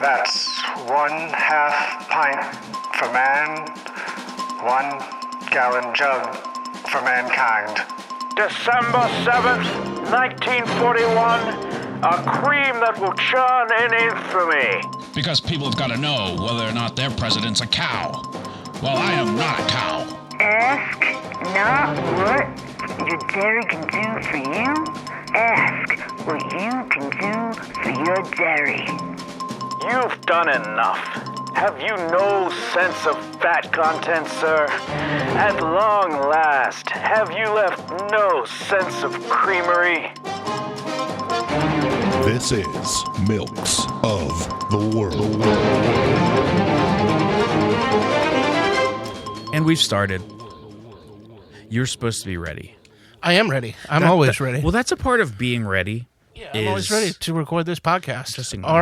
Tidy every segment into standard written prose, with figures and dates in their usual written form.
That's 1/2 pint for man, 1 gallon jug for mankind. December 7th, 1941, a cream that will churn in infamy. Because people have got to know whether or not their president's a cow. Well, I am not a cow. Ask not what your dairy can do for you. Ask what you can do for your dairy. You've done enough. Have you no sense of fat content, sir? At long last, have you left no sense of creamery? This is Milks of the World. And we've started. You're supposed to be ready. I am ready. I'm always ready. Well, that's a part of being ready. Yeah, I'm always ready to record this podcast.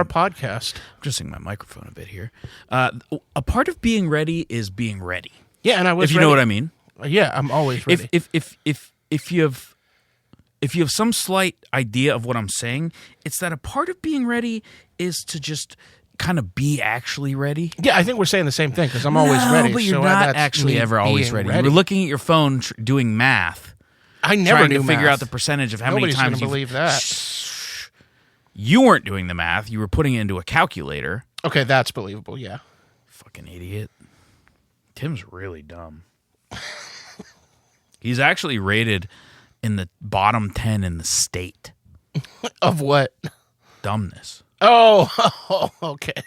Podcast. Adjusting my microphone a bit here. A part of being ready is being ready. Yeah, and I was. If you know what I mean. Yeah, I'm always ready. If you have some slight idea of what I'm saying, it's that a part of being ready is to just kind of be actually ready. Yeah, I think we're saying the same thing because I'm always ready. But you're not actually ever always ready. You were looking at your phone doing math. I never trying to figure out the percentage of how many times you believe that. You weren't doing the math. You were putting it into a calculator. Okay, that's believable, yeah. Fucking idiot. Tim's really dumb. He's actually rated in the bottom 10 in the state. Of what? Dumbness. Oh, okay.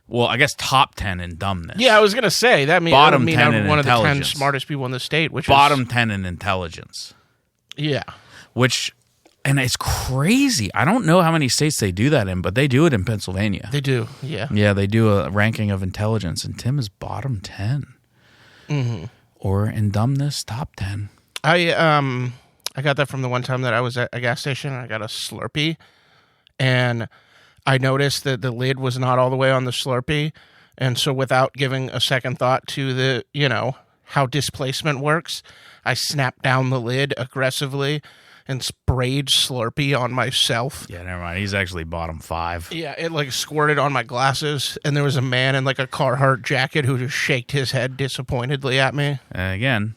Well, I guess top 10 in dumbness. Yeah, I was going to say, that means I'm one of the 10 smartest people in the state, which bottom 10 in intelligence. Yeah. And it's crazy. I don't know how many states they do that in, but they do it in Pennsylvania. They do, yeah. Yeah, they do a ranking of intelligence, and Tim is bottom 10. Mm-hmm. Or in dumbness, top 10. I got that from the one time that I was at a gas station, and I got a Slurpee, and I noticed that the lid was not all the way on the Slurpee, and so without giving a second thought to the, how displacement works, I snapped down the lid aggressively and sprayed Slurpee on myself. Yeah, never mind. He's actually bottom 5. Yeah, it squirted on my glasses, and there was a man in a Carhartt jacket who just shaked his head disappointedly at me. Again,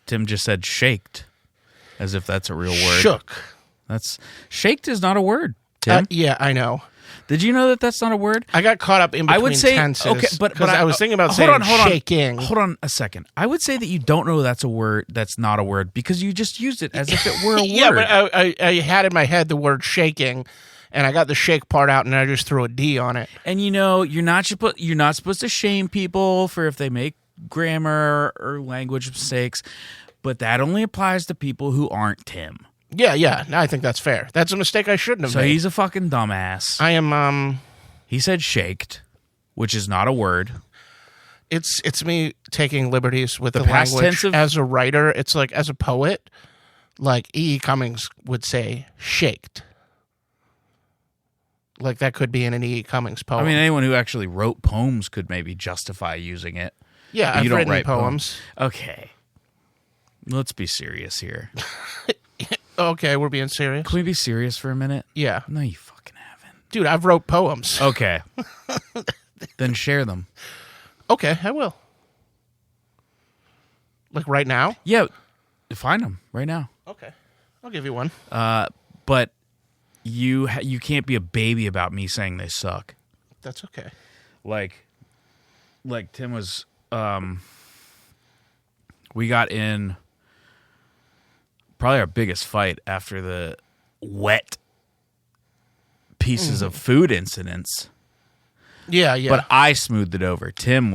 Tim just said shaked, as if that's a real word. Shook. Shaked is not a word, Tim. Yeah, I know. Did you know that that's not a word? I got caught up in between tenses. Okay, but I was thinking about shaking. Hold on a second. I would say that you don't know that's a word that's not a word because you just used it as if it were a word. Yeah, but I had in my head the word shaking, and I got the shake part out, and I just threw a D on it. And you're not supposed to shame people for if they make grammar or language mistakes, but that only applies to people who aren't Tim. Yeah. No, I think that's fair. That's a mistake I shouldn't have made. So he's a fucking dumbass. I am, He said shaked, which is not a word. It's me taking liberties with the past language. tense of... As a writer, it's as a poet, E. Cummings would say shaked. That could be in an E. Cummings poem. I mean, anyone who actually wrote poems could maybe justify using it. Yeah, I've written poems. Okay. Let's be serious here. Okay, we're being serious. Can we be serious for a minute? Yeah. No, you fucking haven't. Dude, I've wrote poems. Okay. Then share them. Okay, I will. Right now? Yeah. Find them right now. Okay. I'll give you one. But you can't be a baby about me saying they suck. That's okay. Like Tim was, we got in probably our biggest fight after the wet pieces of food incidents. Yeah. But I smoothed it over. Tim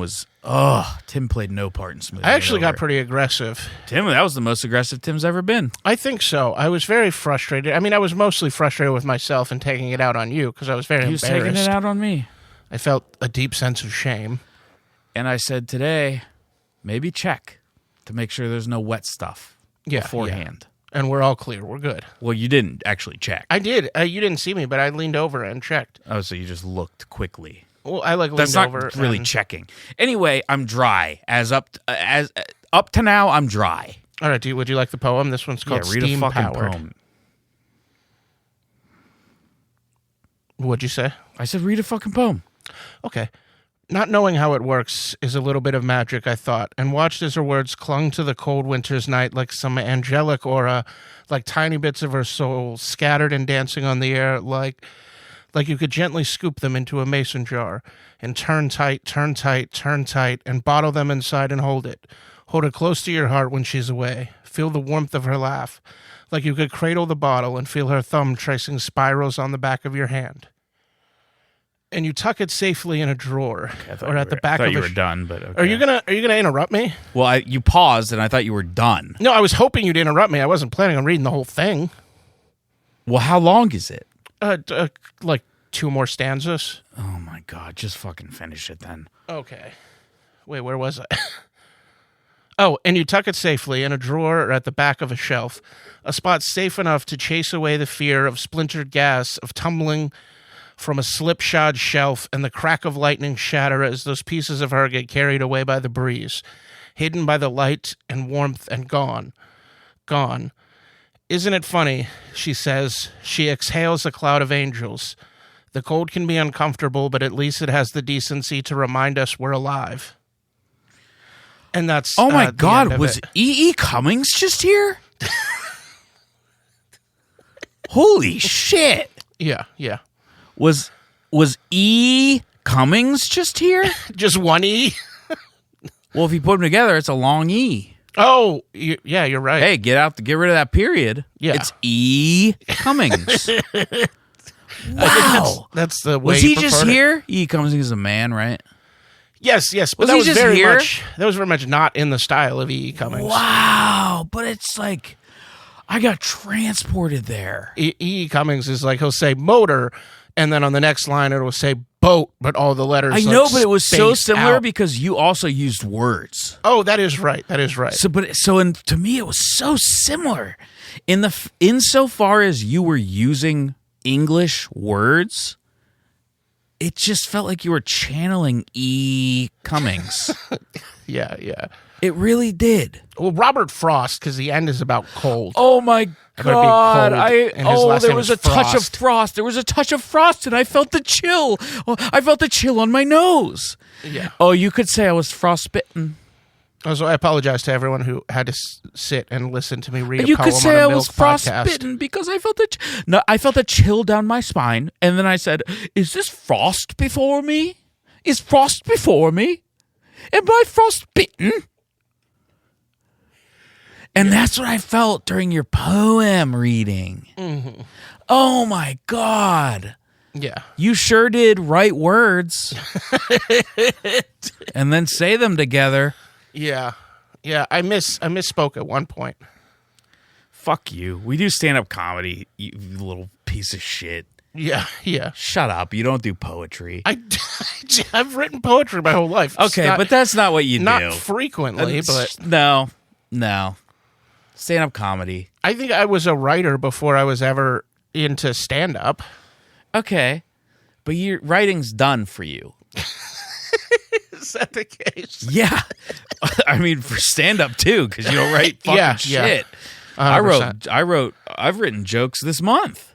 played no part in smoothing it over. I actually got pretty aggressive. Tim, that was the most aggressive Tim's ever been. I think so. I was very frustrated. I mean, I was mostly frustrated with myself and taking it out on you because I was very embarrassed. He was taking it out on me. I felt a deep sense of shame. And I said today, maybe check to make sure there's no wet stuff beforehand. Yeah. And we're all clear. We're good. Well, you didn't actually check. I did. You didn't see me, but I leaned over and checked. Oh, so you just looked quickly. Well, I leaned over. That's not really checking. Anyway, I'm dry. As up to now, I'm dry. All right. Would you like the poem? This one's called read Steam a fucking Powered. poem. What'd you say? I said read a fucking poem. Okay. Not knowing how it works is a little bit of magic, I thought, and watched as her words clung to the cold winter's night like some angelic aura, like tiny bits of her soul scattered and dancing on the air, like you could gently scoop them into a mason jar and turn tight, and bottle them inside and hold it. Hold it close to your heart when she's away. Feel the warmth of her laugh, like you could cradle the bottle and feel her thumb tracing spirals on the back of your hand. And you tuck it safely in a drawer or at the back of I thought you were done, but okay. Are you gonna interrupt me? Well, you paused, and I thought you were done. No, I was hoping you'd interrupt me. I wasn't planning on reading the whole thing. Well, how long is it? Like 2 more stanzas. Oh my God! Just fucking finish it then. Okay. Wait, where was I? Oh, and you tuck it safely in a drawer or at the back of a shelf, a spot safe enough to chase away the fear of splintered gas, of tumbling from a slipshod shelf and the crack of lightning shatter as those pieces of her get carried away by the breeze, hidden by the light and warmth and gone. Gone. Isn't it funny, she says. She exhales a cloud of angels. The cold can be uncomfortable, but at least it has the decency to remind us we're alive. And that's oh my the God! end of Was it. E.E. Cummings just here? Holy shit! Yeah. Was E. Cummings just here? Just one E? Well, if you put them together, it's a long E. Oh, yeah, you're right. Hey, get rid of that period. Yeah. It's E. Cummings. Wow. That's the way Was he you just preferred it. here? E. Cummings is a man, right? Yes, but Was that he was just very here? much not in the style of E. Cummings. Wow, but it's like I got transported there. E. Cummings is like he'll say motor, and then on the next line it'll say boat, but all the letters. I know, but it was so spaced similar out. because you also used words. Oh, that is right. To me, it was so similar insofar as you were using English words. It just felt like you were channeling E. Cummings. Yeah. It really did. Well, Robert Frost, because the end is about cold. Oh my better be God! cold, and his last There name was is a touch of Frost. frost. There was a touch of frost, and I felt the chill. Oh, I felt the chill on my nose. Yeah. Oh, you could say I was frostbitten. Also, I apologize to everyone who had to sit and listen to me read a You poem could say on a I Milk was podcast. frostbitten because I felt I felt a chill down my spine, and then I said, "Is this frost before me? Is frost before me? Am I frostbitten?" And that's what I felt during your poem reading. Mm-hmm. Oh my God. Yeah. You sure did write words and then say them together. Yeah. I misspoke at one point. Fuck you. We do stand-up comedy, you little piece of shit. Yeah. Shut up. You don't do poetry. I've written poetry my whole life. It's Okay, not- but that's not what you not do. frequently, but No. Stand-up comedy. I think I was a writer before I was ever into stand-up. Okay. But your writing's done for you. Is that the case? Yeah. I mean, for stand-up too, because you don't write fucking Yeah. shit. 100%. I've written jokes this month.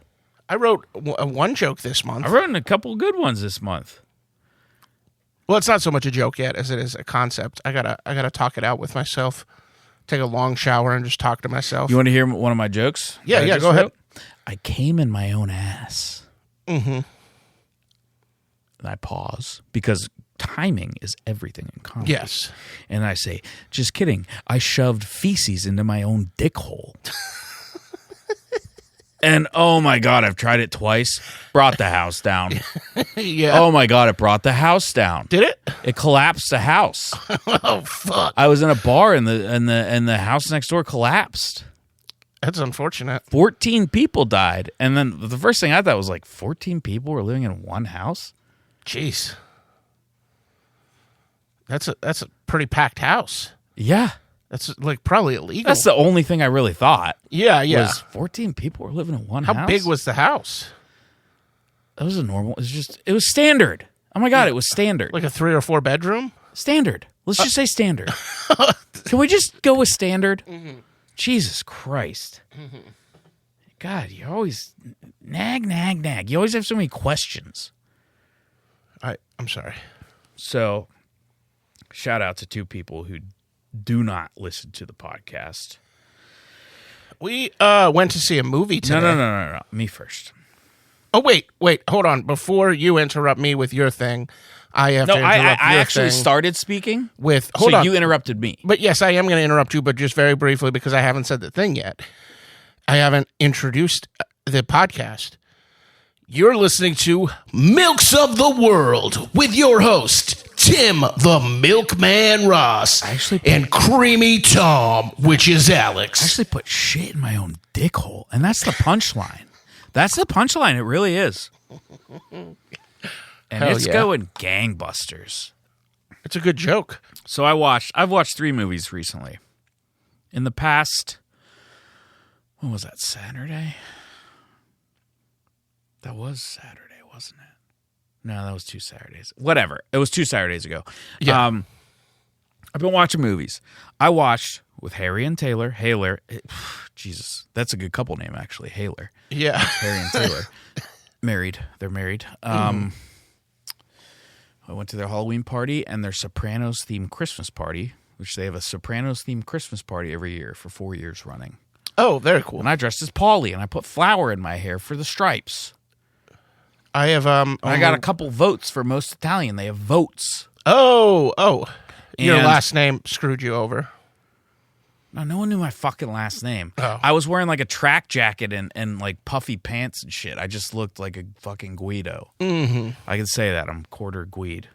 I wrote one joke this month. I've written a couple good ones this month. Well, it's not so much a joke yet as it is a concept. I gotta talk it out with myself. Take a long shower and just talk to myself. You want to hear one of my jokes? Yeah, that I just go ahead. wrote? I came in my own ass. Mm-hmm. And I pause because timing is everything in comedy. Yes. And I say, just kidding. I shoved feces into my own dick hole. And oh my God, I've tried it twice. Brought the house down. Yeah. Oh my God, it brought the house down. Did it? It collapsed the house. Oh fuck. I was in a bar and the house next door collapsed. That's unfortunate. 14 people died. And then the first thing I thought was like 14 people were living in one house? Jeez. That's a pretty packed house. Yeah. That's like probably illegal. That's the only thing I really thought. Yeah. Was 14 people were living in one house. How big was the house? It was it was standard. Oh my God, it was standard. Like a 3 or 4 bedroom? Standard. Let's just say standard. Can we just go with standard? Mm-hmm. Jesus Christ. Mm-hmm. God, you always nag. You always have so many questions. I'm sorry. So, shout out to two people who do not listen to the podcast. We went to see a movie today. No. Me first. Oh, wait. Hold on. Before you interrupt me with your thing, I have to interrupt your I actually thing started speaking. Hold on. You interrupted me. But yes, I am going to interrupt you, but just very briefly because I haven't said the thing yet. I haven't introduced the podcast. You're listening to Milks of the World with your host, Tim the Milkman Ross, and Creamy Tom, which is Alex. I actually put shit in my own dick hole, and that's the punchline. That's the punchline. It really is. And it's going gangbusters. It's a good joke. So I've watched 3 movies recently. In the past, when was that, Saturday? That was Saturday, wasn't it? No, that was 2 Saturdays. Whatever. It was 2 Saturdays ago. Yeah. I've been watching movies. I watched with Harry and Taylor. Haler. Jesus, that's a good couple name, actually. Haler. Yeah. Harry and Taylor. Married. They're married. I went to their Halloween party and their Sopranos-themed Christmas party, which they have a Sopranos-themed Christmas party every year for 4 years running. Oh, very cool. And I dressed as Paulie, and I put flour in my hair for the stripes. I have I got a couple votes for most Italian. They have votes. Oh. Your And- last name screwed you over. No one knew my fucking last name. Oh. I was wearing like a track jacket and like puffy pants and shit. I just looked like a fucking Guido. Mm-hmm. I can say that. I'm quarter Guide.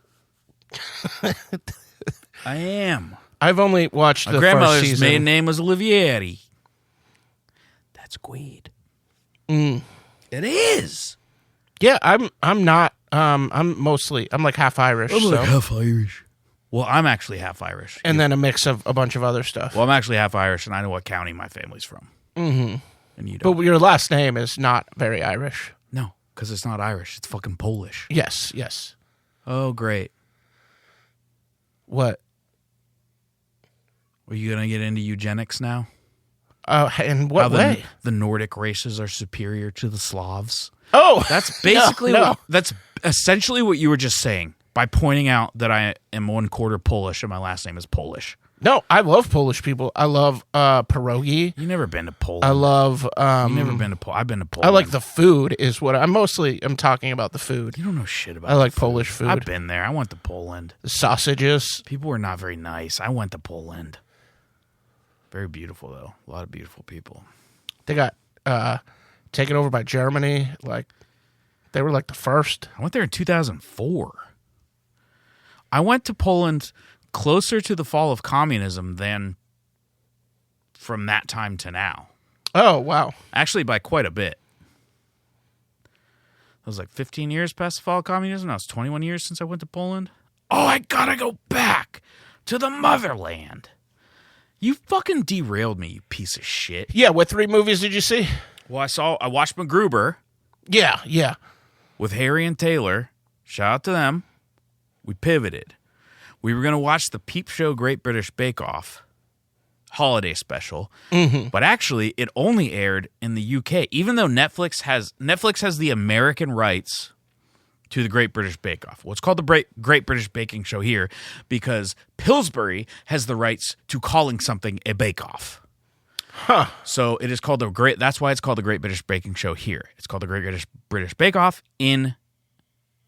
I am. I've only watched My the grandmother's first season. maiden name was Olivieri. That's Guide. It is. Yeah, I'm not. I'm like half Irish. half Irish. Well, I'm actually half Irish. And then a mix of a bunch of other stuff. Well, I'm actually half Irish, and I know what county my family's from. Mm-hmm. And you don't. But your last name is not very Irish. No, because it's not Irish. It's fucking Polish. Yes. Oh, great. What? Are you going to get into eugenics now? In what way? The Nordic races are superior to the Slavs. Oh, That's basically no. that's essentially what you were just saying by pointing out that I am 1/4 Polish and my last name is Polish. No, I love Polish people. I love pierogi. You never been to Poland. I love. You've never been to Poland. I've been to Poland. I like the food. Is what I'm talking about the food. You don't know shit about. I like the food. Polish food. I've been there. I went to Poland. The sausages. People were not very nice. I went to Poland. Very beautiful though. A lot of beautiful people. They got taken over by Germany. Like they were like the first. I went there in 2004. I went to Poland closer to the fall of communism than from that time to now. Oh, wow. Actually, by quite a bit. It was like 15 years past the fall of communism. Now it's 21 years since I went to Poland. Oh, I gotta go back to the motherland. You fucking derailed me, you piece of shit. Yeah, what 3 movies did you see? Well, I watched MacGruber Yeah. with Harry and Taylor. Shout out to them. We pivoted. We were going to watch the Peep Show Great British Bake Off holiday special, but actually it only aired in the UK, even though Netflix has the American rights to the Great British Bake Off. Well, it's called the Great British Baking Show here because Pillsbury has the rights to calling something a bake off. Huh. So it is called that's why it's called the Great British Baking Show here. It's called the Great British Bake Off in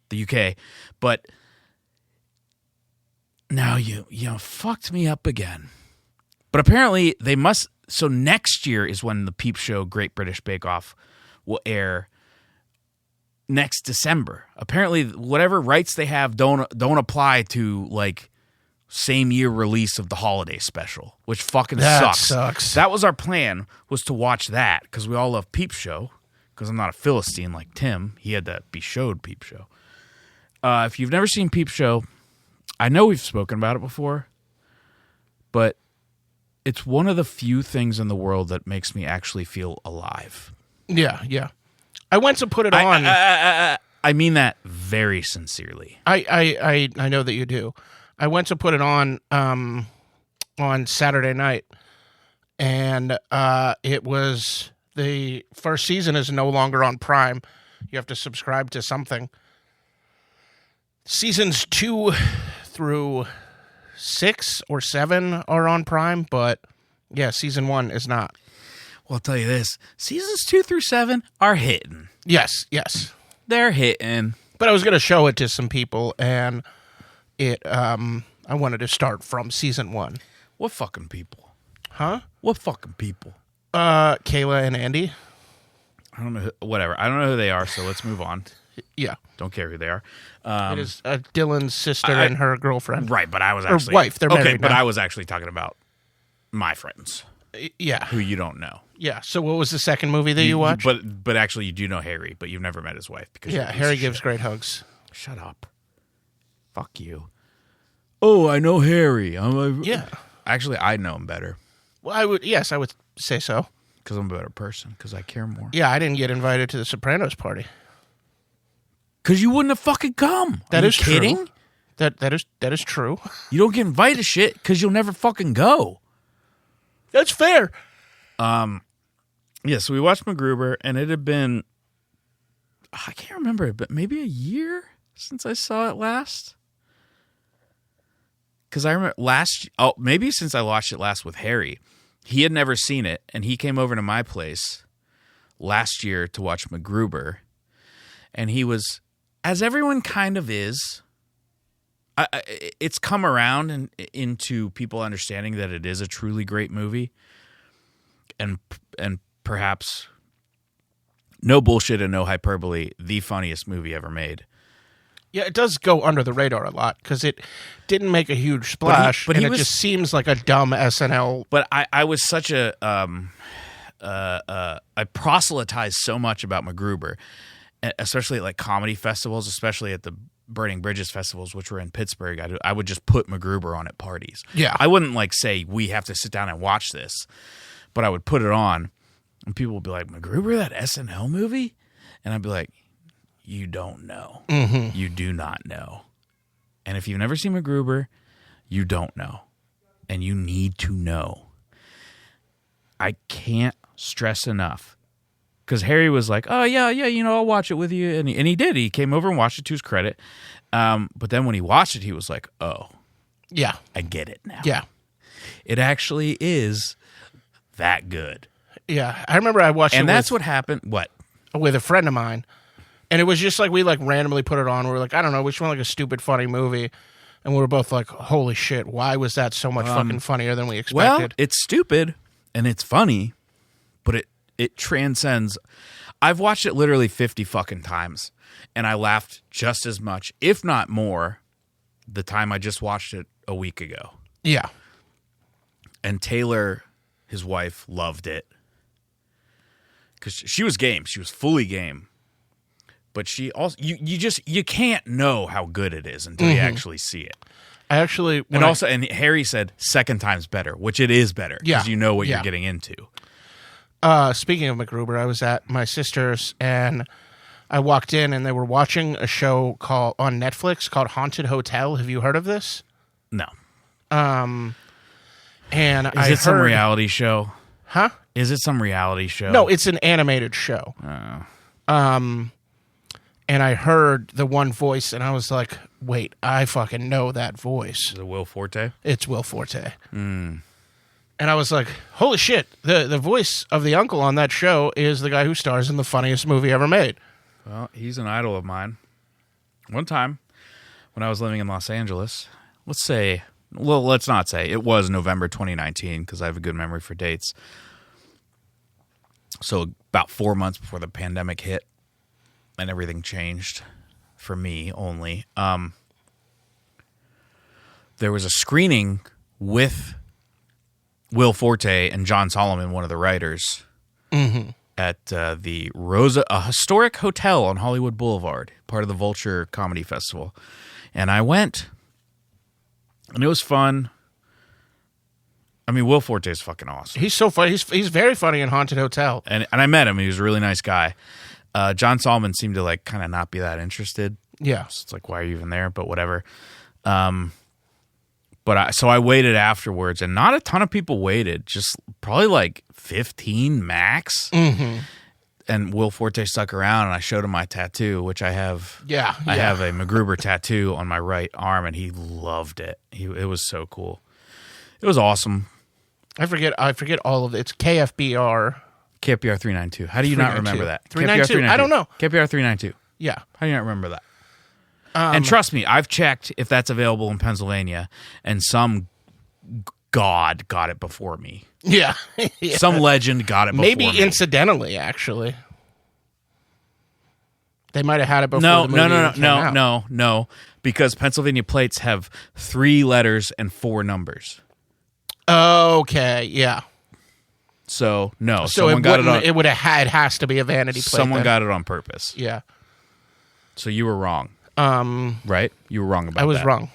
the UK, but now you fucked me up again. But apparently they must. So next year is when the Peep Show Great British Bake Off will air. Next December. Apparently, whatever rights they have don't apply to like same year release of the holiday special, which fucking sucks. That was our plan, was to watch that because we all love Peep Show. Because I'm not a Philistine like Tim, he had to be showed Peep Show. If you've never seen Peep Show, I know we've spoken about it before, but it's one of the few things in the world that makes me actually feel alive. Yeah. I went to put it on. I mean that very sincerely. I know that you do. I went to put it on Saturday night, and it was the first season is no longer on Prime. You have to subscribe to something. Seasons 2 through 6 or 7 are on Prime, but yeah, season 1 is not. Well, I'll tell you this. Seasons 2 through 7 are hitting. Yes. They're hitting. But I was going to show it to some people, and I wanted to start from season 1. What fucking people? Huh? What fucking people? Kayla and Andy. I don't know. Whatever. I don't know who they are, so let's move on. Yeah. Don't care who they are. It is Dylan's sister and her girlfriend. Right, but I was Or actually... wife. They're okay, married but now. I was actually talking about my friends, Yeah. who you don't know. Yeah. So what was the second movie that you watched? But actually, you do know Harry, but you've never met his wife. Because Yeah, Harry gives great hugs. Shut up. Fuck you. Oh, I know Harry. Yeah. Actually, I know him better Well, I would say so. because I'm a better person, because I care more. Yeah, I didn't get invited to the Sopranos party. Because you wouldn't have fucking come. That Are is you kidding? true. That is true. You don't get invited to shit because you'll never fucking go. That's fair. Yeah, so we watched MacGruber, and it had been, I can't remember it, but maybe a year since I saw it last. Because I remember maybe since I watched it last with Harry. He had never seen it, and he came over to my place last year to watch MacGruber. And he was, as everyone kind of is, it's come around into people understanding that it is a truly great movie. And perhaps, no bullshit and no hyperbole, the funniest movie ever made. Yeah, it does go under the radar a lot because it didn't make a huge splash, but he and it was- just seems like a dumb SNL. But I was such a I proselytized so much about MacGruber, especially at like comedy festivals, especially at the Burning Bridges festivals, which were in Pittsburgh. I would just put MacGruber on at parties. Yeah. I wouldn't like say we have to sit down and watch this, but I would put it on, and people would be like, MacGruber, that SNL movie, and I'd be like, you don't know. Mm-hmm. You do not know. And if you've never seen MacGruber, you don't know. And you need to know. I can't stress enough. Because Harry was like, oh, yeah, I'll watch it with you. And he did. He came over and watched it to his credit. But then when he watched it, he was like, oh, Yeah, I get it now. yeah, It actually is that good. yeah. I remember I watched And it that's what happened. What? with a friend of mine, and it was just like we like randomly put it on. We were like, I don't know, we just want like a stupid funny movie, and we were both like, holy shit, why was that so much fucking funnier than we Well, expected? it's stupid and it's funny, but it transcends. I've watched it literally 50 fucking times, and I laughed just as much, if not more, the time I just watched it a week ago. Yeah, And Taylor, his wife, loved it because she was game. She was fully game. But she also you can't know how good it is until you actually see it. I actually And Harry said second time's better, which it is better because Yeah. you know what Yeah. you're getting into. Speaking of MacGruber, I was at my sister's and I walked in and they were watching a show on Netflix called Haunted Hotel. Have you heard of this? No. And Is I it some heard, reality show? huh? Is it some reality show? No, it's an animated show. And I heard the one voice and I was like, wait, I fucking know that voice. Is it Will Forte? It's Will Forte. And I was like, holy shit, the voice of the uncle on that show is the guy who stars in the funniest movie ever made. Well, he's an idol of mine. One time, when I was living in Los Angeles, let's not say, it was November 2019 because I have a good memory for dates. So about 4 months before the pandemic hit and everything changed for me only, there was a screening with Will Forte and John Solomon, one of the writers, at the Rosa, a historic hotel on Hollywood Boulevard, part of the Vulture Comedy Festival. And I went, and it was fun. I mean, Will Forte is fucking awesome. He's so funny. He's very funny in Haunted Hotel. And I met him. He was a really nice guy. John Solomon seemed to like kind of not be that interested. Yeah. So it's like, why are you even there? But whatever. But But so I waited afterwards, and not a ton of people waited. Just probably like 15 max. Mm-hmm. And Will Forte stuck around, and I showed him my tattoo, which I have. Yeah. I have a MacGruber tattoo on my right arm, and he loved it. It was so cool. It was awesome. I forget all of it. It's KFBR. KPR 392. How do you not remember that? 392. I don't know. KPR 392. Yeah. How do you not remember that? And trust me, I've checked if that's available in Pennsylvania, and some god got it before me. Yeah. Yeah. Some legend got it before Maybe me. incidentally, actually. They might have had it before the movie came out. No, because Pennsylvania plates have 3 letters and 4 numbers. Okay, yeah. So, no. So someone got it has to be a vanity plate. Someone then. got it on purpose. Yeah. So you were wrong. Right? You were wrong about that. I was wrong.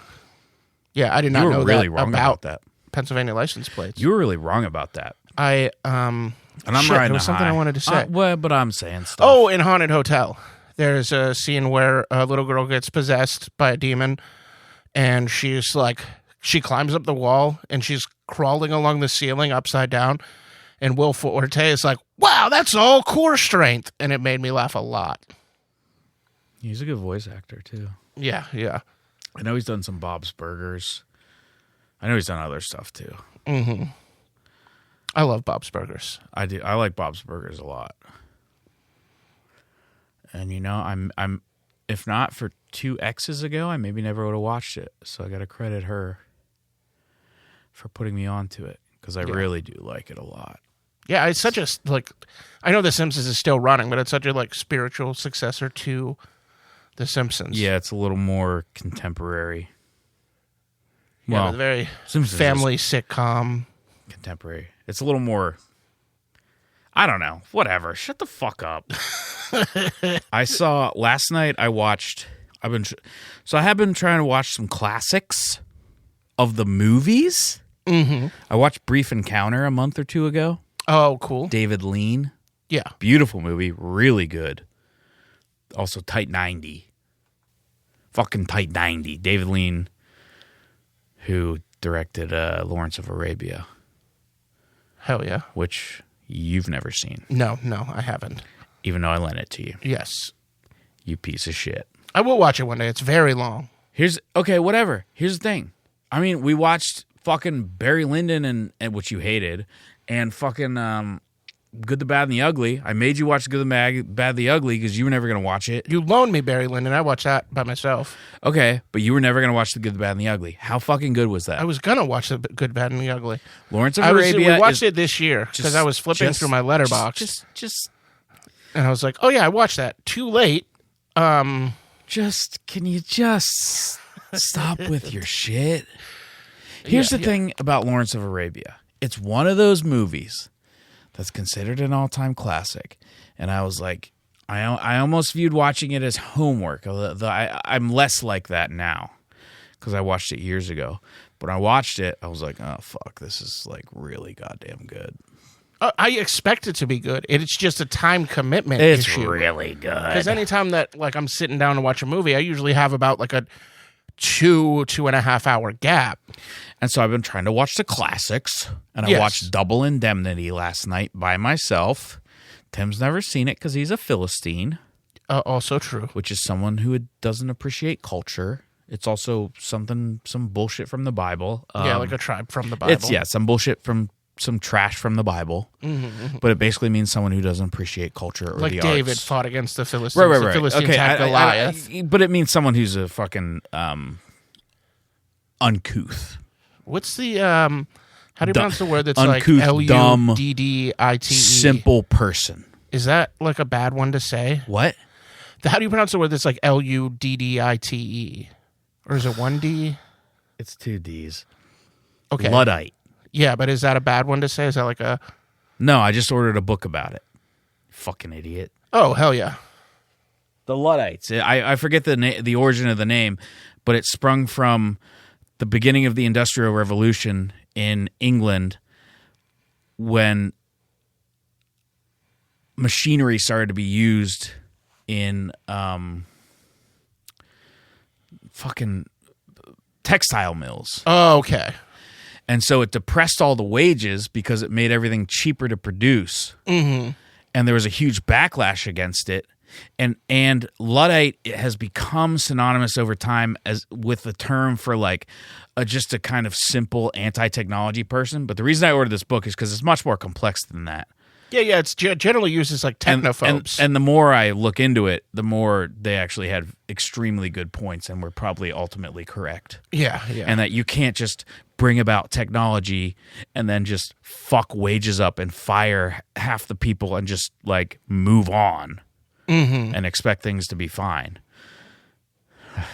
Yeah, I did not You know were really that wrong about that. Pennsylvania license plates. You were really wrong about that. And I'm shit, riding there was something high. I wanted to say. Well, but I'm saying stuff. Oh, in Haunted Hotel. There's a scene where a little girl gets possessed by a demon, and she's like, she climbs up the wall, and she's crawling along the ceiling upside down, and Will Forte is like, wow, that's all core strength, and it made me laugh a lot. He's a good voice actor, too. Yeah, yeah. I know he's done some Bob's Burgers. I know he's done other stuff, too. Mm-hmm. I love Bob's Burgers. I do. I like Bob's Burgers a lot. And you know, I'm if not for 2 X's ago, I maybe never would have watched it. So I got to credit her for putting me onto it, because I really do like it a lot. Yeah, it's such a, like, I know The Simpsons is still running, but it's such a, like, spiritual successor to The Simpsons. Yeah, it's a little more contemporary. Yeah, Well, with a very Simpsons family sitcom. Contemporary. It's a little more, I don't know, whatever. Shut the fuck up. I saw last night. I have been trying to watch some classics of the movies. Mm-hmm. I watched Brief Encounter a month or 2 ago. Oh, cool. David Lean. Yeah. Beautiful movie. Really good. Also, Tight 90. Fucking Tight 90. David Lean, who directed Lawrence of Arabia. Hell yeah. Which you've never seen. No, I haven't. Even though I lent it to you. Yes. You piece of shit. I will watch it one day. It's very long. Okay, whatever. Here's the thing. I mean, we watched fucking Barry Lyndon and which you hated, and fucking Good, the Bad, and the Ugly. I made you watch Good, the Bad, the Ugly because you were never going to watch it. You loaned me Barry Lyndon. I watched that by myself. Okay, but you were never going to watch The Good, the Bad, and the Ugly. How fucking good was that? I was going to watch The Good, Bad, and the Ugly. Lawrence of Arabia. We watched it this year because I was flipping through my letterbox. And I was like, oh yeah, I watched that. Too late. Can you just stop with your shit? Here's the thing about Lawrence of Arabia. It's one of those movies that's considered an all-time classic. And I was like, I almost viewed watching it as homework. I'm less like that now because I watched it years ago. But when I watched it, I was like, oh, fuck, this is like really goddamn good. I expect it to be good. It's just a time commitment It's issue. really good. Because anytime that like I'm sitting down to watch a movie, I usually have about like a 2.5 hour gap. And so I've been trying to watch the classics. And I watched Double Indemnity last night by myself. Tim's never seen it because he's a Philistine. Also true. Which is someone who doesn't appreciate culture. It's also some bullshit from the Bible. Like a tribe from the Bible. It's some bullshit from some trash from the Bible. Mm-hmm. But it basically means someone who doesn't appreciate culture or like the David arts. fought against the Philistines. Right. The Philistines had Goliath. But it means someone who's a fucking uncouth. What's the how do you pronounce the word that's uncouth, like Luddite? Simple person. Is that like a bad one to say? What? How do you pronounce the word that's like Luddite? Or is it 1D? It's 2 Ds. Okay. Luddite. Yeah, but is that a bad one to say? Is that like a... No, I just ordered a book about it. Fucking idiot. Oh, hell yeah. The Luddites. I forget the origin of the name, but it sprung from the beginning of the Industrial Revolution in England when machinery started to be used in fucking textile mills. Oh, okay. And so it depressed all the wages because it made everything cheaper to produce. Mm-hmm. And there was a huge backlash against it. And Luddite has become synonymous over time as with the term for like just a kind of simple anti-technology person. But the reason I ordered this book is because it's much more complex than that. Yeah, it's generally used as like technophobes. And the more I look into it, the more they actually had extremely good points and were probably ultimately correct. Yeah. And that you can't just bring about technology and then just fuck wages up and fire half the people and just like move on and expect things to be fine.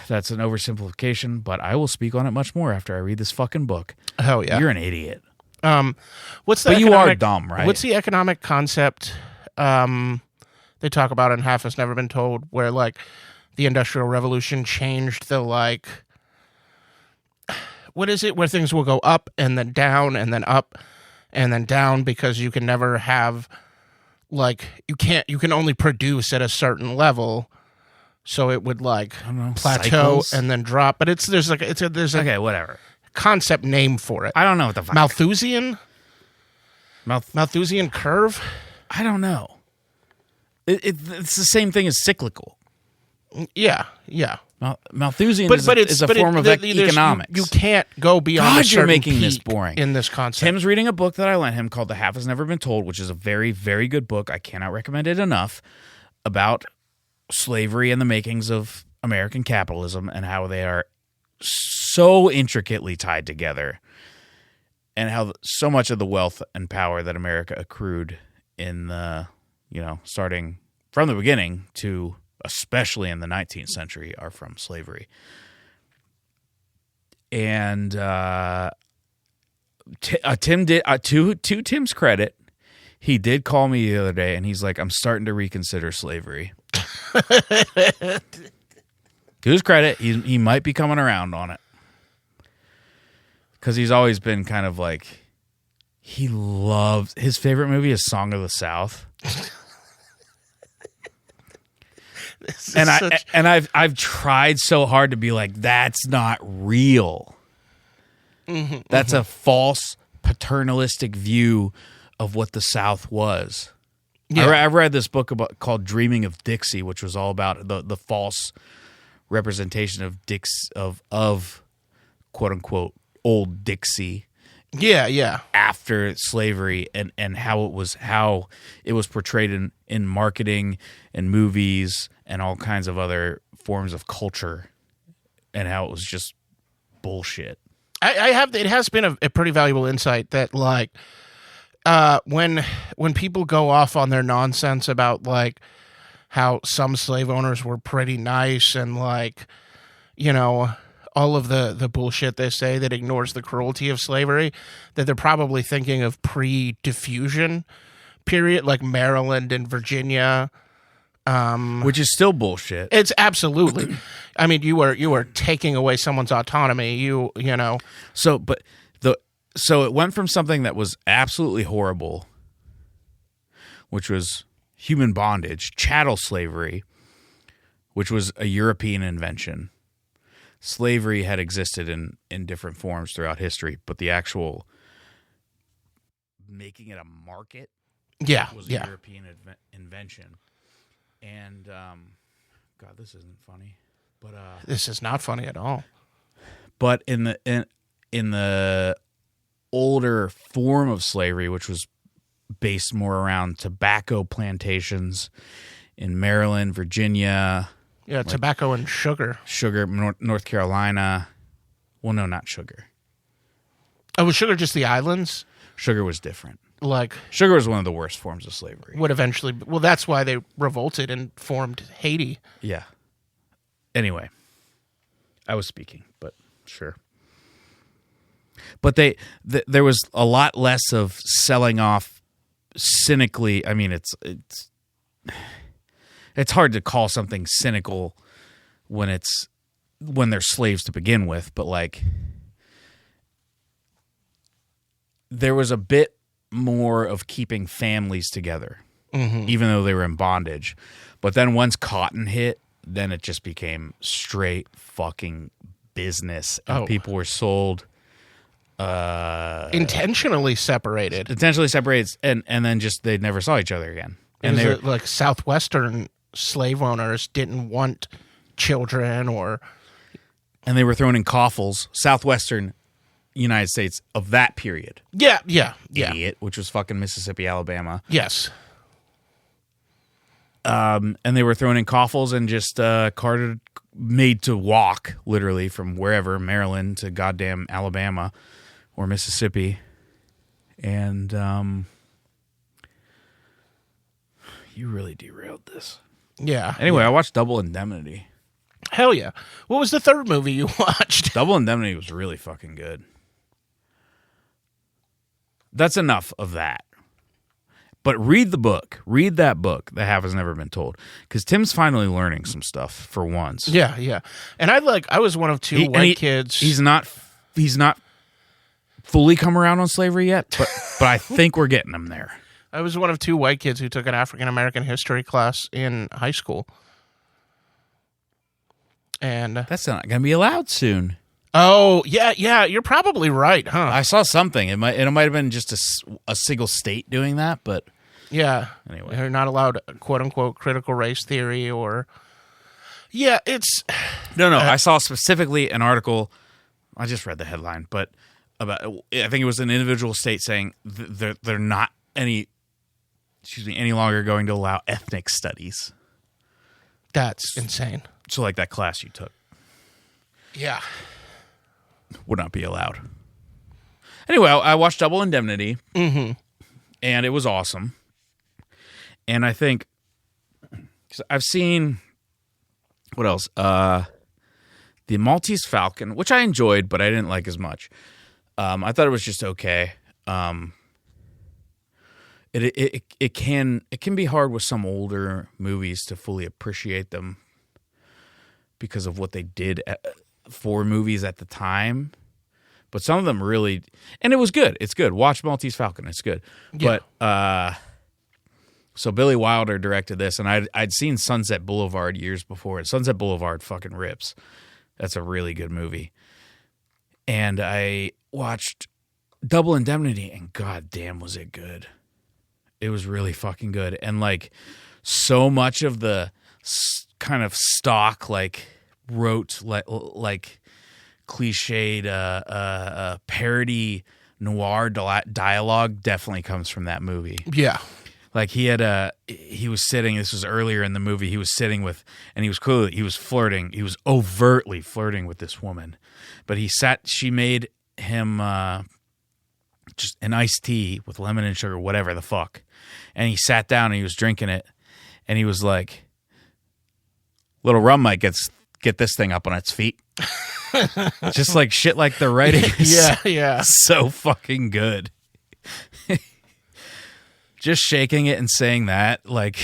That's an oversimplification, but I will speak on it much more after I read this fucking book. Hell yeah. You're an idiot. What's the But you are dumb, right? What's the economic concept they talk about in Half Has Never Been Told, where like the Industrial Revolution changed the like, what is it, where things will go up and then down and then up and then down because you can never have like you can only produce at a certain level, so it would like plateau cycles? and then drop. But there's Okay, whatever. concept name for it. I don't know what the fuck. Malthusian curve. I don't know. It's the same thing as cyclical. Yeah. Malthusian is a form of economics. You can't go beyond. God, a you're certain making this peak boring. in this concept. Tim's reading a book that I lent him called The Half Has Never Been Told, which is a very, very good book. I cannot recommend it enough, about slavery and the makings of American capitalism and how they are so intricately tied together, and how so much of the wealth and power that America accrued in the, starting from the beginning to especially in the 19th century are from slavery. And Tim did, to Tim's credit, he did call me the other day and he's like, I'm starting to reconsider slavery. To his credit, he might be coming around on it. Because he's always been kind of like, his favorite movie is Song of the South. I've tried so hard to be like, that's not real. That's a false paternalistic view of what the South was. Yeah. I read this book called Dreaming of Dixie, which was all about the false representation of quote unquote old Dixie. Yeah. After slavery and how it was portrayed in marketing and movies and all kinds of other forms of culture, and how it was just bullshit. It has been a pretty valuable insight that like when people go off on their nonsense about like how some slave owners were pretty nice and like, all of the bullshit they say that ignores the cruelty of slavery, that they're probably thinking of pre-diffusion period, like Maryland and Virginia. Which is still bullshit. It's absolutely. I mean, you are taking away someone's autonomy. You know. So it went from something that was absolutely horrible, which was human bondage, chattel slavery, which was a European invention. Slavery had existed in different forms throughout history, but the actual making it a market was a European invention. And, God, this isn't funny. But this is not funny at all. But in the older form of slavery, which was based more around tobacco plantations in Maryland, Virginia. Yeah, like tobacco and sugar. Sugar, North Carolina. Well, no, not sugar. Oh, was sugar just the islands? Sugar was different. Like sugar was one of the worst forms of slavery. That's why they revolted and formed Haiti. Yeah. Anyway, I was speaking, but sure. But there was a lot less of selling off cynically. I mean, it's hard to call something cynical when they're slaves to begin with, but like there was a bit more of keeping families together, even though they were in bondage. But then once cotton hit, then it just became straight fucking business, and people were sold intentionally separated, and then just they never saw each other again. And they were like Southwestern slave owners didn't want children, and they were thrown in coffles. Southwestern United States of that period. Yeah. Idiot, which was fucking Mississippi, Alabama. Yes. And they were thrown in coffles and just made to walk, literally, from wherever, Maryland to goddamn Alabama or Mississippi. And you really derailed this. Yeah. Anyway, I watched Double Indemnity. Hell yeah. What was the third movie you watched? Double Indemnity was really fucking good. That's enough of that. But read the book. Read that book, The Half Has Never Been Told. Because Tim's finally learning some stuff for once. Yeah. And I was one of two white kids. He's not fully come around on slavery yet, but I think we're getting him there. I was one of two white kids who took an African American history class in high school. And that's not going to be allowed soon. Oh, yeah, you're probably right, huh? I saw something. It might have been just a single state doing that, but yeah. Anyway, they're not allowed quote unquote critical race theory or it's no. I saw specifically an article. I just read the headline, but about I think it was an individual state saying they're not any longer going to allow ethnic studies. That's insane. So like that class you took. Yeah. Would not be allowed. Anyway, I watched Double Indemnity, and it was awesome. And I think I've seen what else? The Maltese Falcon, which I enjoyed, but I didn't like as much. I thought it was just okay. It can be hard with some older movies to fully appreciate them because of what they did for movies at the time, but some of them really, and it was good. It's good. Watch Maltese Falcon. It's good. Yeah. But so Billy Wilder directed this, and I'd seen Sunset Boulevard years before. And Sunset Boulevard fucking rips. That's a really good movie. And I watched Double Indemnity, and goddamn was it good. It was really fucking good, and like so much of the kind of stock wrote like cliched parody noir dialogue definitely comes from that movie. Yeah. Like he was sitting, this was earlier in the movie, he was sitting with, and he was flirting, he was overtly flirting with this woman. But she made him just an iced tea with lemon and sugar, whatever the fuck. And he sat down and he was drinking it, and he was like, little rum might get this thing up on its feet. Just like shit like the writing is so fucking good. Just shaking it and saying that, like,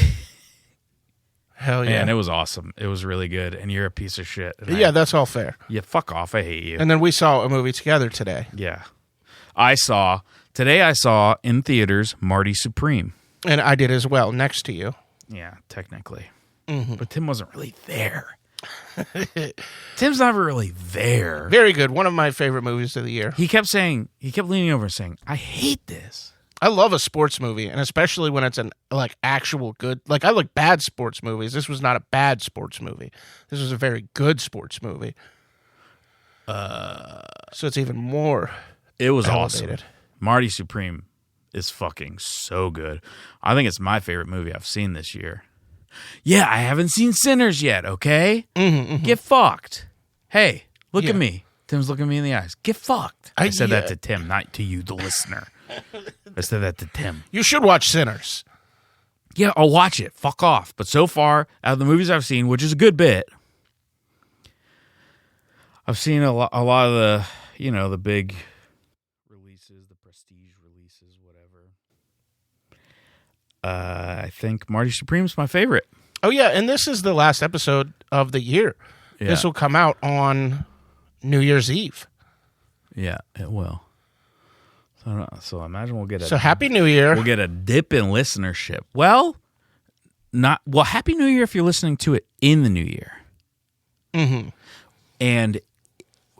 hell yeah. Man, it was awesome. It was really good, and you're a piece of shit. Yeah, that's all fair. Yeah, fuck off. I hate you. And then we saw a movie together today. Yeah. I saw in theaters Marty Supreme. And I did as well, next to you. Yeah, technically. Mm-hmm. But Tim wasn't really there. Tim's never really there. Very good. One of my favorite movies of the year. He kept leaning over and saying, I hate this. I love a sports movie, and especially when it's an actual good, I like bad sports movies. This was not a bad sports movie. This was a very good sports movie. So it's even more. It was elevated. Awesome. Marty Supreme is fucking so good. I think it's my favorite movie I've seen this year. Yeah, I haven't seen Sinners yet, okay? Get fucked. Hey, look at me. Tim's looking me in the eyes. Get fucked. I said that to Tim, not to you, the listener. I said that to Tim. You should watch Sinners. Yeah, I'll watch it. Fuck off. But so far, out of the movies I've seen, which is a good bit, I've seen a lot of the, the big releases, the prestige releases, whatever. I think Marty Supreme's my favorite. Oh, yeah, and this is the last episode of the year. Yeah. This will come out on New Year's Eve. Yeah, it will. So imagine we'll get Happy New Year. We'll get a dip in listenership. Happy New Year if you're listening to it in the new year. Mm-hmm. And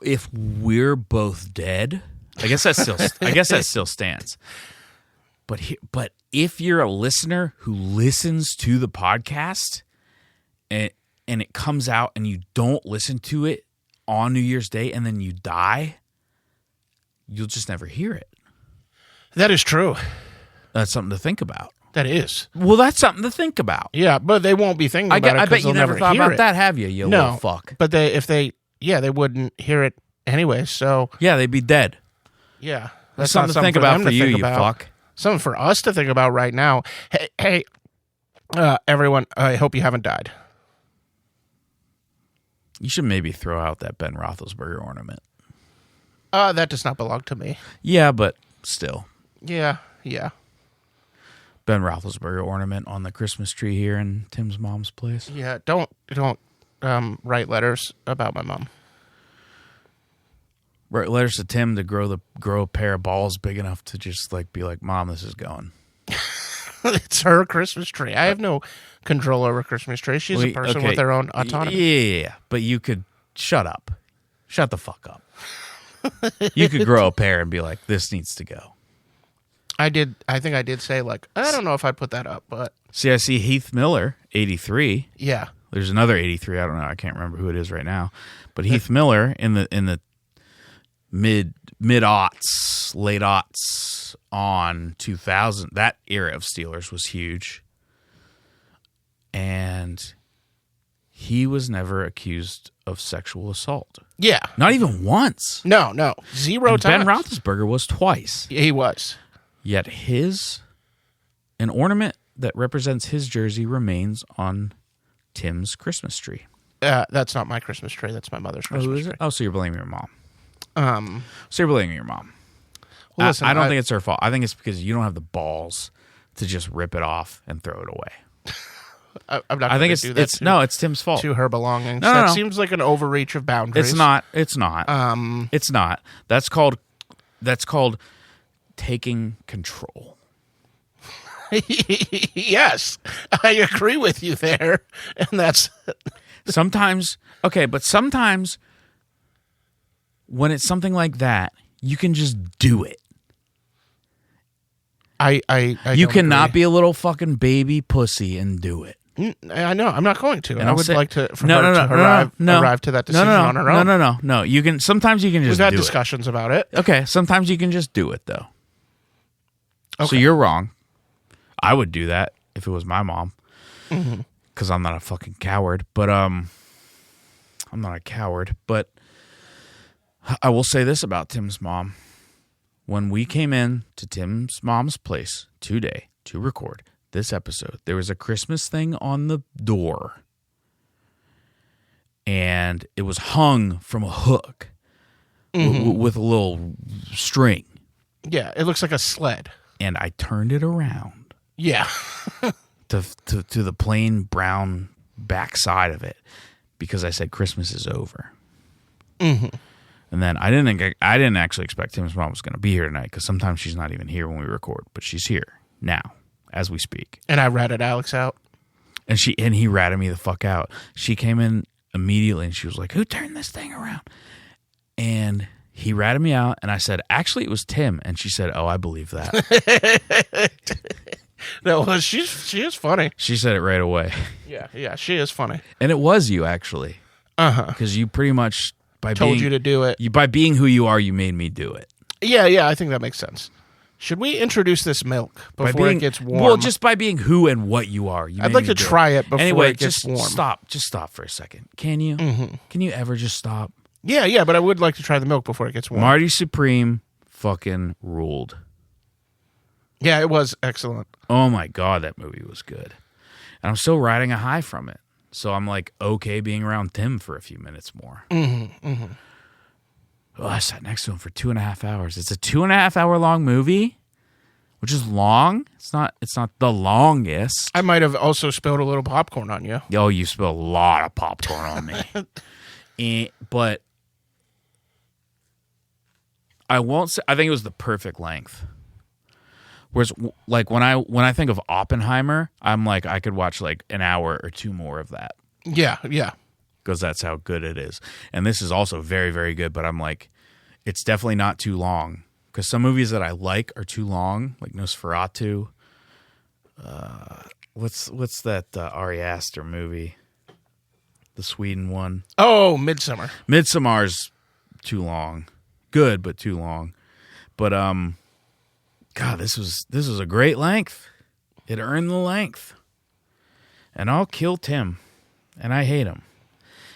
if we're both dead, I guess that still stands. But if you're a listener who listens to the podcast and it comes out and you don't listen to it on New Year's Day and then you die, you'll just never hear it. That is true. That's something to think about. That is. Well, that's something to think about. Yeah, but they won't be thinking about it. I bet you never thought about that, have you? You little fuck. But they wouldn't hear it anyway. So yeah, they'd be dead. Yeah, that's something to think about for you, you fuck. Something for us to think about right now. Hey, everyone! I hope you haven't died. You should maybe throw out that Ben Roethlisberger ornament. That does not belong to me. Yeah, but still. Yeah. Ben Roethlisberger ornament on the Christmas tree here in Tim's mom's place. Yeah, don't write letters about my mom. Write letters to Tim to grow a pair of balls big enough to just like be like, Mom, this is going. It's her Christmas tree. I have no control over Christmas tree. She's a person with their own autonomy. Yeah, but you could shut up. Shut the fuck up. You could grow a pair and be like, this needs to go. I think I did say, like, I don't know if I'd put that up, but... See, I see Heath Miller, 83. Yeah. There's another 83. I don't know. I can't remember who it is right now. But Heath Miller in the mid-aughts, late-aughts on 2000, that era of Steelers was huge. And he was never accused of sexual assault. Yeah. Not even once. No. Zero and times. Ben Roethlisberger was twice. He was. Yet an ornament that represents his jersey remains on Tim's Christmas tree. That's not my Christmas tree. That's my mother's Christmas tree. Oh, so you're blaming your mom. So you're blaming your mom. Well, listen, I don't think it's her fault. I think it's because you don't have the balls to just rip it off and throw it away. I'm not. I think it's Tim's fault. To her belongings. No, that seems like an overreach of boundaries. It's not. It's not. That's called taking control. Yes, I agree with you there, and that's sometimes okay. But sometimes when it's something like that, you can just do it. You cannot be a little fucking baby pussy and do it. I know. I'm not going to. And I would like to arrive to that decision on her own. No. You can. Sometimes you can just. We've had do discussions about it. Okay. Sometimes you can just do it though. Okay. So you're wrong. I would do that if it was my mom, because I'm not a fucking coward. But I'm not a coward. But I will say this about Tim's mom: when we came in to Tim's mom's place today to record this episode, there was a Christmas thing on the door, and it was hung from a hook with a little string. Yeah, it looks like a sled. And I turned it around. Yeah. to the plain brown backside of it, because I said Christmas is over. And then I didn't actually expect Tim's mom was going to be here tonight, because sometimes she's not even here when we record, but she's here now as we speak. And I ratted Alex out. And he ratted me the fuck out. She came in immediately and she was like, "Who turned this thing around?" And he ratted me out, and I said, "Actually, it was Tim." And she said, "Oh, I believe that." No, she is funny. She said it right away. Yeah, she is funny. And it was you, actually. Because you pretty much told you to do it. By being who you are, you made me do it. Yeah, I think that makes sense. Should we introduce this milk before it gets warm? Well, just by being who and what you are. I'd like to try it before it gets warm. Just stop for a second. Can you? Can you ever just stop? Yeah, but I would like to try the milk before it gets warm. Marty Supreme fucking ruled. Yeah, it was excellent. Oh my God, that movie was good. And I'm still riding a high from it. So I'm like, okay being around Tim for a few minutes more. Oh, I sat next to him for 2.5 hours. It's a 2.5 hour long movie, which is long. It's not the longest. I might have also spilled a little popcorn on you. Oh, you spilled a lot of popcorn on me. But I won't say, I think it was the perfect length. Whereas, like, when I think of Oppenheimer, I'm like, I could watch like an hour or two more of that. Yeah. because that's how good it is. And this is also very, very good, but I'm like, it's definitely not too long. Because some movies that I like are too long, like Nosferatu. What's that Ari Aster movie? The Sweden one. Oh, Midsummer. Midsummar's too long. Good, but too long. But God, this was a great length. It earned the length. And I'll kill Tim. And I hate him.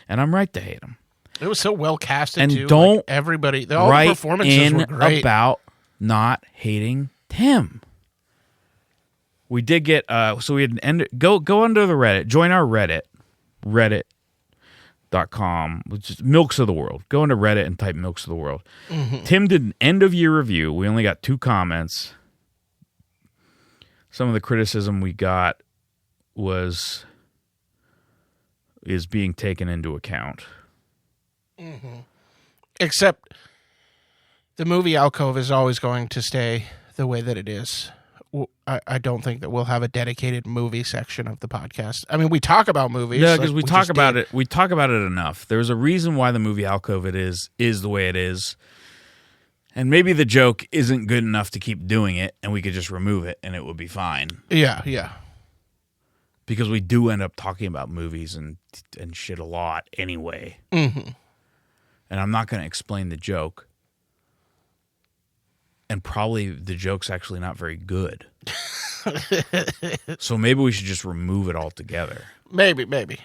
And I'm right to hate him. It was so well casted, And too. don't like everybody, all the performances were great. About not hating Tim. We did get so we had go under the Reddit. Join our Reddit. Reddit.com, which is Milks of the World. Go into Reddit and type Milks of the World. Mm-hmm. Tim did an end of year review. We only got 2 comments. Some of the criticism we got is being taken into account. Mm-hmm. Except the movie alcove is always going to stay the way that it is. I don't think that we'll have a dedicated movie section of the podcast. I mean, we talk about movies. Yeah, because we talk about it. We talk about it enough. There's a reason why the movie alcove is the way it is. And maybe the joke isn't good enough to keep doing it, and we could just remove it, and it would be fine. Yeah, yeah. Because we do end up talking about movies and shit a lot anyway. Mm-hmm. And I'm not going to explain the joke. And probably the joke's actually not very good. So maybe we should just remove it altogether. Maybe.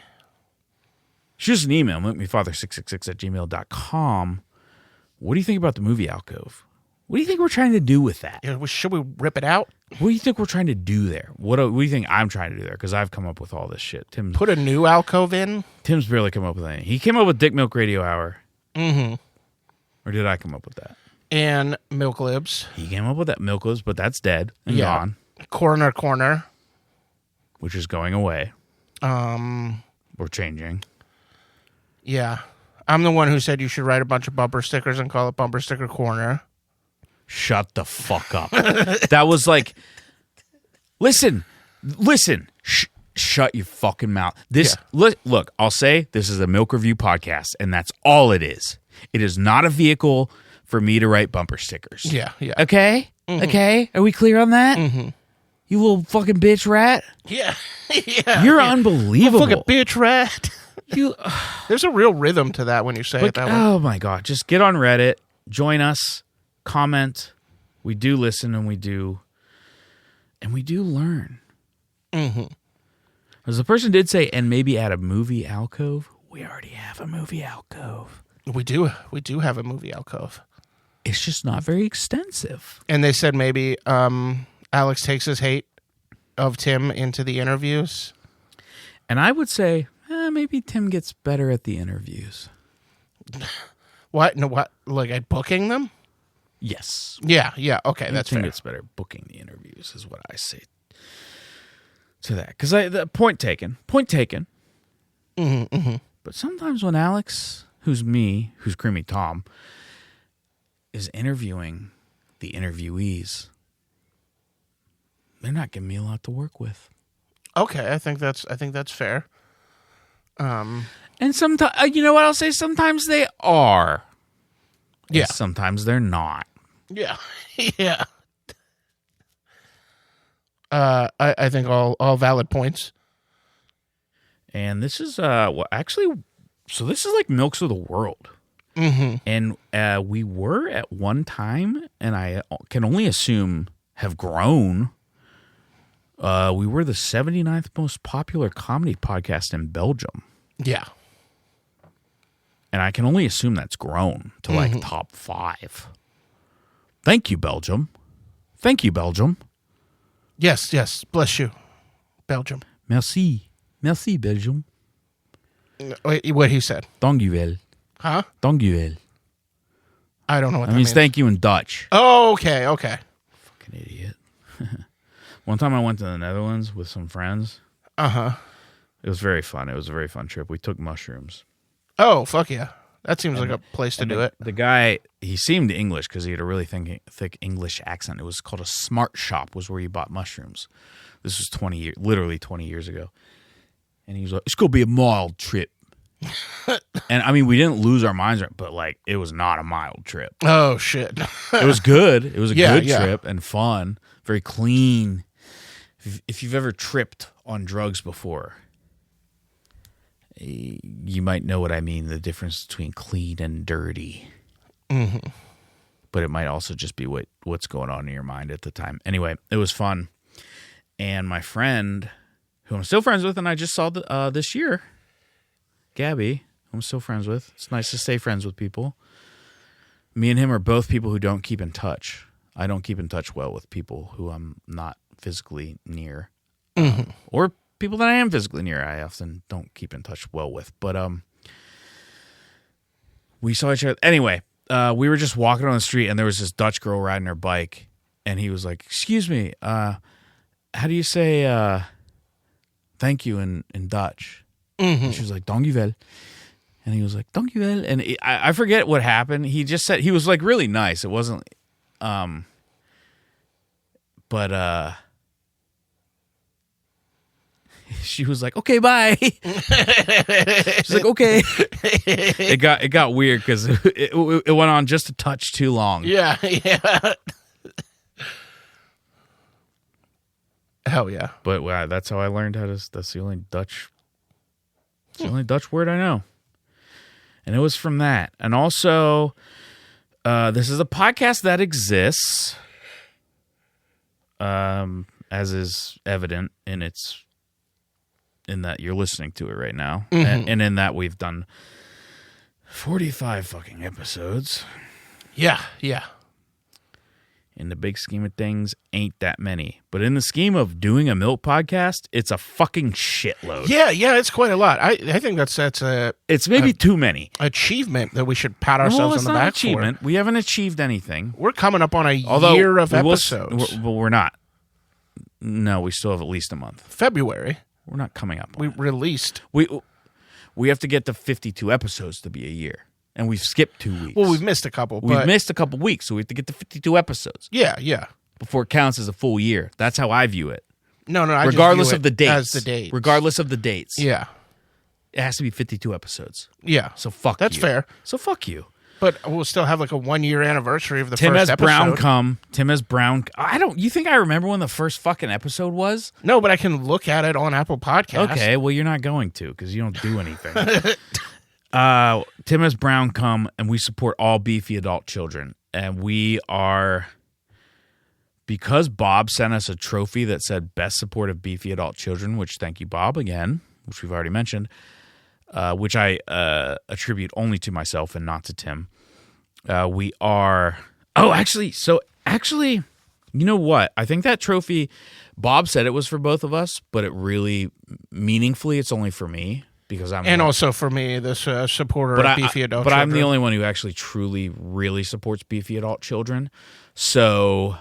Shoot us an email, milkmefather666@gmail.com. What do you think about the movie alcove? What do you think we're trying to do with that? Yeah, should we rip it out? What do you think we're trying to do there? What do you think I'm trying to do there? Because I've come up with all this shit. Put a new alcove in? Tim's barely come up with anything. He came up with Dick Milk Radio Hour. Mm-hmm. Or did I come up with that? And Milk Libs. He came up with that Milk Libs, but that's dead and gone. Corner. Which is going away. We're changing. Yeah. I'm the one who said you should write a bunch of bumper stickers and call it Bumper Sticker Corner. Shut the fuck up. That was like, listen. Shut your fucking mouth. Look, I'll say this is a Milk Review podcast, and that's all it is. It is not a vehicle for me to write bumper stickers. Yeah. Okay? Mm-hmm. Okay? Are we clear on that? Mm-hmm. You little fucking bitch rat? Yeah. You're unbelievable. Fucking bitch rat. There's a real rhythm to that when you say it that way. Oh my God. Just get on Reddit, join us, comment. We do listen and we do learn. Mm-hmm. As the person did say, and maybe add a movie alcove. We already have a movie alcove. We do have a movie alcove. It's just not very extensive. And they said maybe Alex takes his hate of Tim into the interviews. And I would say, maybe Tim gets better at the interviews. What? No, what? Like at booking them? Yes. Yeah. Okay, that's Tim fair. gets better at booking the interviews is what I say to that. Because the point taken. Mm-hmm. But sometimes when Alex, who's Creamy Tom, is interviewing the interviewees, they're not giving me a lot to work with. Okay, I think that's fair. And sometimes, you know what I'll say? Sometimes they are. Yeah. And sometimes they're not. Yeah. Yeah. I think all valid points. And this is so this is like Milks of the World. Mm-hmm. And we were at one time, and I can only assume have grown. We were the 79th most popular comedy podcast in Belgium. Yeah. And I can only assume that's grown to like top 5. Thank you, Belgium. Yes. Bless you, Belgium. Merci, Belgium. Wait, what he said? Dankjewel. Huh? Dankjewel. I don't know what that means. means. Thank you in Dutch. Oh, okay. Fucking idiot. One time I went to the Netherlands with some friends. Uh-huh. It was very fun. It was a very fun trip. We took mushrooms. Oh, fuck yeah. That seems like a place to do it. The guy, he seemed English because he had a really thick English accent. It was called a smart shop, was where you bought mushrooms. This was literally 20 years ago. And he was like, it's going to be a mild trip. And I mean, we didn't lose our minds, but like, it was not a mild trip. Oh shit! It was good. It was a good yeah. trip and fun, very clean. If you've ever tripped on drugs before, you might know what I mean, the difference between clean and dirty. Mm-hmm. But it might also just be what's going on in your mind at the time. Anyway, it was fun. And my friend, who I'm still friends with, and I just saw this year, Gabby, who I'm still friends with. It's nice to stay friends with people. Me and him are both people who don't keep in touch. I don't keep in touch well with people who I'm not physically near. Mm-hmm. Or people that I am physically near, I often don't keep in touch well with. But we saw each other. Anyway, we were just walking on the street, and there was this Dutch girl riding her bike, and he was like, "Excuse me, how do you say thank you in Dutch?" Mm-hmm. And she was like, "Dankjewel." And he was like, "Dankjewel." And I forget what happened. He just said, he was like really nice. It wasn't, but she was like, "Okay, bye." She's like, "Okay." It got weird because it went on just a touch too long. Yeah. Hell yeah! But that's how I learned how to. That's the only Dutch. It's the only Dutch word I know, and it was from that. And also, this is a podcast that exists, as is evident in that you're listening to it right now, and in that we've done 45 fucking episodes. Yeah. In the big scheme of things, ain't that many. But in the scheme of doing a milk podcast, it's a fucking shitload. Yeah, it's quite a lot. I think that's a it's maybe too many achievement that we should pat ourselves on the back achievement. We haven't achieved anything. We're coming up on a year of episodes. But we're not. No, we still have at least a month. February. We're not coming up. We released. We have to get to 52 episodes to be a year. And we've skipped 2 weeks. Well, we've missed a couple. We've missed a couple weeks, so we have to get to 52 episodes. Yeah. Before it counts as a full year. That's how I view it. No, regardless of the dates. As the dates. Regardless of the dates. Yeah. It has to be 52 episodes. Yeah. So fuck That's you. fair. So fuck you. But we'll still have like a 1 year anniversary of the Tim first has Brown episode. come. Tim has Brown. You think I remember when the first fucking episode was? No, but I can look at it on Apple Podcasts. Okay, well, you're not going to because you don't do anything. Tim has Brown come, and we support all beefy adult children. And we are, because Bob sent us a trophy that said best support of beefy adult children, which thank you, Bob, again, which we've already mentioned, which I attribute only to myself and not to Tim. We are, actually, you know what? I think that trophy, Bob said it was for both of us, but it really, meaningfully, it's only for me. Because also for me, this supporter of beefy adult children. But I'm the only one who actually truly, really supports beefy adult children. So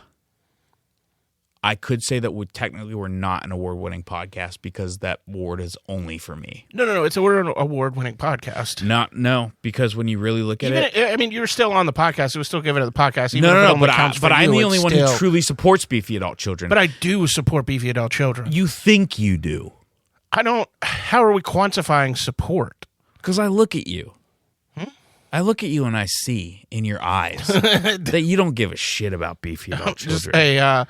I could say that technically we're not an award-winning podcast because that award is only for me. No. It's an award-winning podcast. No, because when you really look at it... I mean, you're still on the podcast. It was still given to the podcast. Even But I'm the only one who truly supports beefy adult children. But I do support beefy adult children. You think you do. I don't... How are we quantifying support? Because I look at you. I look at you and I see in your eyes that you don't give a shit about beefy adult children.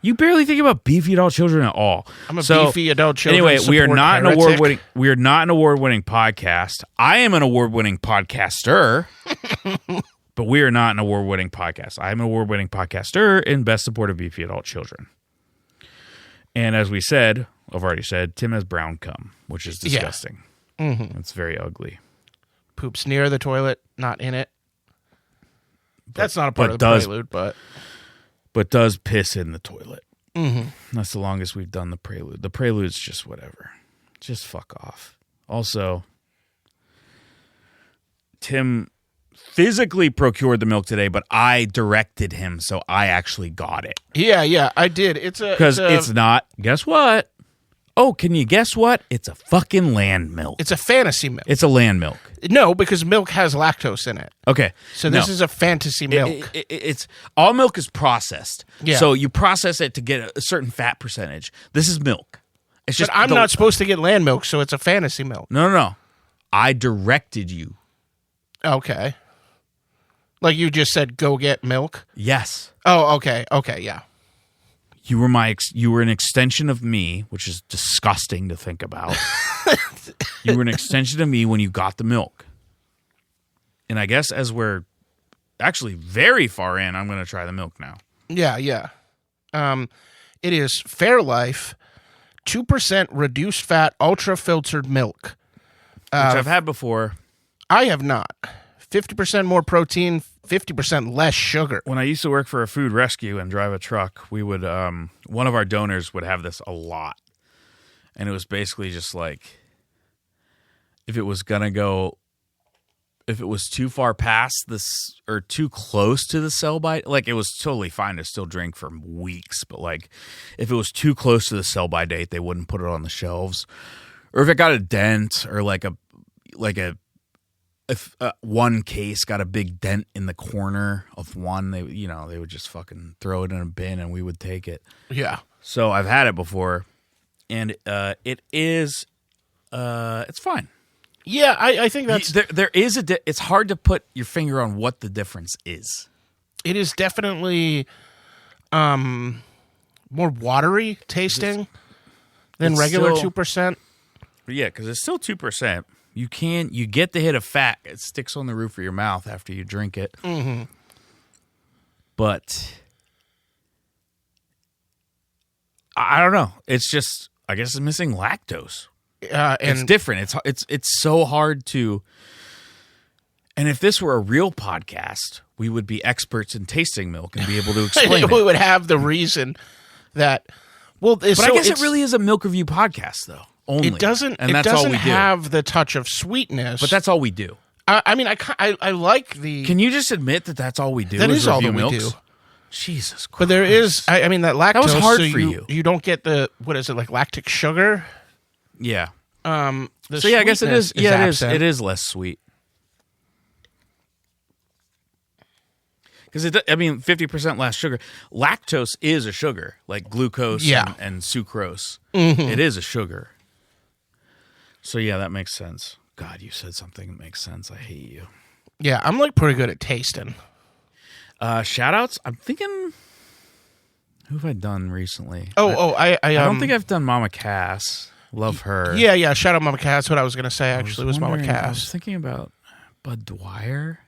You barely think about beefy adult children at all. I'm a beefy adult children. Anyway, we are not heretic. an award-winning. We are not an award-winning podcast. I am an award-winning podcaster, but we are not an award-winning podcast. I am an award-winning podcaster in best support of beefy adult children. And as I've already said, Tim has brown cum, which is disgusting. Yeah. Mm-hmm. It's very ugly. Poops near the toilet, not in it. That's not a part of the prelude, but does piss in the toilet. Mm-hmm. That's the longest we've done the prelude. The prelude's just whatever. Just fuck off. Also, Tim physically procured the milk today, but I directed him, so I actually got it. Yeah, I did. Because it's not. Guess what? Oh, can you guess what? It's a fucking land milk. It's a fantasy milk. It's a land milk. No, because milk has lactose in it. Okay. So this is a fantasy milk. It's all milk is processed. Yeah. So you process it to get a certain fat percentage. This is milk. It's just but I'm not supposed to get land milk, so it's a fantasy milk. No. I directed you. Okay. Like you just said, go get milk? Yes. Oh, okay. Okay, yeah. You were you were an extension of me, which is disgusting to think about. You were an extension of me when you got the milk. And I guess as we're actually very far in, I'm going to try the milk now. Yeah, yeah. It is Fairlife 2% reduced fat ultra filtered milk. Which I've had before. I have not. 50% more protein, 50% less sugar. When I used to work for a food rescue and drive a truck, we would one of our donors would have this a lot. And it was basically just like if it was too far past this or too close to the sell-by, like it was totally fine to still drink for weeks, but like if it was too close to the sell-by date, they wouldn't put it on the shelves. Or if it got a dent or if one case got a big dent in the corner of one, they would just fucking throw it in a bin and we would take it. Yeah. So I've had it before, and it is it's fine. Yeah, I think that's... There is it's hard to put your finger on what the difference is. It is definitely more watery tasting than regular still, 2%. Yeah, because it's still 2%. You get the hit of fat. It sticks on the roof of your mouth after you drink it. Mm-hmm. But I don't know. It's just, I guess it's missing lactose. And it's different. It's so hard to. And if this were a real podcast, we would be experts in tasting milk and be able to explain it. We would have the reason that. Well, but I guess it really is a milk review podcast, though. Only it doesn't. And it that's doesn't all we do. have the touch of sweetness. But that's all we do. I mean, I like the. Can you just admit that that's all we do? That is all that we milks? do. Jesus Christ. But there is. I mean, that lactose. That was hard so for you. You don't get the what is it like lactic sugar? Yeah. The So yeah, I guess it is. Yeah, it is. absent. It is less sweet. Because 50% less sugar. Lactose is a sugar, like glucose and sucrose. Mm-hmm. It is a sugar. So yeah, that makes sense. God, you said something that makes sense. I hate you. Yeah, I'm like pretty good at tasting. Shout outs. I'm thinking, who have I done recently? I don't think I've done Mama Cass. Love her. Yeah. Shout out Mama Cass. That's what I was gonna say. Actually, was Mama I was Cass. thinking about Bud Dwyer.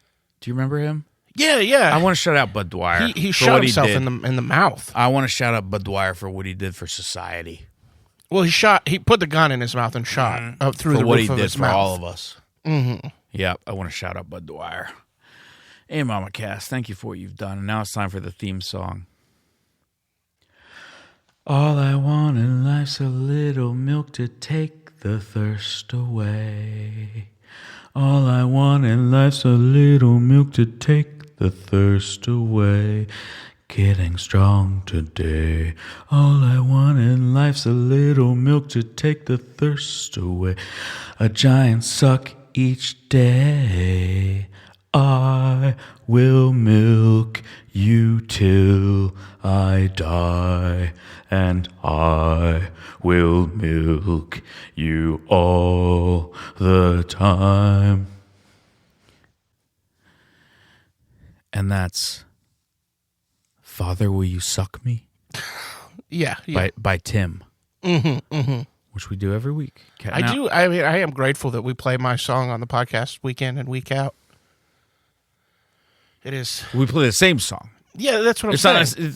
Do you remember him? Yeah. I want to shout out Bud Dwyer. He for shot what he himself did. in the mouth. I want to shout out Bud Dwyer for what he did for society. Well, he put the gun in his mouth and shot up through For the what roof he of did his for mouth. all of us. Mm-hmm. Yeah, I want to shout out Bud Dwyer. Hey, Mama Cass, thank you for what you've done. And now it's time for the theme song. All I want in life's a little milk to take the thirst away. All I want in life's a little milk to take the thirst away. Getting strong today. All I want in life's a little milk to take the thirst away. A giant suck each day. I will milk you till I die, and I will milk you all the time. And that's Father, Will You Suck Me? Yeah. By Tim. Mm-hmm. Which we do every week. I do. I mean, I am grateful that we play my song on the podcast week in and week out. It is. We play the same song. Yeah, that's what I'm saying.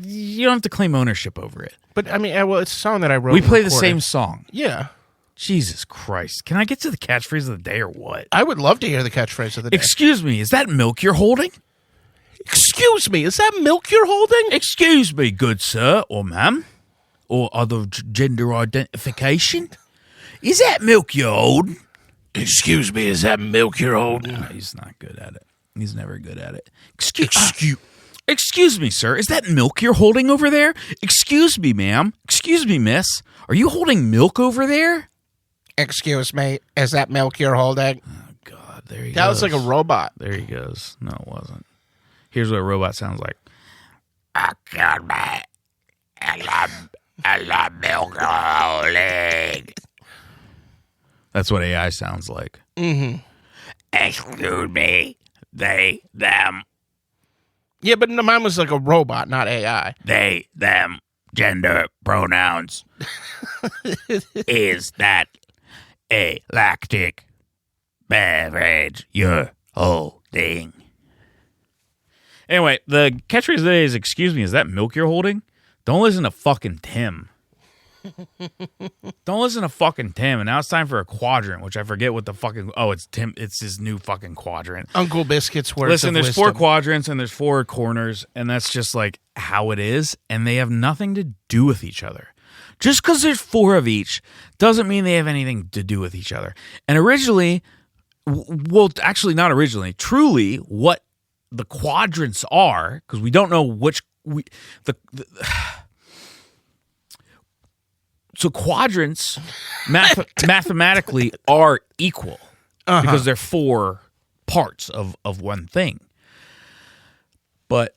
You don't have to claim ownership over it. But I mean, well, it's a song that I wrote. We play the recorded. same song. Yeah. Jesus Christ. Can I get to the catchphrase of the day or what? I would love to hear the catchphrase of the day. Excuse me, is that milk you're holding? Excuse me, is that milk you're holding? Excuse me, good sir or ma'am, or other gender identification. Is that milk you're holding? Excuse me, is that milk you're holding? No, he's not good at it. He's never good at it. Excuse me, sir. Is that milk you're holding over there? Excuse me, ma'am. Excuse me, miss. Are you holding milk over there? Excuse me, is that milk you're holding? Oh, God. There he goes. That was like a robot. There he goes. No, it wasn't. Here's what a robot sounds like. Excuse me. Is that milk you're holding? That's what AI sounds like. Mm-hmm. Excuse me. They, them. Yeah, but no, mine was like a robot, not AI. They, them. Gender pronouns. Is that a lactic beverage you're holding? Anyway, the catchphrase today is, excuse me, is that milk you're holding? Don't listen to fucking Tim. Don't listen to fucking Tim. And now it's time for a quadrant, which I forget what the fucking... Oh, it's Tim. It's his new fucking quadrant. Uncle Biscuit's words Listen, of there's wisdom. 4 quadrants and there's 4 corners, and that's just like how it is, and they have nothing to do with each other. Just because there's 4 of each doesn't mean they have anything to do with each other. And originally, well, actually not originally, truly what the quadrants are, because we don't know which... So quadrants mathematically are equal because they're 4 parts of one thing. But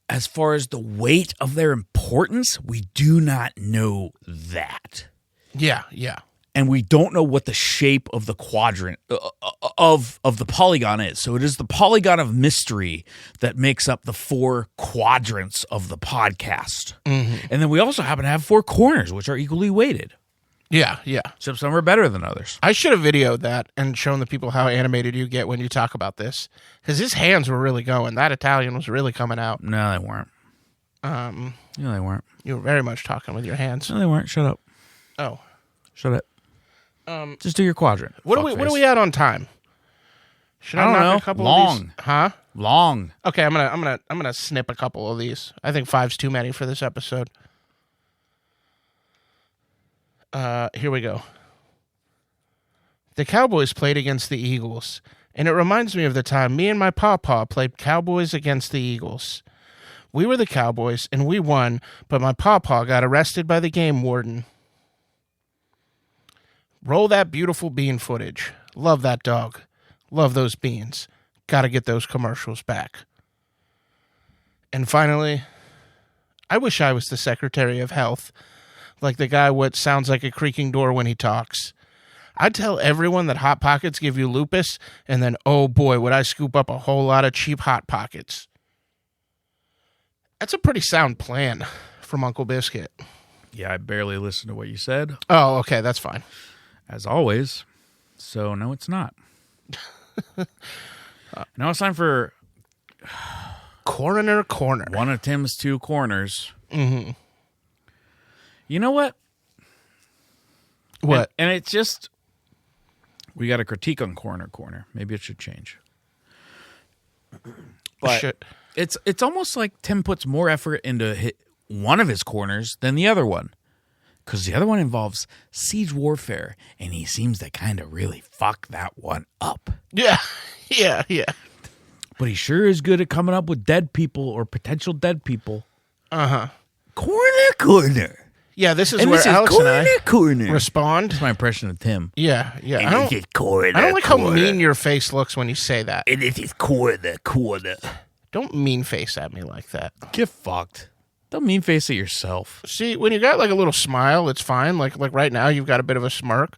as far as the weight of their importance, we do not know that. Yeah, yeah. And we don't know what the shape of the quadrant of the polygon is. So it is the polygon of mystery that makes up the 4 quadrants of the podcast. Mm-hmm. And then we also happen to have 4 corners, which are equally weighted. Yeah, yeah. Except some are better than others. I should have videoed that and shown the people how animated you get when you talk about this. Because his hands were really going. That Italian was really coming out. No, they weren't. No, they weren't. You were very much talking with your hands. No, they weren't. Shut up. Oh. Shut up. Just do your quadrant. What are we at on time? Should I don't knock know. a couple Long. of these? Huh? Long. Okay, I'm gonna snip a couple of these. I think 5's too many for this episode. Here we go. The Cowboys played against the Eagles, and it reminds me of the time me and my pawpaw played Cowboys against the Eagles. We were the Cowboys, and we won, but my pawpaw got arrested by the game warden. Roll that beautiful bean footage. Love that dog. Love those beans. Gotta get those commercials back. And finally, I wish I was the Secretary of Health, like the guy what sounds like a creaking door when he talks. I'd tell everyone that Hot Pockets give you lupus, and then, oh boy, would I scoop up a whole lot of cheap Hot Pockets. That's a pretty sound plan from Uncle Biscuit. Yeah, I barely listened to what you said, Oh, okay, that's fine. as always. So, no, it's not. Now it's time for Coroner Corner. one of Tim's 2 corners. Mm-hmm. You know what? What? And it's just... We got a critique on Corner. Maybe it should change. But Shit. it's almost like Tim puts more effort into one of his corners than the other one. Because the other one involves siege warfare, and he seems to kind of really fuck that one up. Yeah, yeah. But he sure is good at coming up with dead people or potential dead people. Uh-huh. Corner. Yeah, this is And where this is Alex and I corner. respond. That's my impression of Tim. Yeah. And I don't, this is corner. I don't like how corner. mean your face looks when you say that. And this is corner. Don't mean face at me like that. Get fucked. Don't mean face it yourself. See, when you got like a little smile, it's fine. Like right now, you've got a bit of a smirk.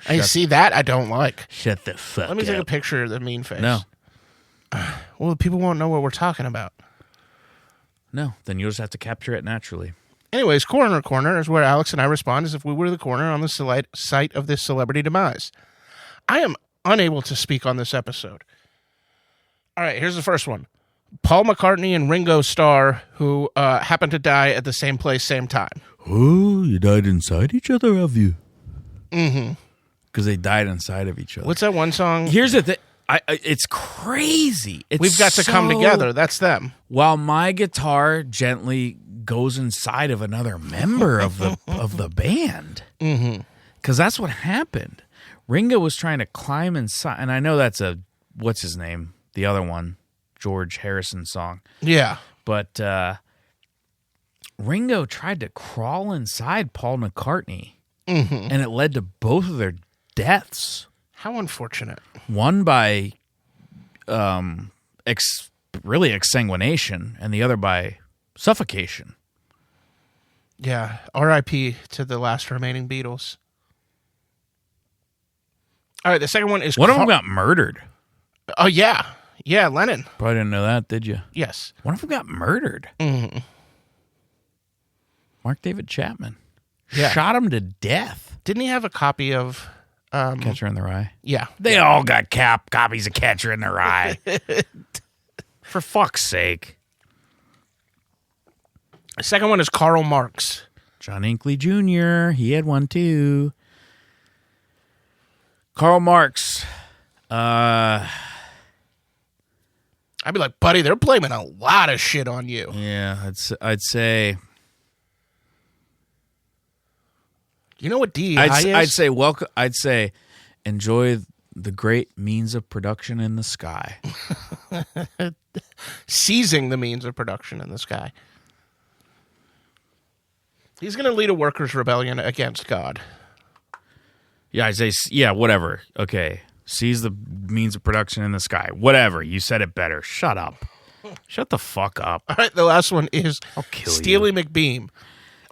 And you see that, I don't like. Shut the fuck Let me take a up. picture of the mean face. No. Well, people won't know what we're talking about. No, then you'll just have to capture it naturally. Anyways, Coroner Corner is where Alex and I respond as if we were the coroner on the site of this celebrity demise. I am unable to speak on this episode. All right, here's the first one. Paul McCartney and Ringo Starr, who happened to die at the same place, same time. Oh, you died inside each other, have you? Mm-hmm. Because they died inside of each other. What's that one song? Here's the thing. It's crazy. We've got to come together. That's them. While my guitar gently goes inside of another member of the band. Mm-hmm. Because that's what happened. Ringo was trying to climb inside, and I know that's what's his name? The other one, George Harrison song. Yeah. But Ringo tried to crawl inside Paul McCartney, Mm-hmm. and it led to both of their deaths. How unfortunate. One by really exsanguination, and the other by suffocation. Yeah. R.I.P. to the last remaining Beatles. All right, the second one is... One of them got murdered. Oh, yeah. Yeah, Lennon. Probably didn't know that, did you? Yes. One of them got murdered. Mm-hmm. Mark David Chapman. Yeah. Shot him to death. Didn't he have a copy of... Catcher in the Rye? Yeah. They all got copies of Catcher in the Rye. For fuck's sake. The second one is Karl Marx. John Hinckley Jr., he had one too. Karl Marx. I'd be like, buddy, they're blaming a lot of shit on you. Yeah, I'd say... You know what DEI is? I'd say enjoy the great means of production in the sky. Seizing the means of production in the sky. He's going to lead a workers' rebellion against God. Yeah, I'd say, yeah, whatever. Okay. Seize the means of production in the sky. Whatever. You said it better. Shut up. Shut the fuck up. All right, the last one is I'll kill Steely you. McBeam.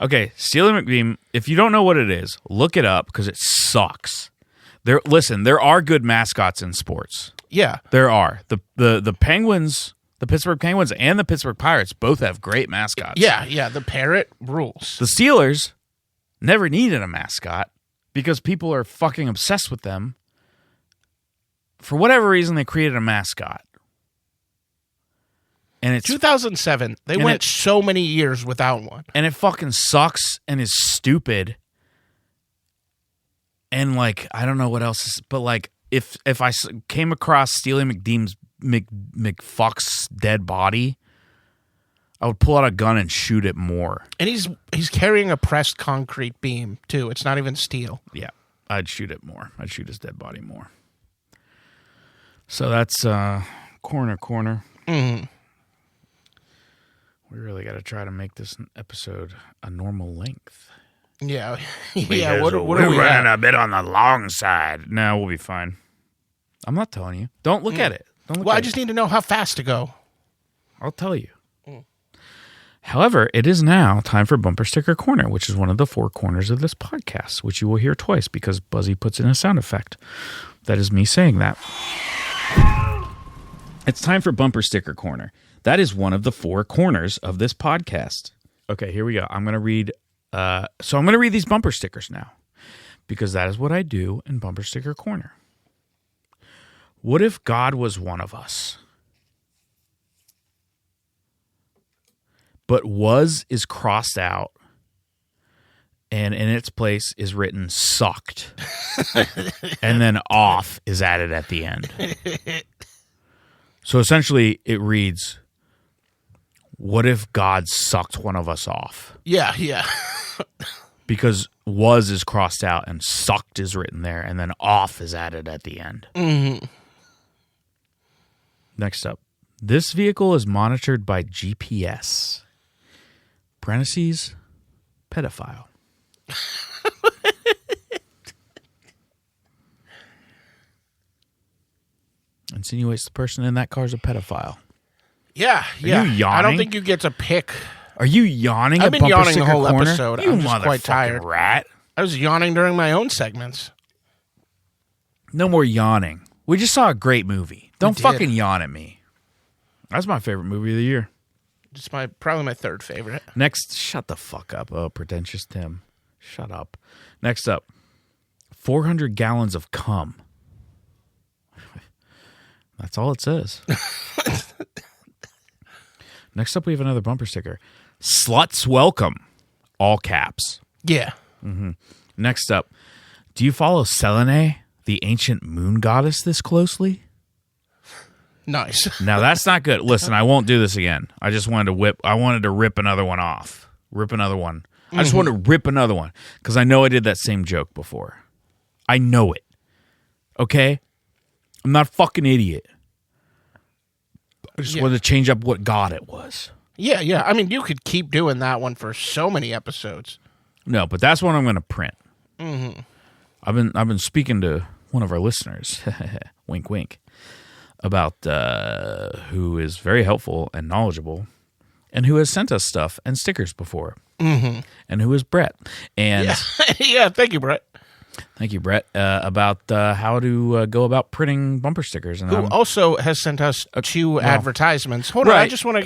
Okay, Steely McBeam, if you don't know what it is, look it up because it sucks. There are good mascots in sports. Yeah. There are. The Penguins, the Pittsburgh Penguins and the Pittsburgh Pirates both have great mascots. Yeah, the parrot rules. The Steelers never needed a mascot because people are fucking obsessed with them. For whatever reason, they created a mascot. And it's 2007. They went so many years without one. And it fucking sucks and is stupid. And like, I don't know what else is, but like, if I came across Steely McDeam's McFuck's dead body, I would pull out a gun and shoot it more. And he's carrying a pressed concrete beam too. It's not even steel. Yeah, I'd shoot it more. I'd shoot his dead body more. So that's corner. Mm-hmm. We really got to try to make this episode a normal length. Yeah. What are we running a bit on the long side? No, we'll be fine. I'm not telling you. Don't look at it. I just need to know how fast to go. I'll tell you. However, it is now time for Bumper Sticker Corner, which is one of the 4 corners of this podcast, which you will hear twice because Buzzy puts in a sound effect. That is me saying that. It's time for Bumper Sticker Corner. That is one of the 4 corners of this podcast. Okay, here we go. I'm going to read... I'm going to read these bumper stickers now because that is what I do in Bumper Sticker Corner. What if God was one of us? But was is crossed out and in its place is written sucked. And then off is added at the end. So essentially it reads, what if God sucked one of us off? Yeah. Because was is crossed out and sucked is written there, and then off is added at the end. Mm-hmm. Next up, this vehicle is monitored by GPS. Parentheses, pedophile. Insinuates the person in that car is a pedophile. Yeah. Are you yawning? I don't think you get to pick. Are you yawning? I've been yawning the whole corner? episode. You I'm just quite tired. Rat. I was yawning during my own segments. No more yawning. We just saw a great movie. Don't fucking yawn at me. That's my favorite movie of the year. It's probably my 3rd favorite. Next, shut the fuck up. Oh, pretentious Tim. Shut up. Next up, 400 gallons of cum. That's all it says. Next up, we have another bumper sticker. Sluts welcome. All caps. Yeah. Mm-hmm. Next up, do you follow Selene, the ancient moon goddess, this closely? Nice. Now, that's not good. Listen, I won't do this again. I just wanted to rip another one off. Rip another one. I just wanted to rip another one because I know I did that same joke before. I know it. Okay? I'm not a fucking idiot. I just wanted to change up what god it was. Yeah. I mean, you could keep doing that one for so many episodes. No, but that's what I'm going to print. Mm-hmm. I've been speaking to one of our listeners, wink, wink, about who is very helpful and knowledgeable, and who has sent us stuff and stickers before, mm-hmm. and who is Brett. And yeah, thank you, Brett. Thank you, Brett, about how to go about printing bumper stickers. And Who also has sent us two advertisements. Hold on, I just want to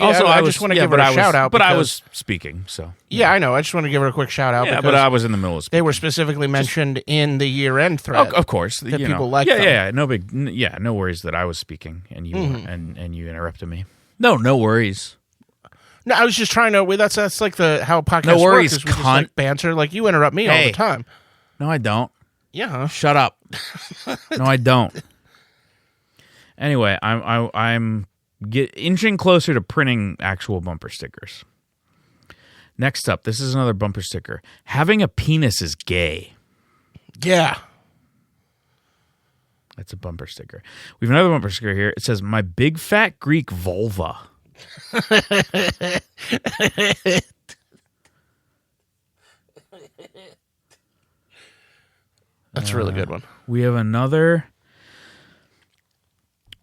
give her a shout out. But I was speaking, so yeah, I know. I just want to give her a quick shout out. Yeah, but I was in the middle of speaking. They were specifically mentioned in the year-end thread. Of course, that people like. Yeah, no worries that I was speaking and you and you interrupted me. No worries. No, I was just trying to. That's like how podcasts no worries, work. Is we just like banter. Like you interrupt me all the time. No, I don't. Yeah. Shut up. No, I don't. Anyway, I'm inching closer to printing actual bumper stickers. Next up, this is another bumper sticker. Having a penis is gay. Yeah. That's a bumper sticker. We have another bumper sticker here. It says, "My big fat Greek vulva." That's a really good one. We have another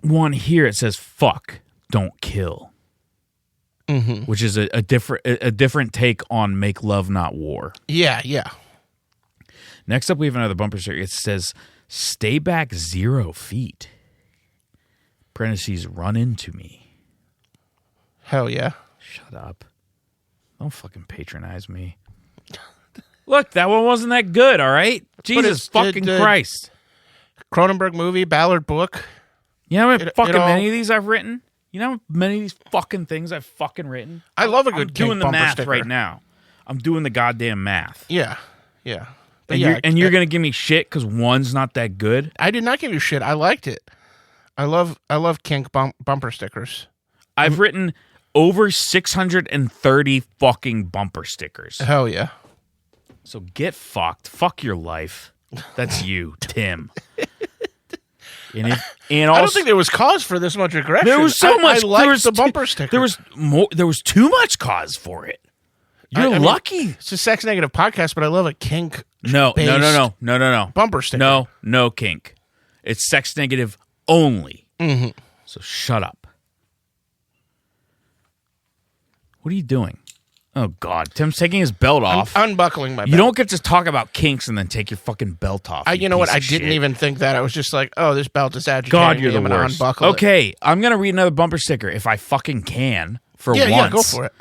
one here. It says, "Fuck, don't kill," which is a different take on "make love, not war." Yeah. Next up, we have another bumper sticker. It says, "Stay back 0 feet." Parentheses, "run into me." Hell yeah. Shut up. Don't fucking patronize me. Look, that one wasn't that good, all right? Jesus fucking Christ. Cronenberg movie, Ballard book. You know how many of these I've written? You know how many of these fucking things I've fucking written? I love a good I'm doing the math sticker right now. I'm doing the goddamn math. Yeah. But you're going to give me shit because one's not that good? I did not give you shit. I liked it. I love kink bumper stickers. I've written over 630 fucking bumper stickers. Hell yeah. So get fucked. Fuck your life. That's you, Tim. And also, I don't think there was cause for this much aggression. There was so much. I liked the bumper sticker. There was more. There was too much cause for it. You're lucky. It's a sex negative podcast, but I love a kink. No. Bumper sticker. No kink. It's sex negative only. Mm-hmm. So shut up. What are you doing? Oh, God. Tim's taking his belt off. I'm unbuckling my belt. You don't get to talk about kinks and then take your fucking belt off. You know what? I didn't even think that. I was just like, oh, this belt is agitating. God, you're the worst. Unbuckle okay, I'm going to read another bumper sticker if I fucking can for once. Yeah, go for it.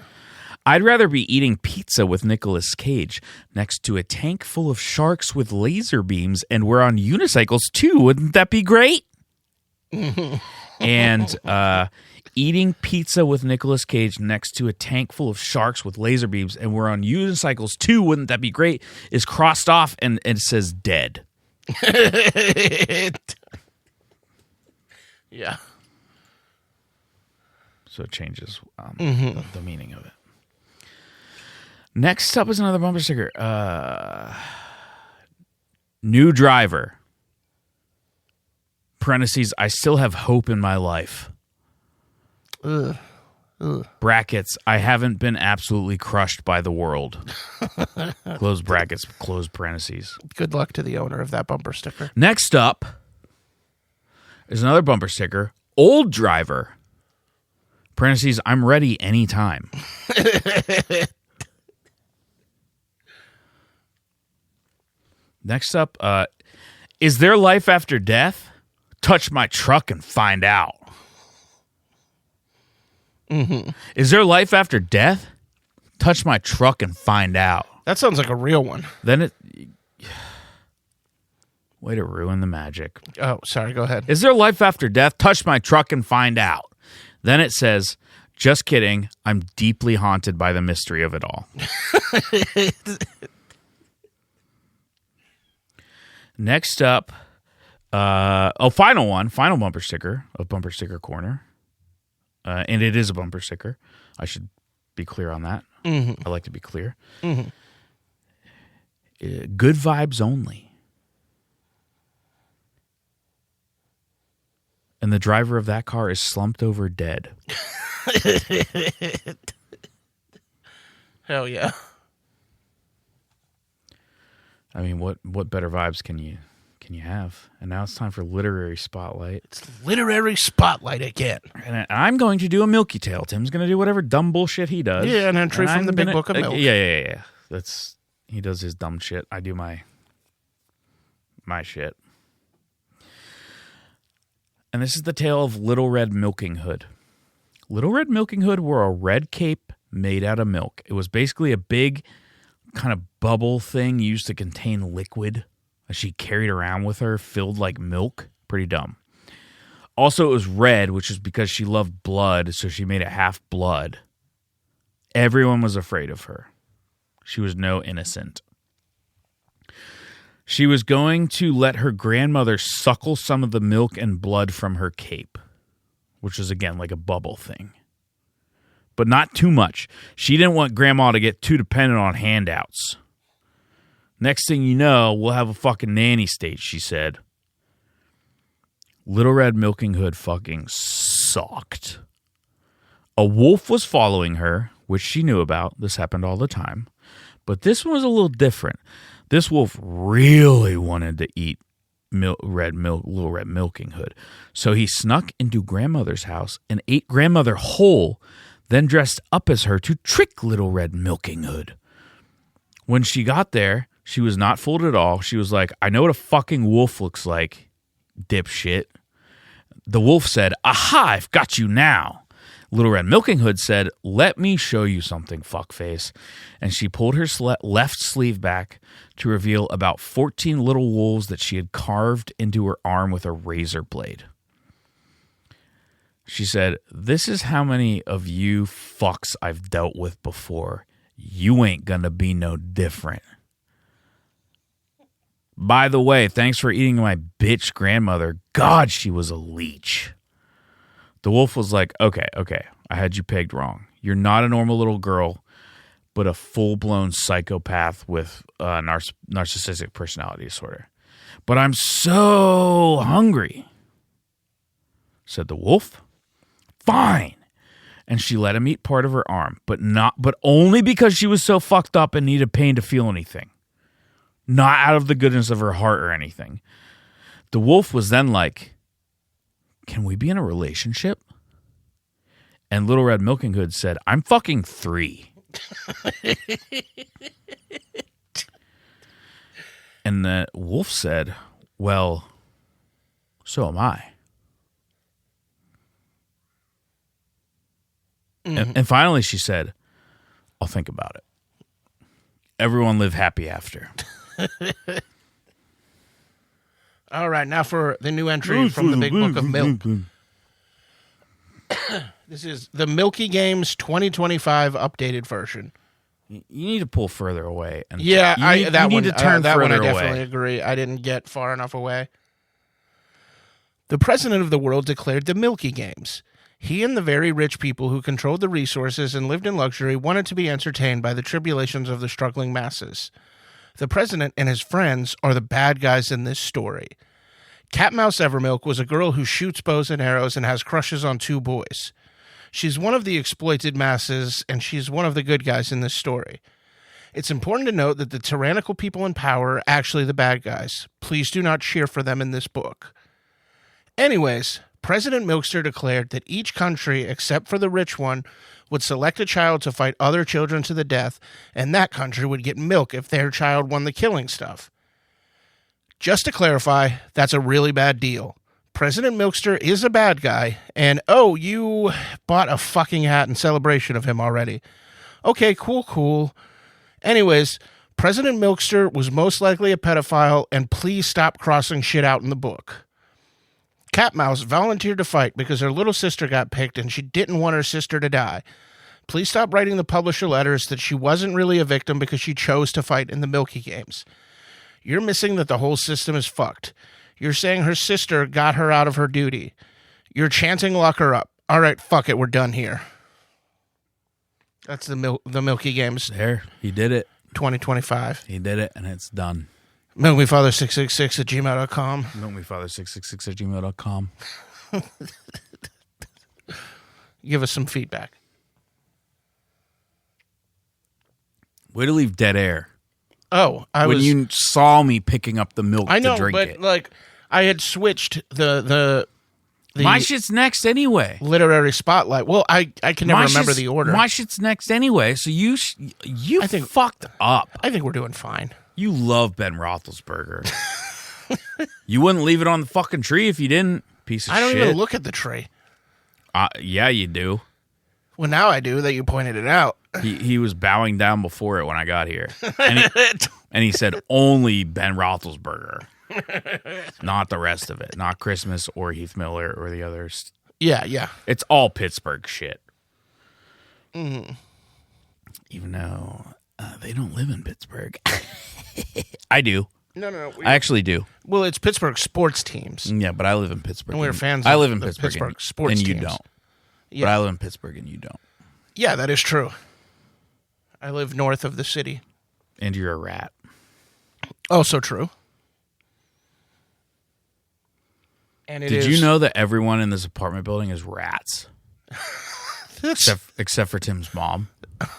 I'd rather be eating pizza with Nicolas Cage next to a tank full of sharks with laser beams and we're on unicycles too. Wouldn't that be great? And eating pizza with Nicolas Cage next to a tank full of sharks with laser beams and we're on unicycles too, wouldn't that be great, is crossed off and it says dead. Yeah. So it changes the meaning of it. Next up is another bumper sticker. New driver. Parentheses, I still have hope in my life. Ugh. Brackets, I haven't been absolutely crushed by the world. Close brackets, close parentheses. Good luck to the owner of that bumper sticker. Next up is another bumper sticker. Old driver. Parentheses, I'm ready anytime. Next up, is there life after death? Touch my truck and find out. Mm-hmm. Is there life after death? Touch my truck and find out. That sounds like a real one. Then it... Way to ruin the magic. Oh, sorry. Go ahead. Is there life after death? Touch my truck and find out. Then it says, just kidding. I'm deeply haunted by the mystery of it all. Next up, final bumper sticker of Bumper Sticker Corner. And it is a bumper sticker. I should be clear on that. Mm-hmm. I like to be clear. Mm-hmm. Good vibes only. And the driver of that car is slumped over dead. Hell yeah. I mean, what better vibes can you have? And now it's time for Literary Spotlight. It's Literary Spotlight again. And I'm going to do a Milky Tale. Tim's going to do whatever dumb bullshit he does. Yeah, an entry from the Big Book of Milk. Yeah. He does his dumb shit. I do my my shit. And this is the tale of Little Red Milking Hood. Little Red Milking Hood wore a red cape made out of milk. It was basically a big kind of bubble thing used to contain liquid that she carried around with her, filled like milk. Pretty dumb. Also, it was red, which is because she loved blood, so she made it half blood. Everyone was afraid of her. She was no innocent. She was going to let her grandmother suckle some of the milk and blood from her cape, which is, again, like a bubble thing. But not too much. She didn't want Grandma to get too dependent on handouts. Next thing you know, we'll have a fucking nanny state, she said. Little Red Milking Hood fucking sucked. A wolf was following her, which she knew about. This happened all the time. But this one was a little different. This wolf really wanted to eat Little Red Milking Hood. So he snuck into Grandmother's house and ate Grandmother whole, then dressed up as her to trick Little Red Milking Hood. When she got there, she was not fooled at all. She was like, I know what a fucking wolf looks like, dipshit. The wolf said, aha, I've got you now. Little Red Milking Hood said, let me show you something, fuckface. And she pulled her left sleeve back to reveal about 14 little wolves that she had carved into her arm with a razor blade. She said, this is how many of you fucks I've dealt with before. You ain't gonna be no different. By the way, thanks for eating my bitch grandmother. God, she was a leech. The wolf was like, okay, I had you pegged wrong. You're not a normal little girl, but a full-blown psychopath with narcissistic personality disorder. But I'm so hungry, said the wolf. Fine. And she let him eat part of her arm, but only because she was so fucked up and needed pain to feel anything. Not out of the goodness of her heart or anything. The wolf was then like, can we be in a relationship? And Little Red Milking Hood said, I'm fucking 3. And the wolf said, well, so am I. Mm-hmm. And finally she said, I'll think about it. Everyone live happy after. All right, now for the new entry from the Big Book of Milk. This is the Milky Games 2025 updated version. You need to pull further away. And yeah, you need to turn that further one I away. definitely agree. I didn't get far enough away. The president of the world declared the Milky Games. He and the very rich people who controlled the resources and lived in luxury wanted to be entertained by the tribulations of the struggling masses. The president and his friends are the bad guys in this story. Cat Mouse Evermilk was a girl who shoots bows and arrows and has crushes on 2 boys. She's one of the exploited masses, and she's one of the good guys in this story. It's important to note that the tyrannical people in power are actually the bad guys. Please do not cheer for them in this book. Anyways, President Milkster declared that each country, except for the rich one, would select a child to fight other children to the death, and that country would get milk if their child won the killing stuff. Just to clarify, that's a really bad deal. President Milkster is a bad guy, and oh, you bought a fucking hat in celebration of him already. Okay, cool. Anyways, President Milkster was most likely a pedophile, and please stop crossing shit out in the book. Cat Mouse volunteered to fight because her little sister got picked and she didn't want her sister to die. Please stop writing the publisher letters that she wasn't really a victim because she chose to fight in the Milky Games. You're missing that the whole system is fucked. You're saying her sister got her out of her duty. You're chanting lock her up. All right, fuck it, we're done here. That's the Milky Games. There, he did it. 2025. He did it, and it's done. MilkMeFather666 at gmail.com. MilkMeFather666 at gmail.com. Give us some feedback. Way to leave dead air. Oh, when you saw me picking up the milk I know, to drink but it. Like I had switched the my shit's next anyway. Literary spotlight. Well, I can never remember the order. My shit's next anyway. So you fucked up. I think we're doing fine. You love Ben Roethlisberger. You wouldn't leave it on the fucking tree if you didn't. Piece of shit. I don't even look at the tree. Yeah, you do. Well, now I do that you pointed it out. He was bowing down before it when I got here. And he said only Ben Roethlisberger. Not the rest of it. Not Christmas or Heath Miller or the others. Yeah. It's all Pittsburgh shit. Mm-hmm. Even though they don't live in Pittsburgh. I do. No. I actually do. Well, it's Pittsburgh sports teams. Yeah, but I live in Pittsburgh. And we're fans I of live in the Pittsburgh, sports and you teams. don't. Yeah. But I live in Pittsburgh and you don't. Yeah, that is true. I live north of the city. And you're a rat. Also true. And Did you know that everyone in this apartment building is rats? Except for Tim's mom.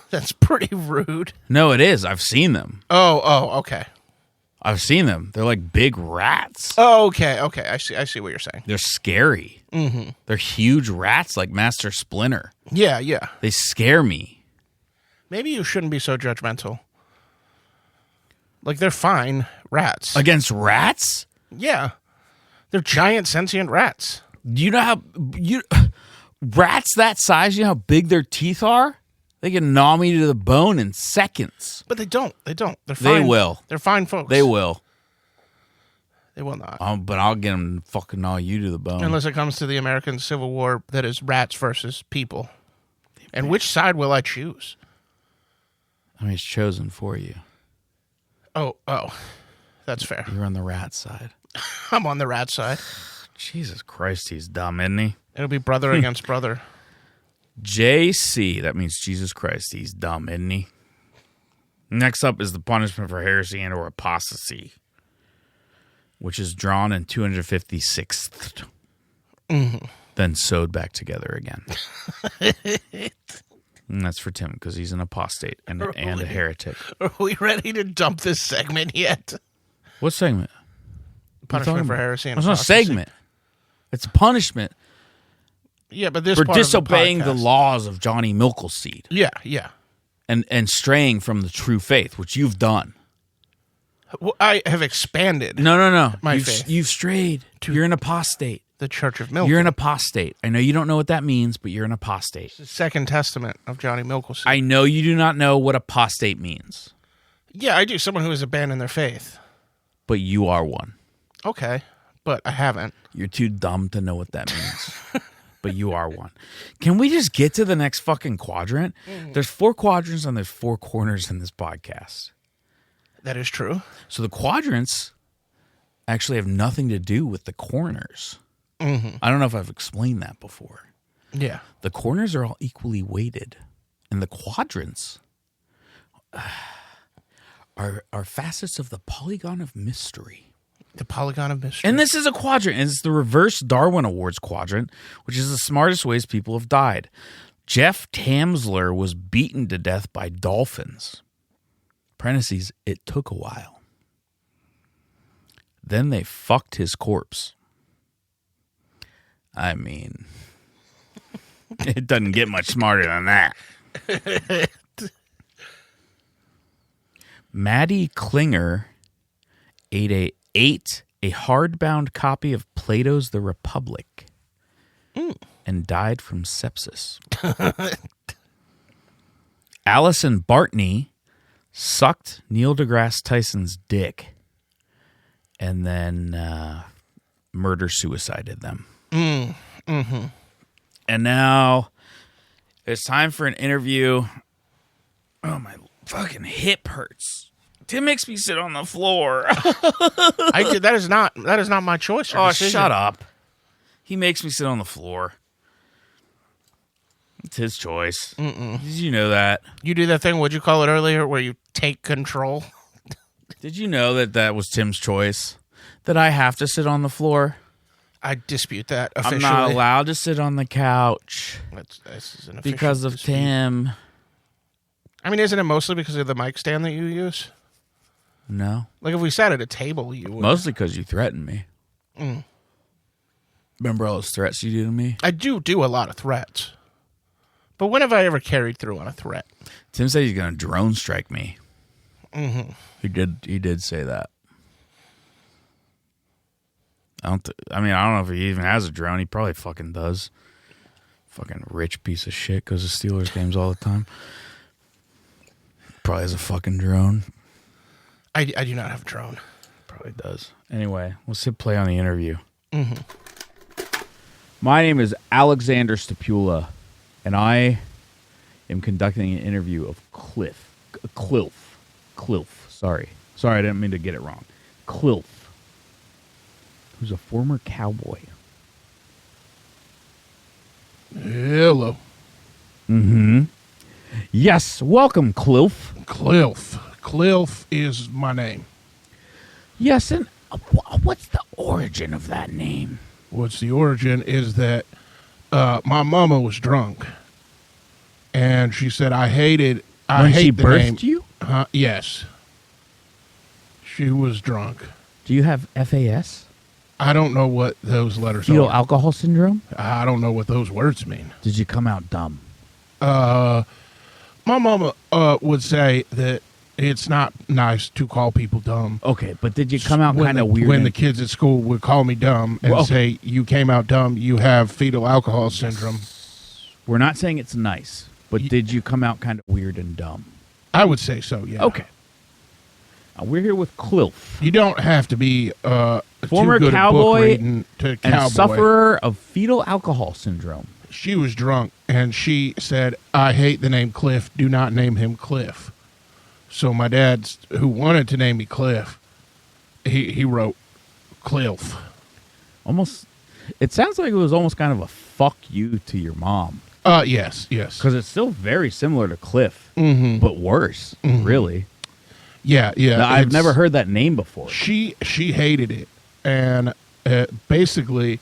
That's pretty rude. No, it is. I've seen them. Oh, okay. I've seen them. They're like big rats. Oh, okay. I see what you're saying. They're scary. Mm-hmm. They're huge rats like Master Splinter. Yeah. They scare me. Maybe you shouldn't be so judgmental. Like, they're fine rats. Against rats? Yeah. They're giant sentient rats. Do you know how... Rats that size, you know how big their teeth are? They can gnaw me to the bone in seconds. But they don't. They're fine. They will. They're fine folks. They will. They will not. But I'll get them to fucking gnaw you to the bone. Unless it comes to the American Civil War that is rats versus people. And which side will I choose? I mean, it's chosen for you. Oh. That's fair. You're on the rat side. I'm on the rat side. Jesus Christ, he's dumb, isn't he? It'll be brother against brother. JC, that means Jesus Christ. He's dumb, isn't he? Next up is the punishment for heresy and or apostasy, which is drawn in 256th, then sewed back together again. And that's for Tim, because he's an apostate and a heretic. Are we ready to dump this segment yet? What segment? Punishment for heresy and It's apostasy. not a segment. It's a punishment Yeah, but this for part of disobeying the podcast- laws of Johnny Milkleseed Yeah. and straying from the true faith, which you've done. Well, I have expanded No. My faith. You've strayed. You're an apostate. the Church of Milk. You're an apostate. I know you don't know what that means, but you're an apostate. The Second Testament of Johnny Milkleseed. I know you do not know what apostate means, Yeah, I do. Someone who has abandoned their faith. but you are one. Okay, but I haven't. You're too dumb to know what that means. But you are one. Can we just get to the next fucking quadrant? There's 4 quadrants and there's 4 corners in this podcast. That is true. So the quadrants actually have nothing to do with the corners. I don't know if I've explained that before. Yeah. The corners are all equally weighted, and the quadrants are facets of the polygon of mystery. The Polygon of Mystery. And this is a quadrant, and it's the reverse Darwin Awards quadrant, which is the smartest ways people have died. Jeff Tamsler was beaten to death by dolphins. Parentheses, it took a while. Then they fucked his corpse. I mean, it doesn't get much smarter than that. Maddie Klinger ate a hardbound copy of Plato's The Republic and died from sepsis. Allison Bartney sucked Neil deGrasse Tyson's dick and then murder-suicided them. And now it's time for an interview. Oh, my fucking hip hurts. Tim makes me sit on the floor. That is not my choice. Or decision. Shut up. He makes me sit on the floor. It's his choice. Did you know that? You do that thing, what'd you call it earlier, where you take control? Did you know that was Tim's choice? That I have to sit on the floor? I dispute that officially. I'm not allowed to sit on the couch This is an official because of dispute. Tim. I mean, isn't it mostly because of the mic stand that you use? No. Like, if we sat at a table, you would. Mostly because you threatened me. Remember all those threats you did to me? I do a lot of threats. But when have I ever carried through on a threat? Tim said he's going to drone strike me. He did say that. I don't know if he even has a drone. He probably fucking does. Fucking rich piece of shit. Goes to Steelers games all the time. Probably has a fucking drone. I do not have a drone. Probably does. Anyway, let's hit play on the interview. Mm-hmm. My name is Alexander Stapula, and I am conducting an interview of Cliff. Sorry, I didn't mean to get it wrong. Cliff, who's a former cowboy. Hello. Mm-hmm. Yes, welcome, Cliff. Cliff is my name. Yes, and what's the origin of that name? What's the origin is that my mama was drunk, and she said I hate the she name. birthed you? Yes. She was drunk. Do you have FAS? I don't know what those letters Fetal are. alcohol syndrome? I don't know what those words mean. Did you come out dumb? My mama would say that it's not nice to call people dumb. Okay, but did you come out kind of weird? When the kids at school would call me dumb and say, you came out dumb, you have fetal alcohol syndrome. We're not saying it's nice, but did you come out kind of weird and dumb? I would say so, yeah. Okay. We're here with Cliff. You don't have to be former too good cowboy at book reading to and cowboy. sufferer of fetal alcohol syndrome. She was drunk, and she said, I hate the name Cliff. Do not name him Cliff. So my dad, who wanted to name me Cliff, he wrote Cliff. Almost, it sounds like it was almost kind of a fuck you to your mom. Yes. Because it's still very similar to Cliff, but worse, really. Yeah. Now, I've never heard that name before. She hated it, and basically,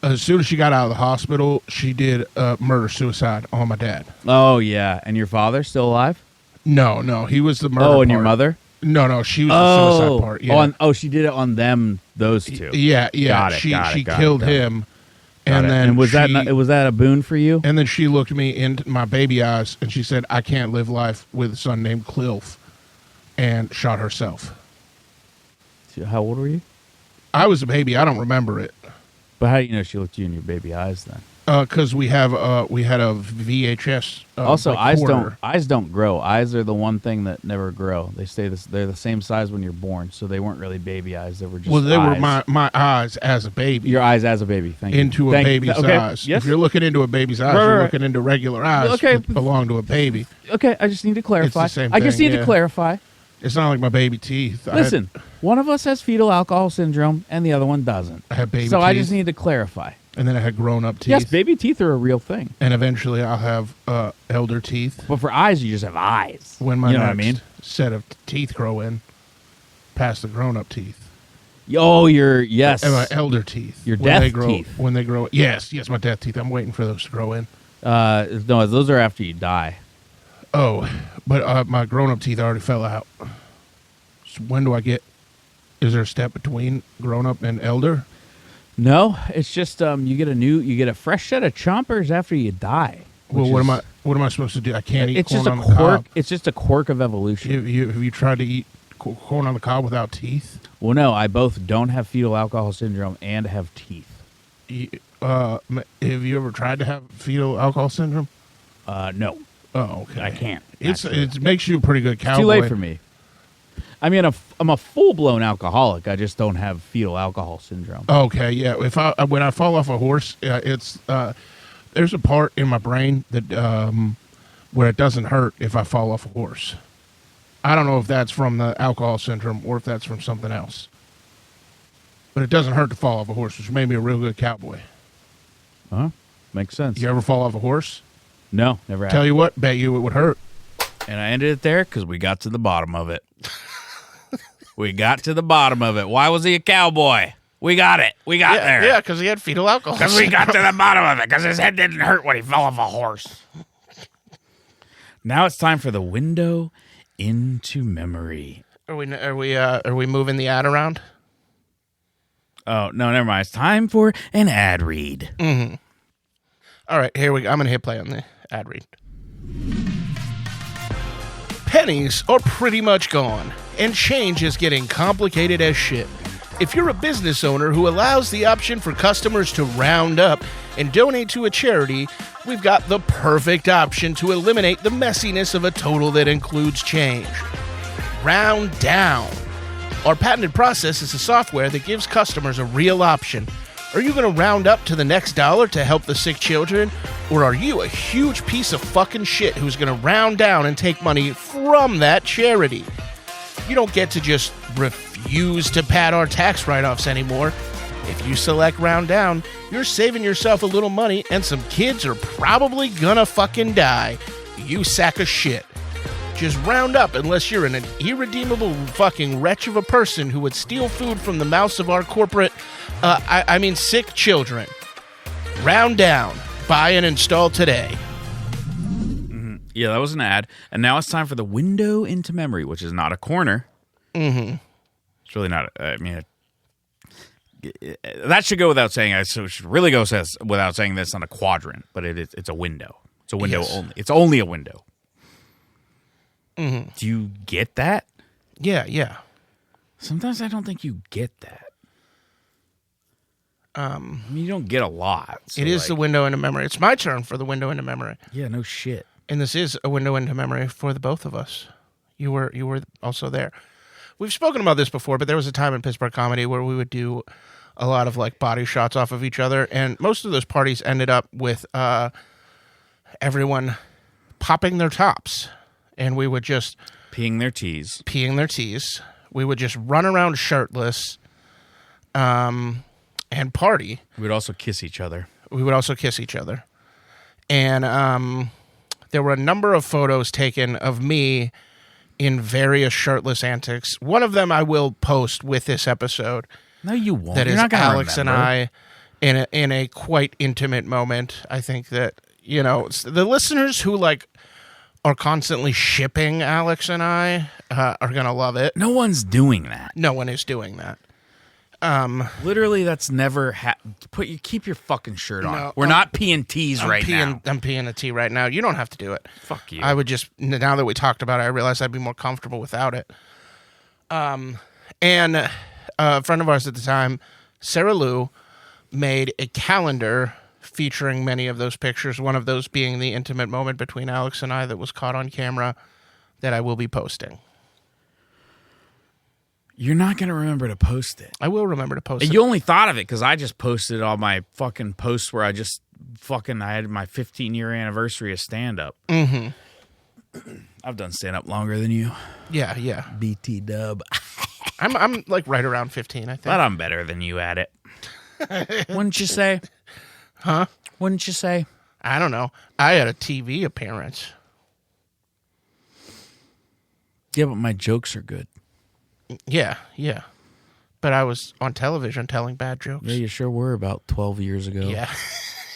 as soon as she got out of the hospital, she did murder-suicide on my dad. Oh, yeah. And your father still alive? No, he was the murder Oh, and part. your mother? No, she was the suicide part. Yeah. She did it on them, those two. Yeah. Got it, She killed him, and then and was that a boon for you? And then she looked me into my baby eyes, and she said, "I can't live life with a son named Cliff," and shot herself. How old were you? I was a baby. I don't remember it. But how do you know she looked you in your baby eyes then? Because we had a VHS. Also, recorder. eyes don't grow. Eyes are the one thing that never grow. They're the same size when you're born, so they weren't really baby eyes. They were just they eyes. were my eyes as a baby. Your eyes as a baby. Thank you. Into a baby's eyes. Yes. If you're looking into a baby's eyes, you're looking into regular eyes that belong to a baby. Okay, I just need to clarify. It's the same I just thing, need to clarify. It's not like my baby teeth. Listen, one of us has fetal alcohol syndrome, and the other one doesn't. I have baby so teeth. I just need to clarify. And then I had grown-up teeth. Yes, baby teeth are a real thing. And eventually I'll have elder teeth. But for eyes, you just have eyes. When my you know what I mean? set of teeth grow in, past the grown-up teeth. Oh, yes. And my elder teeth. Your death teeth. When they grow. Yes, my death teeth. I'm waiting for those to grow in. No, those are after you die. Oh, but my grown-up teeth already fell out. So when do I get? Is there a step between grown-up and elder? No, it's just you get a fresh set of chompers after you die. Well, what am I supposed to do? I can't eat it's corn just on a the quirk. cob. It's just a quirk of evolution. Have you tried to eat corn on the cob without teeth? Well, no, I both don't have fetal alcohol syndrome and have teeth. Have you ever tried to have fetal alcohol syndrome? No. Oh, okay. I can't. It makes you a pretty good cowboy. It's too late for me. I mean, I'm a full-blown alcoholic. I just don't have fetal alcohol syndrome. Okay, yeah. When I fall off a horse, it's there's a part in my brain that where it doesn't hurt if I fall off a horse. I don't know if that's from the alcohol syndrome or if that's from something else. But it doesn't hurt to fall off a horse, which made me a real good cowboy. Huh? Makes sense. You ever fall off a horse? No, never have. Tell you what, bet you it would hurt. And I ended it there because we got to the bottom of it. We got to the bottom of it. Why was he a cowboy? We got it. We got there. Yeah, because he had fetal alcohol. Because we got to the bottom of it. Because his head didn't hurt when he fell off a horse. Now it's time for the window into memory. Are we moving the ad around? Oh, no, never mind. It's time for an ad read. Mm-hmm. All right, here we go. I'm going to hit play on the ad read. Pennies are pretty much gone, and change is getting complicated as shit. If you're a business owner who allows the option for customers to round up and donate to a charity, we've got the perfect option to eliminate the messiness of a total that includes change. Round down. Our patented process is a software that gives customers a real option. Are you going to round up to the next dollar to help the sick children? Or are you a huge piece of fucking shit who's going to round down and take money from that charity? You don't get to just refuse to pad our tax write-offs anymore. If you select round down, you're saving yourself a little money and some kids are probably gonna fucking die. You sack of shit. Just round up unless you're an irredeemable fucking wretch of a person who would steal food from the mouths of our corporate, sick children. Round down. Buy and install today. Yeah, that was an ad. And now it's time for the window into memory, which is not a corner. Mm-hmm. It's really not. That should go without saying. So it should really go without saying that's not a quadrant, but it's a window. It's a window only. It's only a window. Mm-hmm. Do you get that? Yeah. Sometimes I don't think you get that. You don't get a lot. So it is the window into memory. It's my turn for the window into memory. Yeah, no shit. And this is a window into memory for the both of us. You were also there. We've spoken about this before, but there was a time in Pittsburgh comedy where we would do a lot of like body shots off of each other, and most of those parties ended up with everyone popping their tops, and we would just peeing their tees. We would just run around shirtless, and party. We would also kiss each other. And there were a number of photos taken of me in various shirtless antics. One of them I will post with this episode. No, you won't. That You're is not gonna Alex remember. and I in a quite intimate moment. I think that, the listeners who are constantly shipping Alex and I are going to love it. No one's doing that. No one is doing that. Literally, that's never keep your fucking shirt on. No, We're not peeing tees now. now. I'm peeing a tea right now. You don't have to do it. Fuck you. I would just, now that we talked about it, I realized I'd be more comfortable without it. And a friend of ours at the time, Sarah Lou, made a calendar featuring many of those pictures, one of those being the intimate moment between Alex and I that was caught on camera that I will be posting. You're not going to remember to post it. I will remember to post it. You only thought of it because I just posted all my fucking posts where I had my 15-year anniversary of stand-up. Mm-hmm. I've done stand-up longer than you. Yeah. BT dub. I'm like right around 15, I think. But I'm better than you at it. Wouldn't you say? Huh? Wouldn't you say? I don't know. I had a TV appearance. Yeah, but my jokes are good. Yeah. But I was on television telling bad jokes. Yeah, you sure were about 12 years ago. Yeah.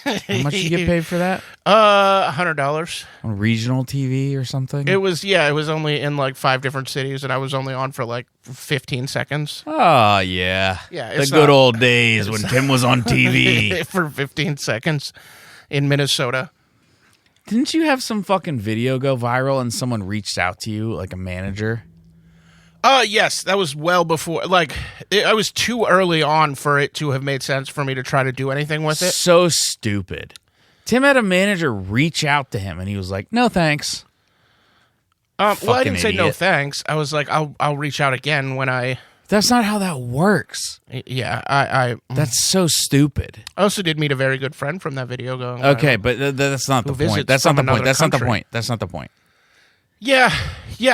How much you get paid for that? $100. On regional TV or something? It was only in like 5 different cities, and I was only on for like 15 seconds. Oh, yeah. Yeah, the good old days when Tim was on TV. For 15 seconds in Minnesota. Didn't you have some fucking video go viral and someone reached out to you, like a manager? Yes, that was well before. I was too early on for it to have made sense for me to try to do anything with it. So stupid. Tim had a manager reach out to him, and he was like, "No, thanks." Well, I didn't say no idiot. thanks. I was like, I'll reach out again when I. That's not how that works. Yeah, I That's so stupid. also did meet a very good friend from that video going. Okay, but that's not the Who visits point. That's not from the point. another That's not the country. point. That's not the point. Yeah,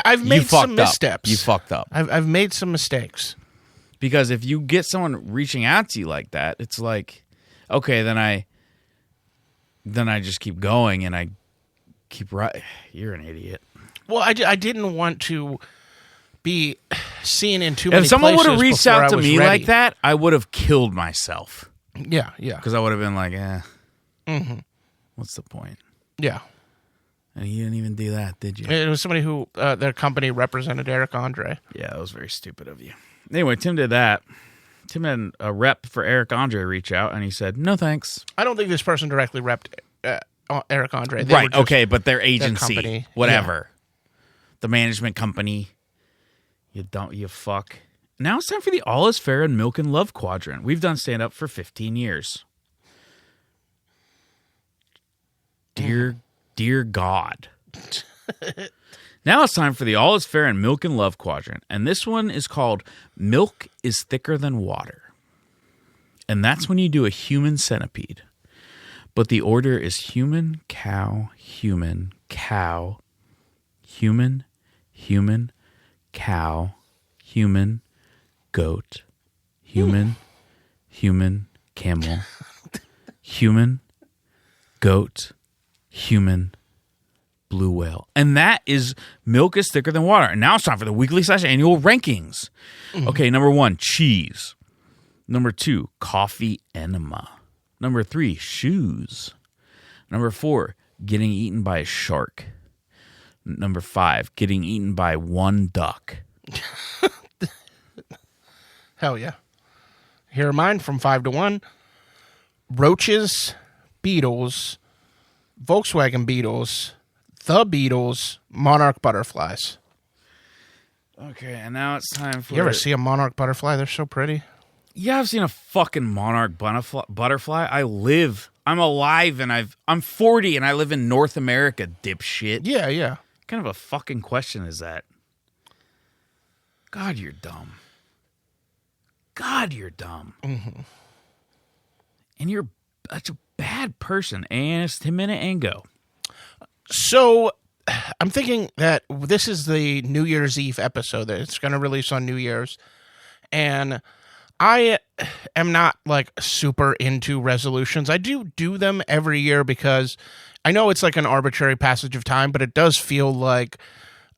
I've made You fucked some up. missteps. You fucked up. I've made some mistakes. Because if you get someone reaching out to you like that, it's like, okay, then I just keep going and I keep right. You're an idiot. Well, I didn't want to be seen in too many If someone would have places reached before out I to was me ready. like that, I would have killed myself. Yeah. Because I would have been like, Mm-hmm. what's the point? Yeah. And you didn't even do that, did you? It was somebody who, their company represented Eric Andre. Yeah, that was very stupid of you. Anyway, Tim did that. Tim had a rep for Eric Andre reach out, and he said, no thanks. I don't think this person directly repped Eric Andre. They Right, were just okay, but their agency, company. whatever. The management company, you fuck. Now it's time for the All Is Fair in Milk and Love quadrant. We've done stand-up for 15 years. Dear God. Now it's time for the All Is Fair in Milk and Love quadrant. And this one is called Milk is Thicker Than Water. And that's when you do a human centipede. But the order is human, cow, human, cow, human, human, cow, human, goat, human, human, camel, human, goat, human, blue whale. And that is Milk is Thicker Than Water. And now it's time for the weekly/annual rankings. Okay, number 1, cheese. Number 2, coffee enema. Number 3, shoes. Number 4, getting eaten by a shark. Number 5, getting eaten by one duck. Hell yeah. Here are mine from 5 to 1. Roaches, Beetles, Volkswagen Beetles, the Beatles, monarch butterflies. Okay, and now it's time for... You ever see a monarch butterfly? They're so pretty. Yeah, I've seen a fucking monarch butterfly. I'm alive, and I'm 40, and I live in North America, dipshit. Yeah. What kind of a fucking question is that? God, you're dumb. Mm-hmm. And you're such a bad person. And it's 10 minute and go. So I'm thinking that this is the New Year's Eve episode that it's going to release on New Year's. And I am not like super into resolutions. I do them every year because I know it's like an arbitrary passage of time, but it does feel like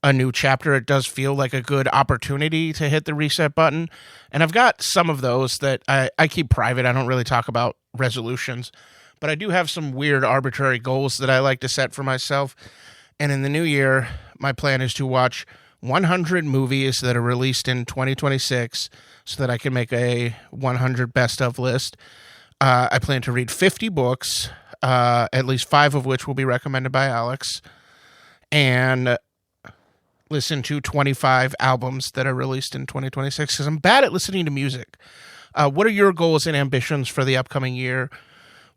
a new chapter. It does feel like a good opportunity to hit the reset button. And I've got some of those that I keep private. I don't really talk about resolutions, but I do have some weird arbitrary goals that I like to set for myself. And in the new year, my plan is to watch 100 movies that are released in 2026 so that I can make a 100 best of list. I plan to read 50 books, at least 5 of which will be recommended by Alex, and listen to 25 albums that are released in 2026 because I'm bad at listening to music. What are your goals and ambitions for the upcoming year?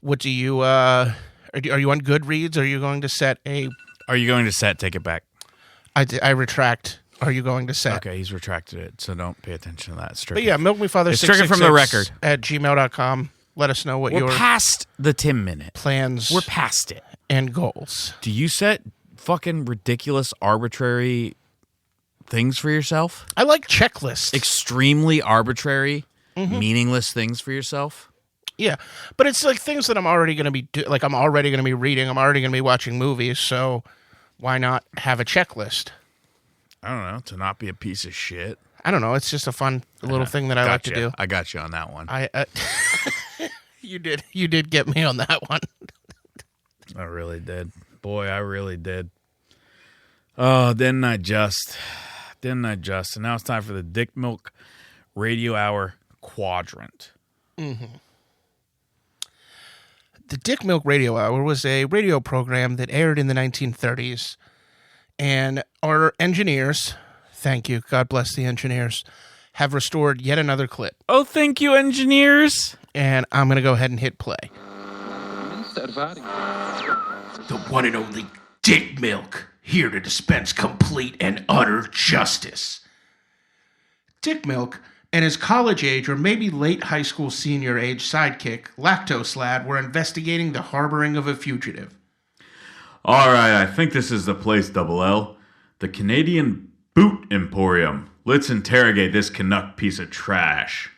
What do you, are you on Goodreads? Are you going to set a... Are you going to set? Take it back. I retract. Are you going to set? Okay, he's retracted it, so don't pay attention to that. It's stricken. But yeah, Milk Me Father It's stricken from the record. at gmail.com. Let us know what We're your past the 10 minute. plans We're past it. and goals. Do you set fucking ridiculous, arbitrary things for yourself? I like checklists. Extremely arbitrary, meaningless things for yourself? Yeah, but it's like things that I'm already going to be I'm already going to be reading. I'm already going to be watching movies. So why not have a checklist? I don't know. To not be a piece of shit. I don't know. It's just a fun little thing that I like to do. I got you on that one. You did get me on that one. I really did. Boy, I really did. Oh, didn't I just? And now it's time for the Dick Milk Radio Hour quadrant. Mm-hmm. The Dick Milk Radio Hour was a radio program that aired in the 1930s. And our engineers, thank you, God bless the engineers, have restored yet another clip. Oh, thank you, engineers. And I'm going to go ahead and hit play. The one and only Dick Milk, here to dispense complete and utter justice. Dick Milk and his college-age or maybe late high school senior-age sidekick, Lactose Lad, were investigating the harboring of a fugitive. All right, I think this is the place, Double L. The Canadian Boot Emporium. Let's interrogate this Canuck piece of trash.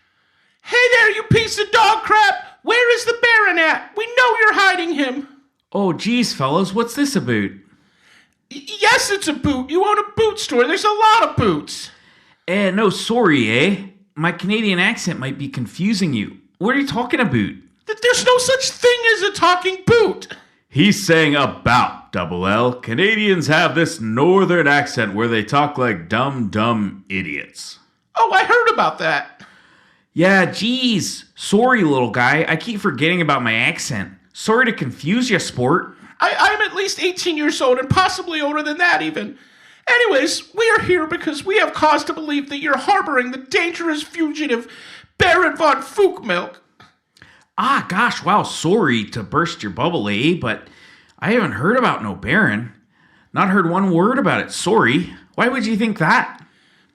Hey there, you piece of dog crap! Where is the Baron at? We know you're hiding him. Oh, geez, fellas, what's this about? Yes, it's a boot. You own a boot store. There's a lot of boots. No, sorry, eh? My Canadian accent might be confusing you. What are you talking about? There's no such thing as a talking boot. He's saying about, Double L. Canadians have this northern accent where they talk like dumb idiots. Oh, I heard about that. Yeah, geez. Sorry, little guy. I keep forgetting about my accent. Sorry to confuse you, sport. I'm at least 18 years old and possibly older than that even. Anyways, we are here because we have cause to believe that you're harboring the dangerous fugitive Baron von Fookmilk. Ah, gosh, wow, sorry to burst your bubble, but I haven't heard about no Baron. Not heard one word about it, sorry. Why would you think that?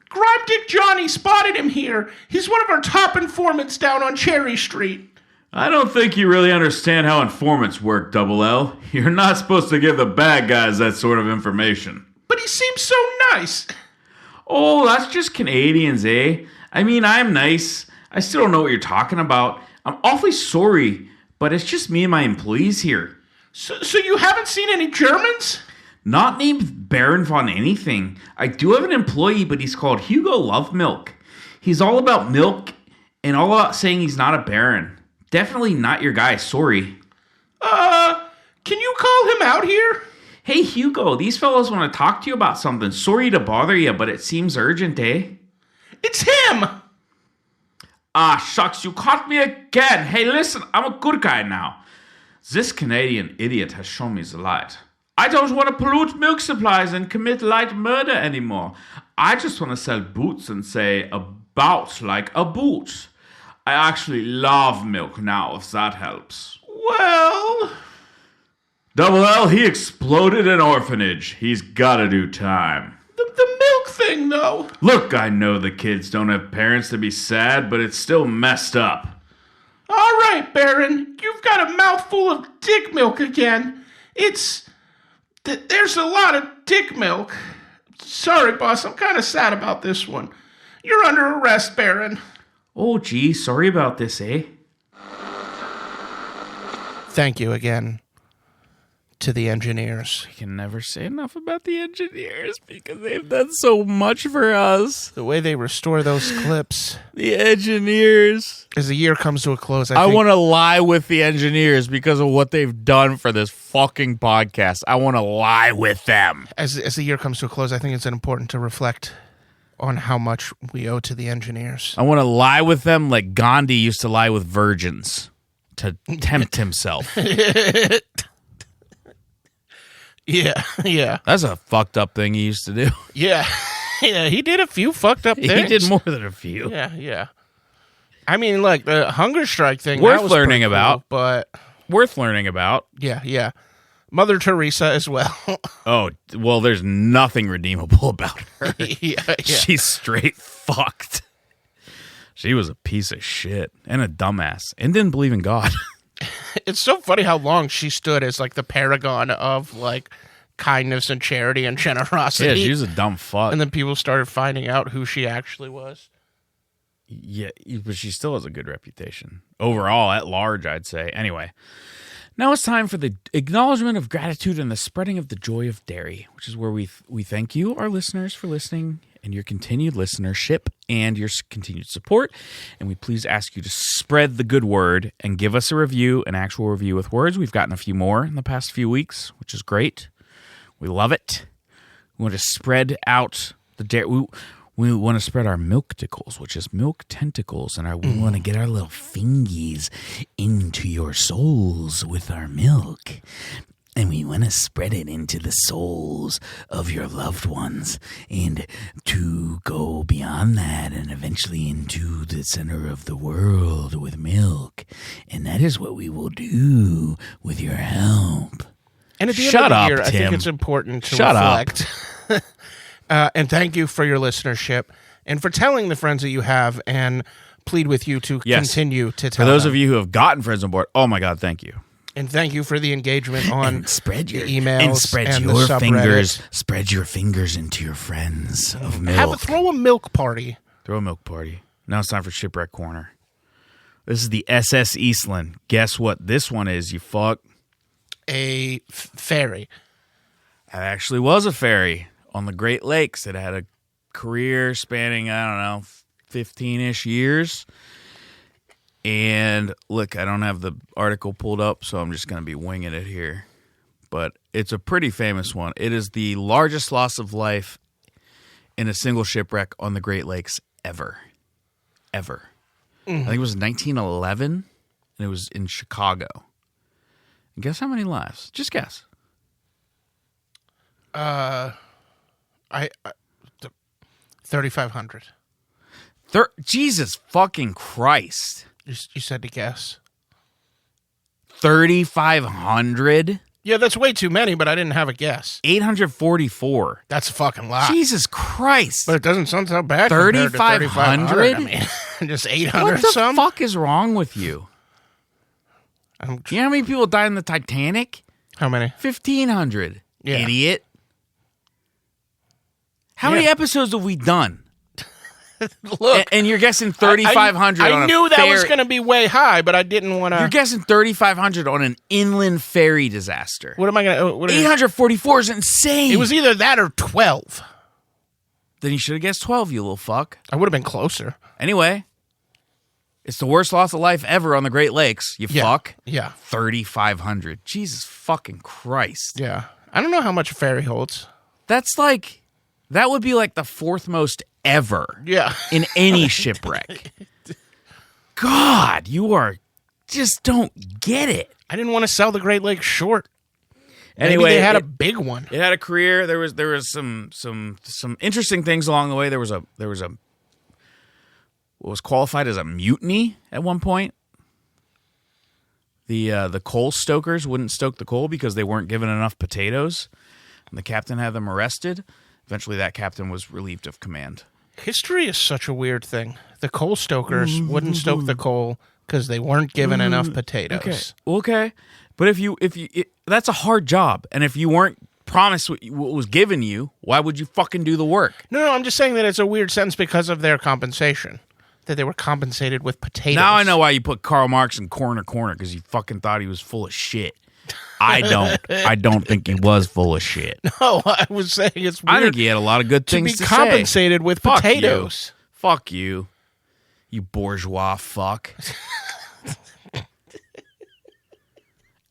Grime Dick Johnny spotted him here. He's one of our top informants down on Cherry Street. I don't think you really understand how informants work, Double L. You're not supposed to give the bad guys that sort of information. But he seems so nice. Oh, that's just Canadians, eh? I mean, I'm nice. I still don't know what you're talking about. I'm awfully sorry, but it's just me and my employees here. So you haven't seen any Germans? Not named Baron von anything. I do have an employee, but he's called Hugo Love Milk. He's all about milk and all about saying he's not a Baron. Definitely not your guy, sorry. Can you call him out here? Hey, Hugo, these fellows want to talk to you about something. Sorry to bother you, but it seems urgent, eh? It's him! Ah, shucks, you caught me again. Hey, listen, I'm a good guy now. This Canadian idiot has shown me the light. I don't want to pollute milk supplies and commit light murder anymore. I just want to sell boots and say about like a boot. I actually love milk now, if that helps. Well... Double L, he exploded an orphanage. He's gotta do time. The milk thing, though. Look, I know the kids don't have parents to be sad, but it's still messed up. All right, Baron. You've got a mouthful of dick milk again. There's a lot of dick milk. Sorry, boss. I'm kind of sad about this one. You're under arrest, Baron. Oh, gee. Sorry about this, eh? Thank you again to the engineers. We can never say enough about the engineers because they've done so much for us. The way they restore those clips. The engineers. As the year comes to a close, I want to lie with the engineers because of what they've done for this fucking podcast. I want to lie with them. As the year comes to a close, I think it's important to reflect on how much we owe to the engineers. I want to lie with them like Gandhi used to lie with virgins to tempt himself. Yeah. That's a fucked up thing he used to do. Yeah, he did a few fucked up things. He did more than a few. Yeah. I mean, like, the hunger strike thing. Worth learning about. Cool, but... Worth learning about. Yeah. Mother Teresa as well. Oh, well, there's nothing redeemable about her. Yeah. She's straight fucked. She was a piece of shit and a dumbass and didn't believe in God. It's so funny how long she stood as, like, the paragon of, like, kindness and charity and generosity. Yeah, she was a dumb fuck. And then people started finding out who she actually was. Yeah, but she still has a good reputation. Overall, at large, I'd say. Anyway, now it's time for the acknowledgement of gratitude and the spreading of the joy of dairy, which is where we thank you, our listeners, for listening and your continued listenership and your continued support. And we please ask you to spread the good word and give us a review, an actual review with words. We've gotten a few more in the past few weeks, which is great. We love it. We want to spread out the dairy. We want to spread our milk tickles, which is milk tentacles, and we want to get our little fingies into your souls with our milk. And we want to spread it into the souls of your loved ones and to go beyond that and eventually into the center of the world with milk. And that is what we will do with your help. And at the end of the year, I think it's important to reflect. And thank you for your listenership and for telling the friends that you have and plead with you to continue to tell For those them. of you who have gotten friends on board, oh my God, thank you. And thank you for the engagement on and spread your emails and spread and your the fingers. Spread your fingers into your friends of milk. Throw a milk party. Throw a milk party. Now it's time for Shipwreck Corner. This is the SS Eastland. Guess what this one is, you fuck? A ferry. It actually was a ferry on the Great Lakes. It had a career spanning, 15-ish years. And look, I don't have the article pulled up, so I'm just going to be winging it here. But it's a pretty famous one. It is the largest loss of life in a single shipwreck on the Great Lakes ever. Ever. I think it was 1911, and it was in Chicago. And guess how many lives? Just guess. I 3,500. Jesus fucking Christ. You said to guess. 3,500? Yeah, that's way too many, but I didn't have a guess. 844. That's a fucking lot. Jesus Christ. But it doesn't sound so bad. 3,500? I mean, just 800 What the some. fuck is wrong with you? You know how many people died in the Titanic? How many? 1,500. Yeah. Idiot. How many episodes have we done? Look. And you're guessing 3,500 on I a knew that was ferry. going to be way high, but I didn't want to. You're guessing 3,500 on an inland ferry disaster. What am I going to... 844 is insane. It was either that or 12. Then you should have guessed 12, you little fuck. I would have been closer. Anyway, it's the worst loss of life ever on the Great Lakes, you fuck. Yeah. 3,500. Jesus fucking Christ. Yeah. I don't know how much a ferry holds. That's like, that would be like the fourth most ever. Yeah. In any shipwreck. God, you are, just don't get it. I didn't want to sell the Great Lakes short. Maybe Anyway, they had a big one. It had a career. There was some interesting things along the way. There was a what was qualified as a mutiny at one point. The coal stokers wouldn't stoke the coal because they weren't given enough potatoes, and the captain had them arrested. Eventually, that captain was relieved of command. History is such a weird thing. The coal stokers wouldn't stoke the coal because they weren't given enough potatoes. Okay. But if you that's a hard job, and if you weren't promised what was given you, why would you fucking do the work? No, I'm just saying that it's a weird sentence because of their compensation. That they were compensated with potatoes. Now I know why you put Karl Marx in corner because you fucking thought he was full of shit. I don't. I don't think he was full of shit. No, I was saying it's weird. I think he had a lot of good things to be compensated with Fuck potatoes. You. Fuck you. You bourgeois fuck.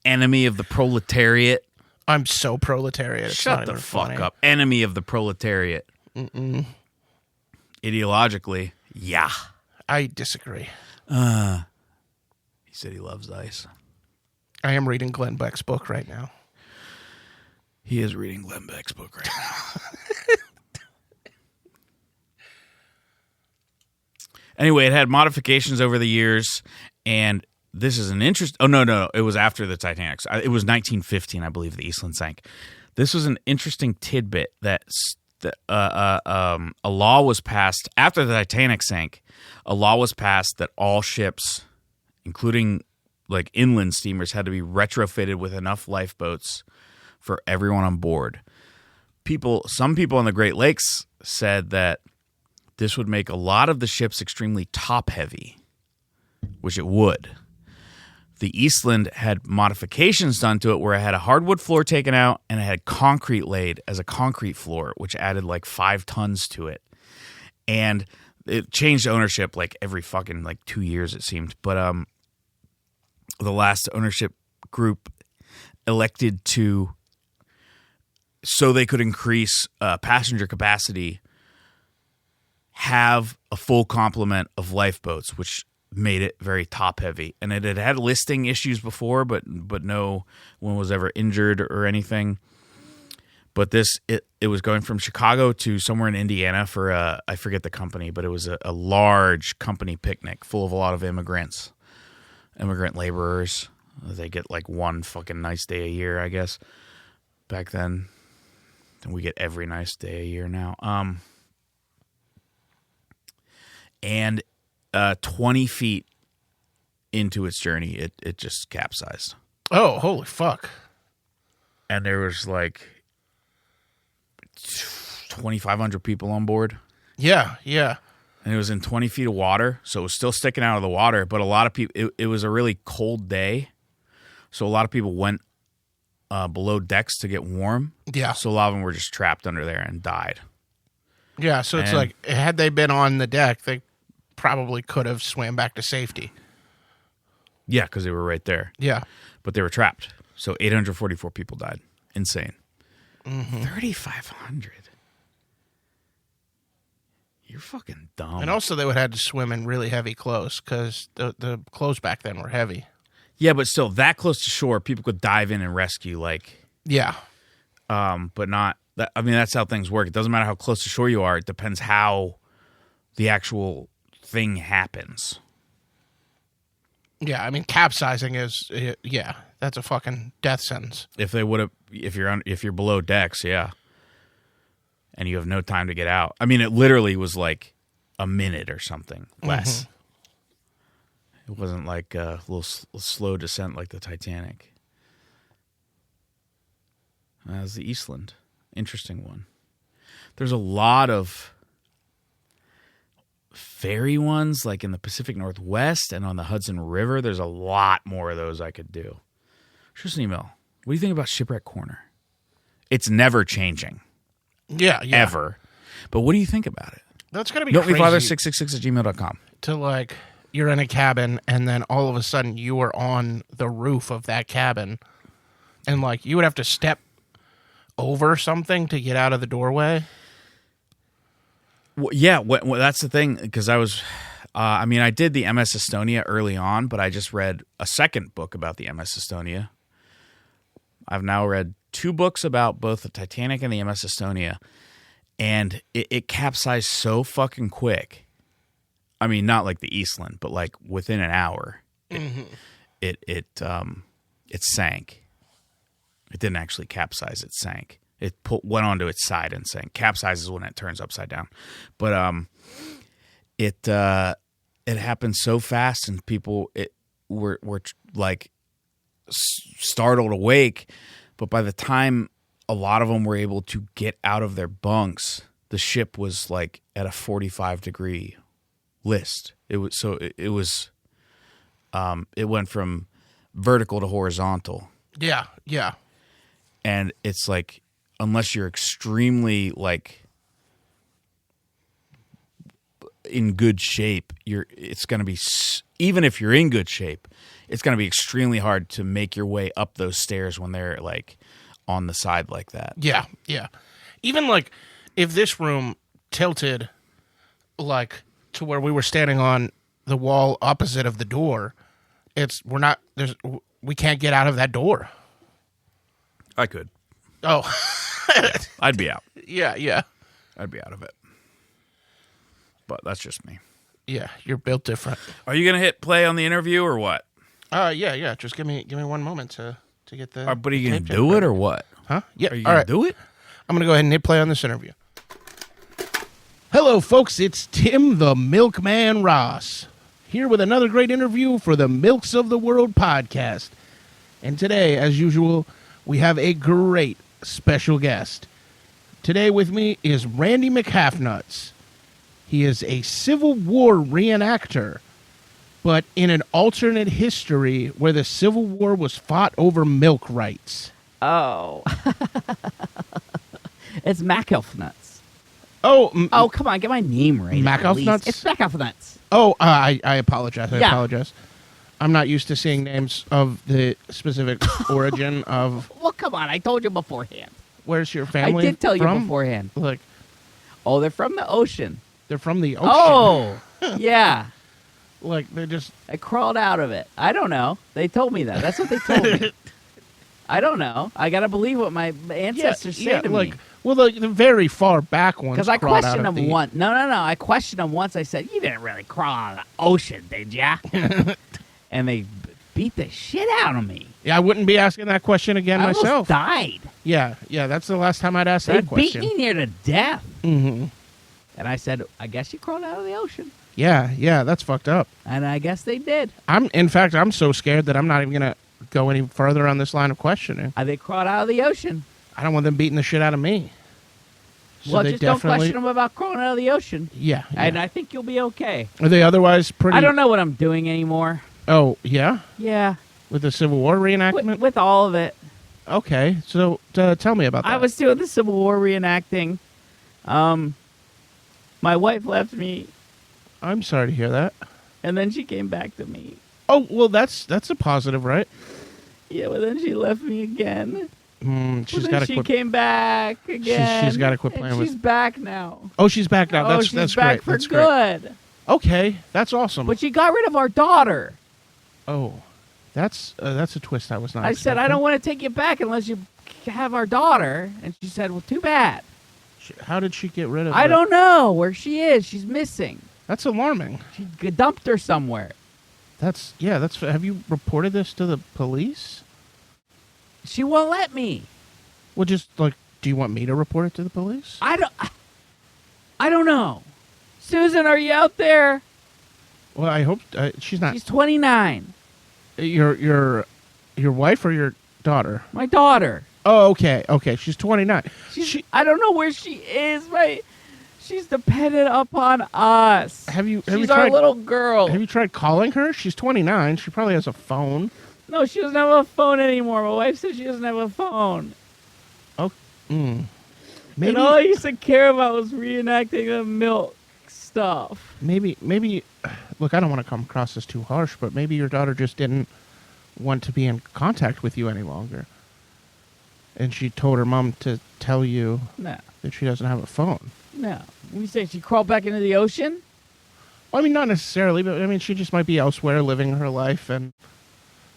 Enemy of the proletariat. I'm so proletariat. It's Shut not the even fuck funny. up. Enemy of the proletariat. Ideologically, yeah. I disagree. He said he loves ice. I am reading Glenn Beck's book right now. He is reading Glenn Beck's book right now. Anyway, it had modifications over the years, and this is an interest. Oh, no. It was after the Titanic. It was 1915, I believe, the Eastland sank. This was an interesting tidbit that a law was passed after the Titanic sank. A law was passed that all ships, including like inland steamers, had to be retrofitted with enough lifeboats for everyone on board. Some people on the Great Lakes said that this would make a lot of the ships extremely top-heavy, which it would. The Eastland had modifications done to it where it had a hardwood floor taken out and it had concrete laid as a concrete floor, which added like 5 tons to it. And it changed ownership like every fucking like 2 years, it seemed. But the last ownership group elected to, so they could increase passenger capacity, have a full complement of lifeboats, which made it very top heavy. And it had listing issues before, but no one was ever injured or anything. But it was going from Chicago to somewhere in Indiana for I forget the company, but it was a large company picnic full of a lot of immigrant laborers. They get like one fucking nice day a year, I guess. Back then, and we get every nice day a year now. And 20 feet into its journey, it just capsized. Oh, holy fuck. And there was like 2,500 people on board. Yeah, yeah. And it was in 20 feet of water, so it was still sticking out of the water. But a lot of people, it was a really cold day, so a lot of people went below decks to get warm. Yeah. So a lot of them were just trapped under there and died. Yeah, so it's like, had they been on the deck, they probably could have swam back to safety. Yeah, because they were right there. Yeah. But they were trapped. So 844 people died. Insane. Mm-hmm. 3,500. You're fucking dumb. And also they would have had to swim in really heavy clothes because the clothes back then were heavy. Yeah, but still, that close to shore, people could dive in and rescue, like... Yeah. But not... That's how things work. It doesn't matter how close to shore you are. It depends how the actual thing happens. Yeah, I mean, capsizing is that's a fucking death sentence. If you're below decks, yeah, and you have no time to get out. I mean, it literally was like a minute or something less. It wasn't like a little slow descent like the Titanic. That was the Eastland. Interesting one. There's a lot of ferry ones, like in the Pacific Northwest and on the Hudson River. There's a lot more of those I could do. Shoot us an email. What do you think about Shipwreck Corner? It's never changing. Yeah. Ever. But what do you think about it? That's going to be crazy. NoteMeFather666@gmail.com. To like, you're in a cabin and then all of a sudden you are on the roof of that cabin and like you would have to step over something to get out of the doorway. Well, yeah, that's the thing, because I was, I did the MS Estonia early on, but I just read a second book about the MS Estonia. I've now read 2 books about both the Titanic and the MS Estonia, and it capsized so fucking quick. I mean, not like the Eastland, but like within an hour, it sank. It didn't actually capsize; it sank. It went onto its side and sank. Capsizes when it turns upside down, but it happened so fast, and people were like startled awake. But by the time a lot of them were able to get out of their bunks, the ship was like at a 45-degree list. It went from vertical to horizontal. Yeah. And it's like, unless you're extremely like in good shape, it's going to be, even if you're in good shape, it's going to be extremely hard to make your way up those stairs when they're like on the side like that. Yeah. Even like if this room tilted like to where we were standing on the wall opposite of the door, we can't get out of that door. I could. Oh. I'd be out. Yeah. I'd be out of it. But that's just me. Yeah, you're built different. Are you going to hit play on the interview or what? Yeah. Just give me one moment to get the. But are you going to do it or what? Huh? Yeah. Are you going to do it? I'm going to go ahead and hit play on this interview. Hello, folks. It's Tim the Milkman Ross here with another great interview for the Milks of the World podcast. And today, as usual, we have a great special guest. Today with me is Randy McHalfnuts. He is a Civil War reenactor, but in an alternate history where the Civil War was fought over milk rights. Oh. It's McHalfnuts. Oh, come on, get my name right. McHalfnuts? It's McHalfnuts. Oh, I apologize. I Yeah. apologize. I'm not used to seeing names of the specific origin of. Well, come on, I told you beforehand. Where's your family? I did tell you from? beforehand. Look, Oh, they're from the ocean. they're from the ocean. Oh, yeah. Like they're just. I crawled out of it. I don't know. They told me that. That's what they told me. I don't know. I got to believe what my ancestors say to me. Well, the very far back ones. Because I crawled questioned out of them the- once. No. I questioned them once. I said, "You didn't really crawl out of the ocean, did ya?" And they beat the shit out of me. Yeah, I wouldn't be asking that question again I myself. almost died. Yeah. That's the last time I'd ask They that beat question. me near to death. Mm-hmm. And I said, "I guess you crawled out of the ocean." Yeah, that's fucked up. And I guess they did. In fact, I'm so scared that I'm not even gonna go any further on this line of questioning. They crawled out of the ocean. I don't want them beating the shit out of me. So Well, they just don't definitely- question them about crawling out of the ocean. Yeah. And I think you'll be okay. Are they otherwise pretty? I don't know what I'm doing anymore. Oh, yeah? Yeah, With the Civil War reenactment? with all of it. Okay, so tell me about that. I was doing the Civil War reenacting. My wife left me, I'm sorry to hear that. and then she came back to me. Oh, well, that's a positive, right? Yeah, but then she left me again. She's But got then to she quit. came back again. she's gotta quit and playing with- She's back now. Oh, she's back now. That's she's great. back for That's great. good. Okay, that's awesome. But she got rid of our daughter. Oh, that's a twist I was not. I said, I expecting. don't want to take you back unless you have our daughter. And she said, well, too bad. How did she get rid of I don't know where she is. She's missing. That's alarming. She dumped her somewhere. That's have you reported this to the police? She won't let me. Well, just like, do you want me to report it to the police? I don't know. Susan, are you out there? Well, I hope she's not. She's 29. Your wife or your daughter? My daughter. Oh, okay. She's 29. I don't know where she is. She's dependent upon us. She's our little girl. Have you tried calling her? She's 29. She probably has a phone. No, she doesn't have a phone anymore. My wife said she doesn't have a phone. Oh, maybe. And all I used to care about was reenacting the milk stuff. Maybe. Look, I don't want to come across as too harsh, but maybe your daughter just didn't want to be in contact with you any longer. And she told her mom to tell you that she doesn't have a phone. No. You say she crawled back into the ocean? Well, I mean, not necessarily, but I mean, she just might be elsewhere living her life and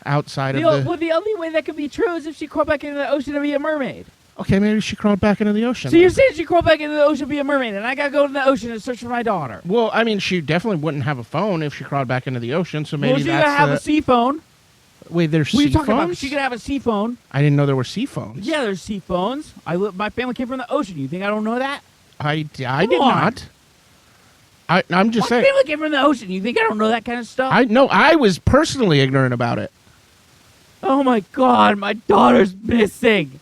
outside of the... Well, the only way that could be true is if she crawled back into the ocean to be a mermaid. Okay, maybe she crawled back into the ocean. So you're saying she crawled back into the ocean to be a mermaid, and I gotta go to the ocean and search for my daughter? Well, I mean, she definitely wouldn't have a phone if she crawled back into the ocean, so maybe well, she's gonna have a sea phone. Wait, there's sea phones? What are you talking about? She could have a sea phone. I didn't know there were sea phones. Yeah, there's sea phones. My family came from the ocean. You think I don't know that? I did not. I'm just saying. My family came from the ocean. You think I don't know that kind of stuff? I was personally ignorant about it. Oh my God, my daughter's missing.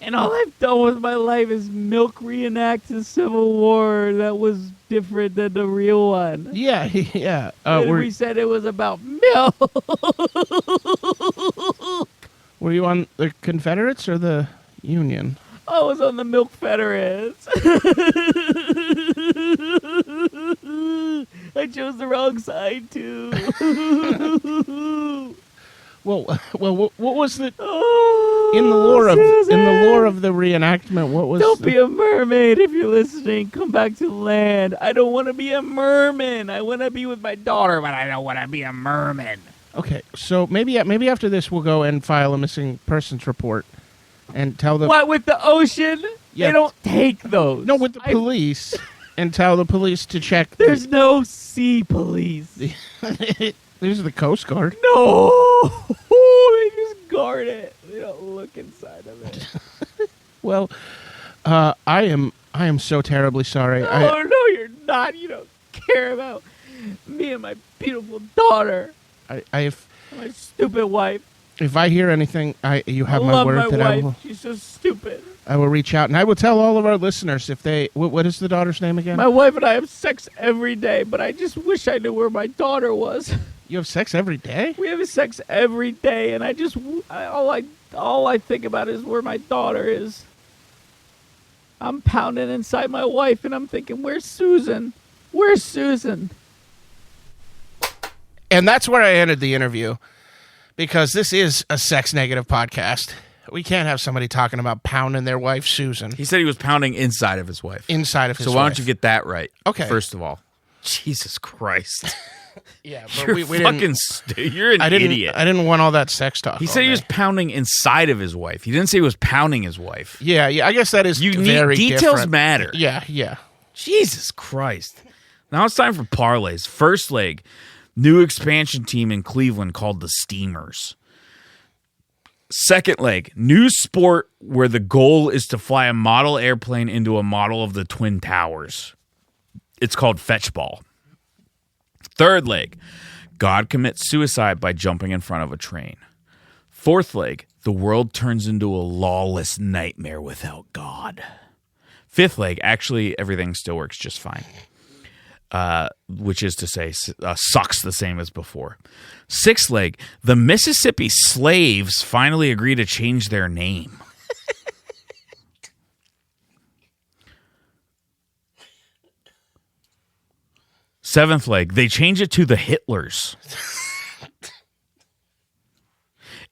And all I've done with my life is milk reenact the Civil War that was different than the real one. Yeah. We said it was about milk. Were you on the Confederates or the Union? I was on the Milk Federates. I chose the wrong side, too. Well, what was the in the lore of the reenactment? What was? Don't be a mermaid if you're listening. Come back to land. I don't want to be a merman. I want to be with my daughter, but I don't want to be a merman. Okay, so maybe after this we'll go and file a missing persons report and tell the what with the ocean. Yeah, they don't take those. No, with the police and tell the police to check. There's no sea police. There's the Coast Guard. No, they just guard it. They don't look inside of it. Well, I am so terribly sorry. No, you're not. You don't care about me and my beautiful daughter. My stupid wife. If I hear anything, you have my word that I will. She's so stupid. I will reach out and I will tell all of our listeners if they. What is the daughter's name again? My wife and I have sex every day, but I just wish I knew where my daughter was. You have sex every day? We have sex every day, and all I think about is where my daughter is. I'm pounding inside my wife, and I'm thinking, where's Susan? Where's Susan? And that's where I ended the interview, because this is a sex-negative podcast. We can't have somebody talking about pounding their wife, Susan. He said he was pounding inside of his wife. Inside of his wife. So why don't you get that right? Okay. First of all. Jesus Christ. Yeah, but you're an idiot. I didn't want all that sex talk. He said he was pounding inside of his wife. He didn't say he was pounding his wife. Yeah. I guess that is very details different. matter. Yeah. Jesus Christ. Now it's time for parlays. First leg, new expansion team in Cleveland called the Steamers. Second leg, new sport where the goal is to fly a model airplane into a model of the Twin Towers. It's called fetchball. Third leg, God commits suicide by jumping in front of a train. Fourth leg, the world turns into a lawless nightmare without God. Fifth leg, actually everything still works just fine. Which is to say, sucks the same as before. Sixth leg, the Mississippi slaves finally agree to change their name. Seventh leg, they change it to the Hitlers.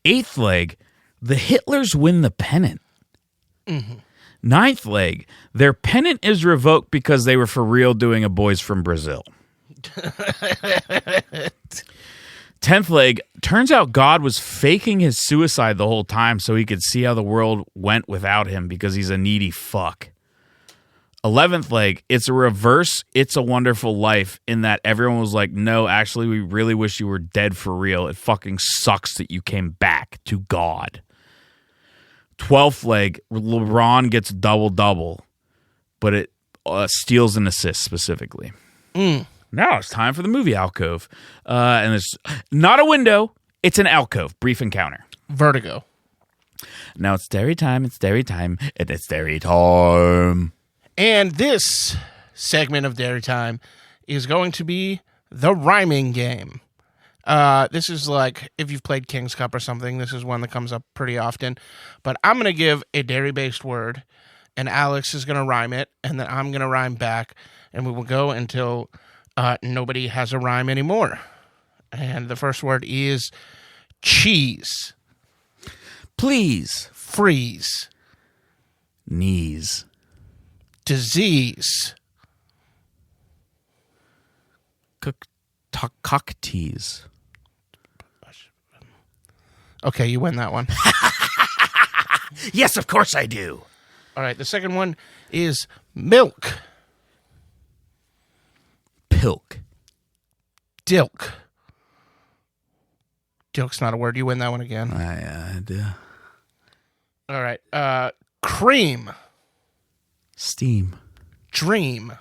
Eighth leg, the Hitlers win the pennant. Mm-hmm. Ninth leg, their pennant is revoked because they were for real doing a Boys from Brazil. 10th leg, turns out God was faking his suicide the whole time so he could see how the world went without him because he's a needy fuck. 11th leg, it's a reverse It's a Wonderful Life in that everyone was like, no, actually, we really wish you were dead for real. It fucking sucks that you came back to God. 12th leg, LeBron gets double-double, but it steals an assist specifically. Now it's time for the movie alcove. And it's not a window, it's an alcove. Brief encounter. Vertigo. Now it's dairy time, and it's dairy time. And this segment of Dairy Time is going to be the rhyming game. This is like, if you've played King's Cup or something, this is one that comes up pretty often. But I'm going to give a dairy-based word, and Alex is going to rhyme it, and then I'm going to rhyme back, and we will go until nobody has a rhyme anymore. And the first word is cheese. Please. Freeze. Knees. Disease. Cocktease. Okay, you win that one. Yes, of course I do. All right, the second one is milk. Pilk. Dilk. Dilk's not a word. You win that one again. I do. All right, cream. Steam. Dream.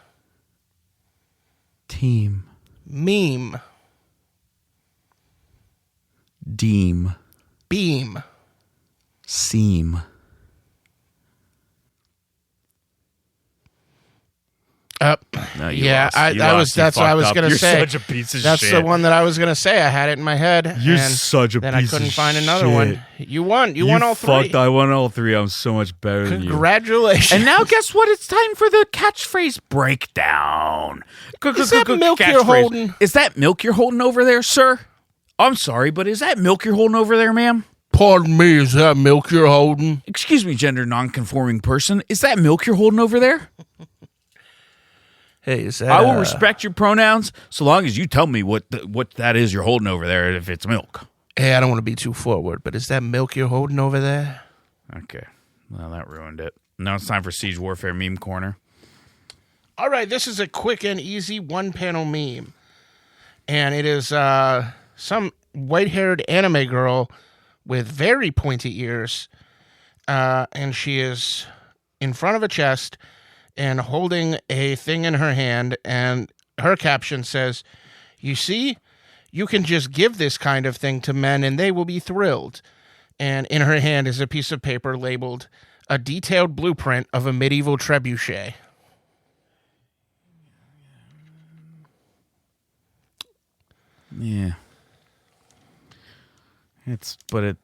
Team. Meme. Deem. Beam. Seam. No, yeah, lost. That's what I was going to say. You're such a piece of that's shit. the one that I was going to say. I had it in my head. You're and such a then piece I couldn't of find another shit. one. You won. You won all three. I won all three. I'm so much better than you. Congratulations. And now guess what? It's time for the catchphrase breakdown. Is that milk you're holding? Is that milk you're holding over there, sir? I'm sorry, but is that milk you're holding over there, ma'am? Pardon me, is that milk you're holding? Excuse me, gender non-conforming person. Is that milk you're holding over there? Hey, is that... I will respect your pronouns so long as you tell me what that is you're holding over there if it's milk. Hey, I don't want to be too forward, but is that milk you're holding over there? Okay. Well, that ruined it. Now it's time for Siege Warfare Meme Corner. All right, this is a quick and easy one-panel meme. And it is some white-haired anime girl with very pointy ears. And she is in front of a chest and holding a thing in her hand. And her caption says, "You see, you can just give this kind of thing to men and they will be thrilled." And in her hand is a piece of paper labeled "A Detailed Blueprint of a Medieval Trebuchet." Yeah. It's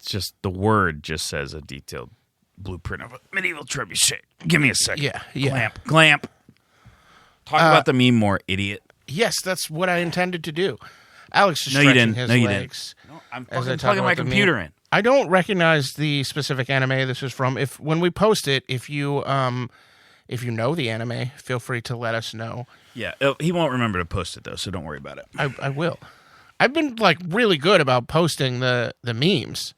just, the word just says a detailed blueprint of a medieval trebuchet. Give me a second. Yeah. Glamp. Talk about the meme more, idiot. Yes, that's what I intended to do. Alex is No, you stretching didn't. his No, you legs. No, I'm as I fucking talk plugging about my the computer meme. in. I don't recognize the specific anime this is from. When we post it, if you know the anime, feel free to let us know. Yeah, he won't remember to post it though, so don't worry about it. I will. I've been really good about posting the memes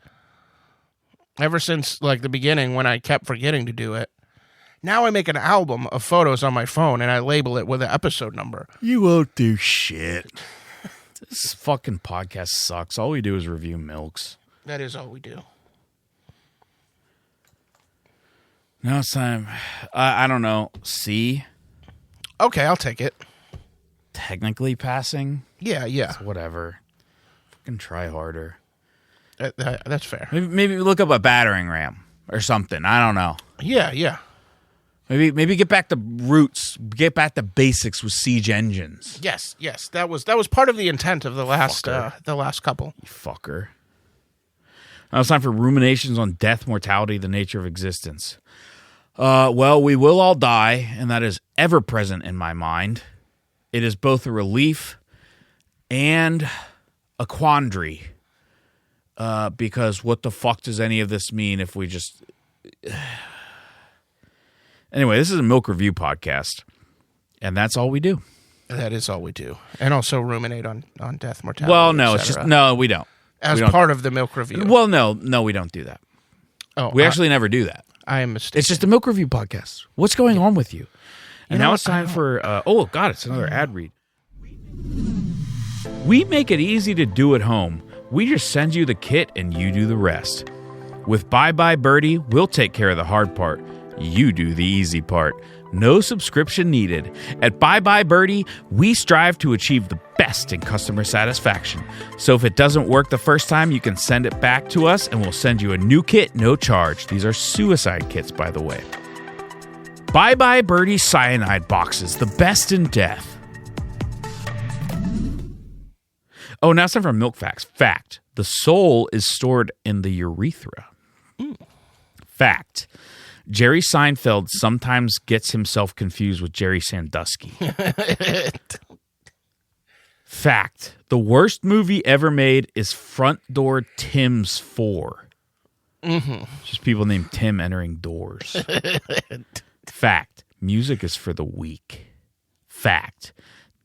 ever since the beginning when I kept forgetting to do it. Now I make an album of photos on my phone and I label it with an episode number. You won't do shit. This fucking podcast sucks. All we do is review milks. That is all we do. Now it's time. I don't know. C? Okay, I'll take it. Technically passing? Yeah. It's whatever. Fucking try harder. That's fair. Maybe look up a battering ram or something. I don't know. Yeah. Maybe get back to roots. Get back to basics with siege engines. Yes. That was part of the intent of the last couple. You fucker. Now it's time for ruminations on death, mortality, the nature of existence. Well, we will all die, and that is ever present in my mind. It is both a relief and a quandary. Because what the fuck does any of this mean if we just... Anyway, this is a Milk Review podcast, and that's all we do. That is all we do. And also ruminate on death, mortality. Well, no, it's just no, we don't. As part of the milk review. Well, no, we don't do that. Oh, we actually never do that. I am mistaken. It's just a milk review podcast. What's going on with you? And now it's time for oh god, it's another ad read. We make it easy to do at home. We just send you the kit and you do the rest. With Bye Bye Birdie, we'll take care of the hard part. You do the easy part. No subscription needed. At Bye Bye Birdie, we strive to achieve the best in customer satisfaction. So if it doesn't work the first time, you can send it back to us and we'll send you a new kit, no charge. These are suicide kits, by the way. Bye Bye Birdie cyanide boxes, the best in death. Oh, now it's time for milk facts. Fact: the soul is stored in the urethra. Fact: Jerry Seinfeld sometimes gets himself confused with Jerry Sandusky. Fact: the worst movie ever made is Front Door Tim's 4. Just people named Tim entering doors. Fact: music is for the weak. Fact: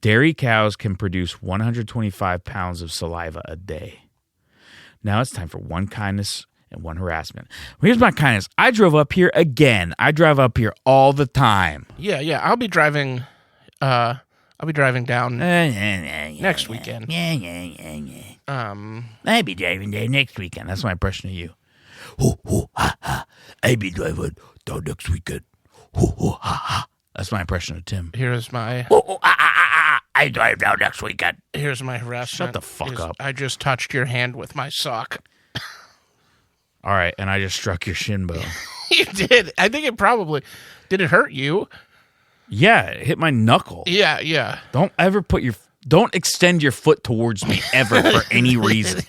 dairy cows can produce 125 pounds of saliva a day. Now it's time for one kindness and one harassment. Here's my kindness. I drove up here again. I drive up here all the time. Yeah. I'll be driving down next weekend. I'll be driving there next weekend. That's my impression of you. I'll be driving down next weekend. That's my impression of Tim. Here's my... I drive down next weekend. Here's my harassment. Shut the fuck up. I just touched your hand with my sock. All right, and I just struck your shin bone. You did. I think it probably... Did it hurt you? Yeah, it hit my knuckle. Yeah. Don't extend your foot towards me ever for any reason.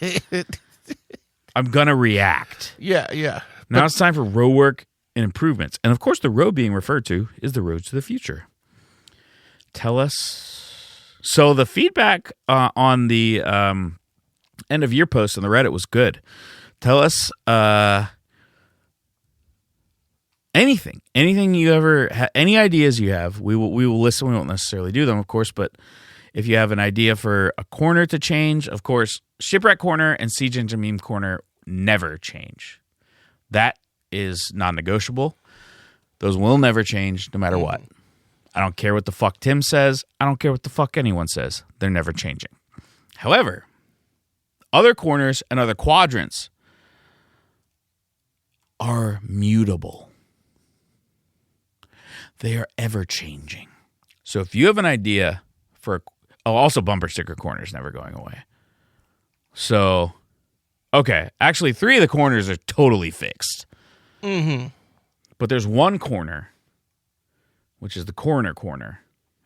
I'm going to react. Yeah. Now it's time for road work and improvements. And of course, the road being referred to is the road to the future. Tell us. So the feedback on the end of year post on the Reddit was good. Tell us anything you ever any ideas you have. We will listen. We won't necessarily do them, of course, but if you have an idea for a corner to change, of course, Shipwreck Corner and Siege Engine Meme Corner never change. That is non-negotiable. Those will never change no matter what. I don't care what the fuck Tim says. I don't care what the fuck anyone says. They're never changing. However, other corners and other quadrants are mutable. They are ever changing. So if you have an idea for also bumper sticker corners never going away. So, okay, actually 3 of the corners are totally fixed. But there's one corner, which is the corner.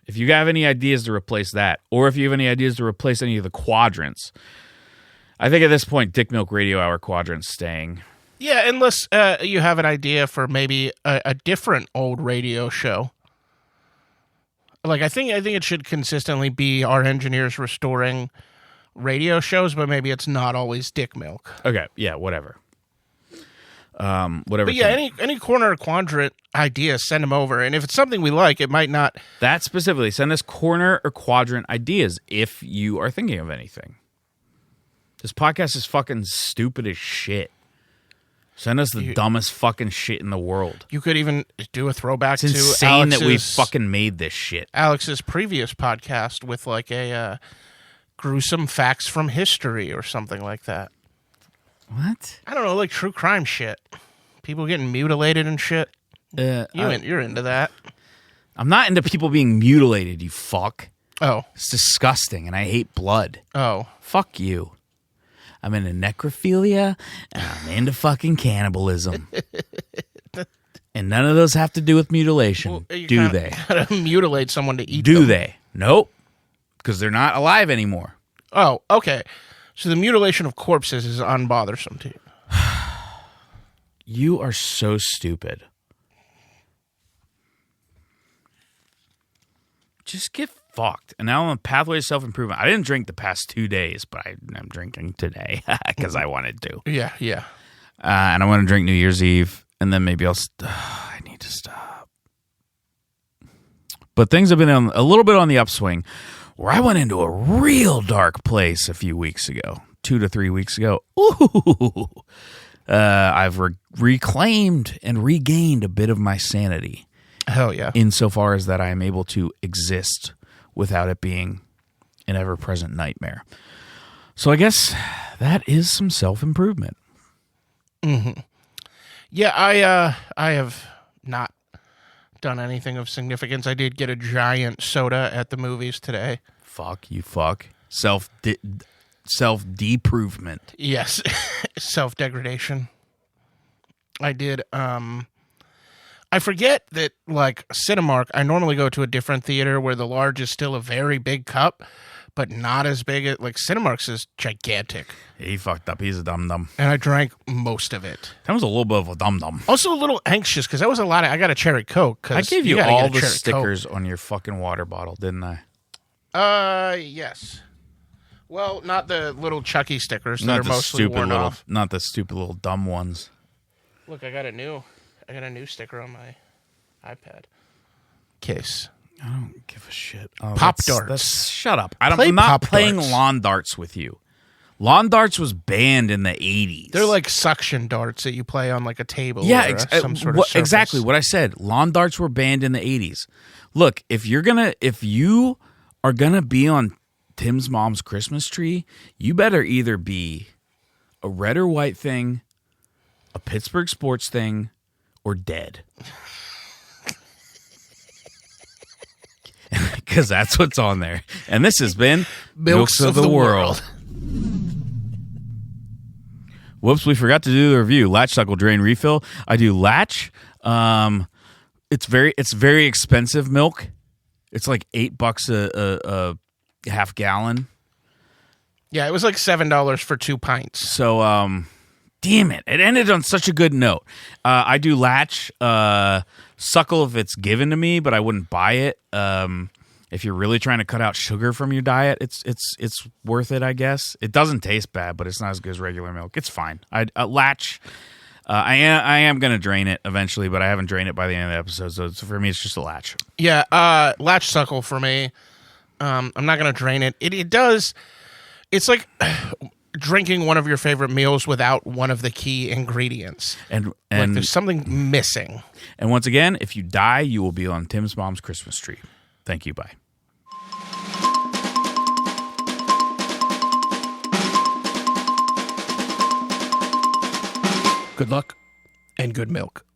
If you have any ideas to replace that, or if you have any ideas to replace any of the quadrants, I think at this point, Dick Milk Radio Hour quadrant's staying. Yeah, unless you have an idea for maybe a different old radio show. Like I think it should consistently be our engineers restoring radio shows, but maybe it's not always Dick Milk. Okay, yeah, whatever. Whatever. But yeah, any corner or quadrant ideas, send them over. And if it's something we like, it might not. That specifically, send us corner or quadrant ideas if you are thinking of anything. This podcast is fucking stupid as shit. Send us the dumbest fucking shit in the world. You could even do a throwback to insane Alex's, that we fucking made this shit. Alex's previous podcast with like a gruesome facts from history or something like that. What? I don't know, like true crime shit. People getting mutilated and shit. You're into that. I'm not into people being mutilated, you fuck. Oh. It's disgusting, and I hate blood. Oh. Fuck you. I'm into necrophilia, and I'm into fucking cannibalism. And none of those have to do with mutilation, well, do they? Gotta mutilate someone to eat do them. they? Nope. Because they're not alive anymore. Oh, okay. So the mutilation of corpses is unbothersome to you. You are so stupid. Just get fucked. And now I'm on a pathway to self-improvement. I didn't drink the past 2 days, but I'm drinking today because I wanted to. Yeah. And I want to drink New Year's Eve, and then maybe I need to stop. But things have been a little bit on the upswing, where I went into a real dark place a few weeks ago, 2 to 3 weeks ago. Ooh. I've reclaimed and regained a bit of my sanity. Hell yeah. Insofar as that I am able to exist without it being an ever-present nightmare. So I guess that is some self-improvement. Mm-hmm. Yeah, I have not done anything of significance. I did get a giant soda at the movies today. Fuck. Self-deprovement. Yes. Self-degradation. I did, I forget that, like, Cinemark, I normally go to a different theater where the large is still a very big cup, but not as big as, like, Cinemark's is gigantic. He fucked up. He's a dum-dum. And I drank most of it. That was a little bit of a dum-dum. Also a little anxious, because that was a lot of, I got a cherry Coke. I gave you all the stickers on your fucking water bottle, didn't I? Yes. Well, not the little Chucky stickers that are mostly worn off. Not the stupid little dumb ones. Look, I got a new sticker on my iPad case. I don't give a shit. Oh, Pop darts. Shut up. I'm not playing lawn darts with you. Lawn darts was banned in the 80s. They're like suction darts that you play on like a table. Yeah, or some sort of surface. Exactly what I said. Lawn darts were banned in the 80s. Look, if you are gonna be on Tim's mom's Christmas tree, you better either be a red or white thing, a Pittsburgh sports thing, or dead. Because that's what's on there. And this has been Milks of the World. Whoops, we forgot to do the review. Latch Suckle Drain Refill. I do Latch. It's very expensive milk. It's like $8 a half gallon. Yeah, it was like $7 for 2 pints. So, damn it. It ended on such a good note. I do Latch. Suckle if it's given to me, but I wouldn't buy it. If you're really trying to cut out sugar from your diet, it's worth it, I guess. It doesn't taste bad, but it's not as good as regular milk. It's fine. Latch. I am going to drain it eventually, but I haven't drained it by the end of the episode, so for me, it's just a Latch. Yeah, Latch Suckle for me. I'm not going to drain it. It does. It's like drinking one of your favorite meals without one of the key ingredients. And like there's something missing. And once again, if you die, you will be on Tim's mom's Christmas tree. Thank you. Bye. Good luck and good milk.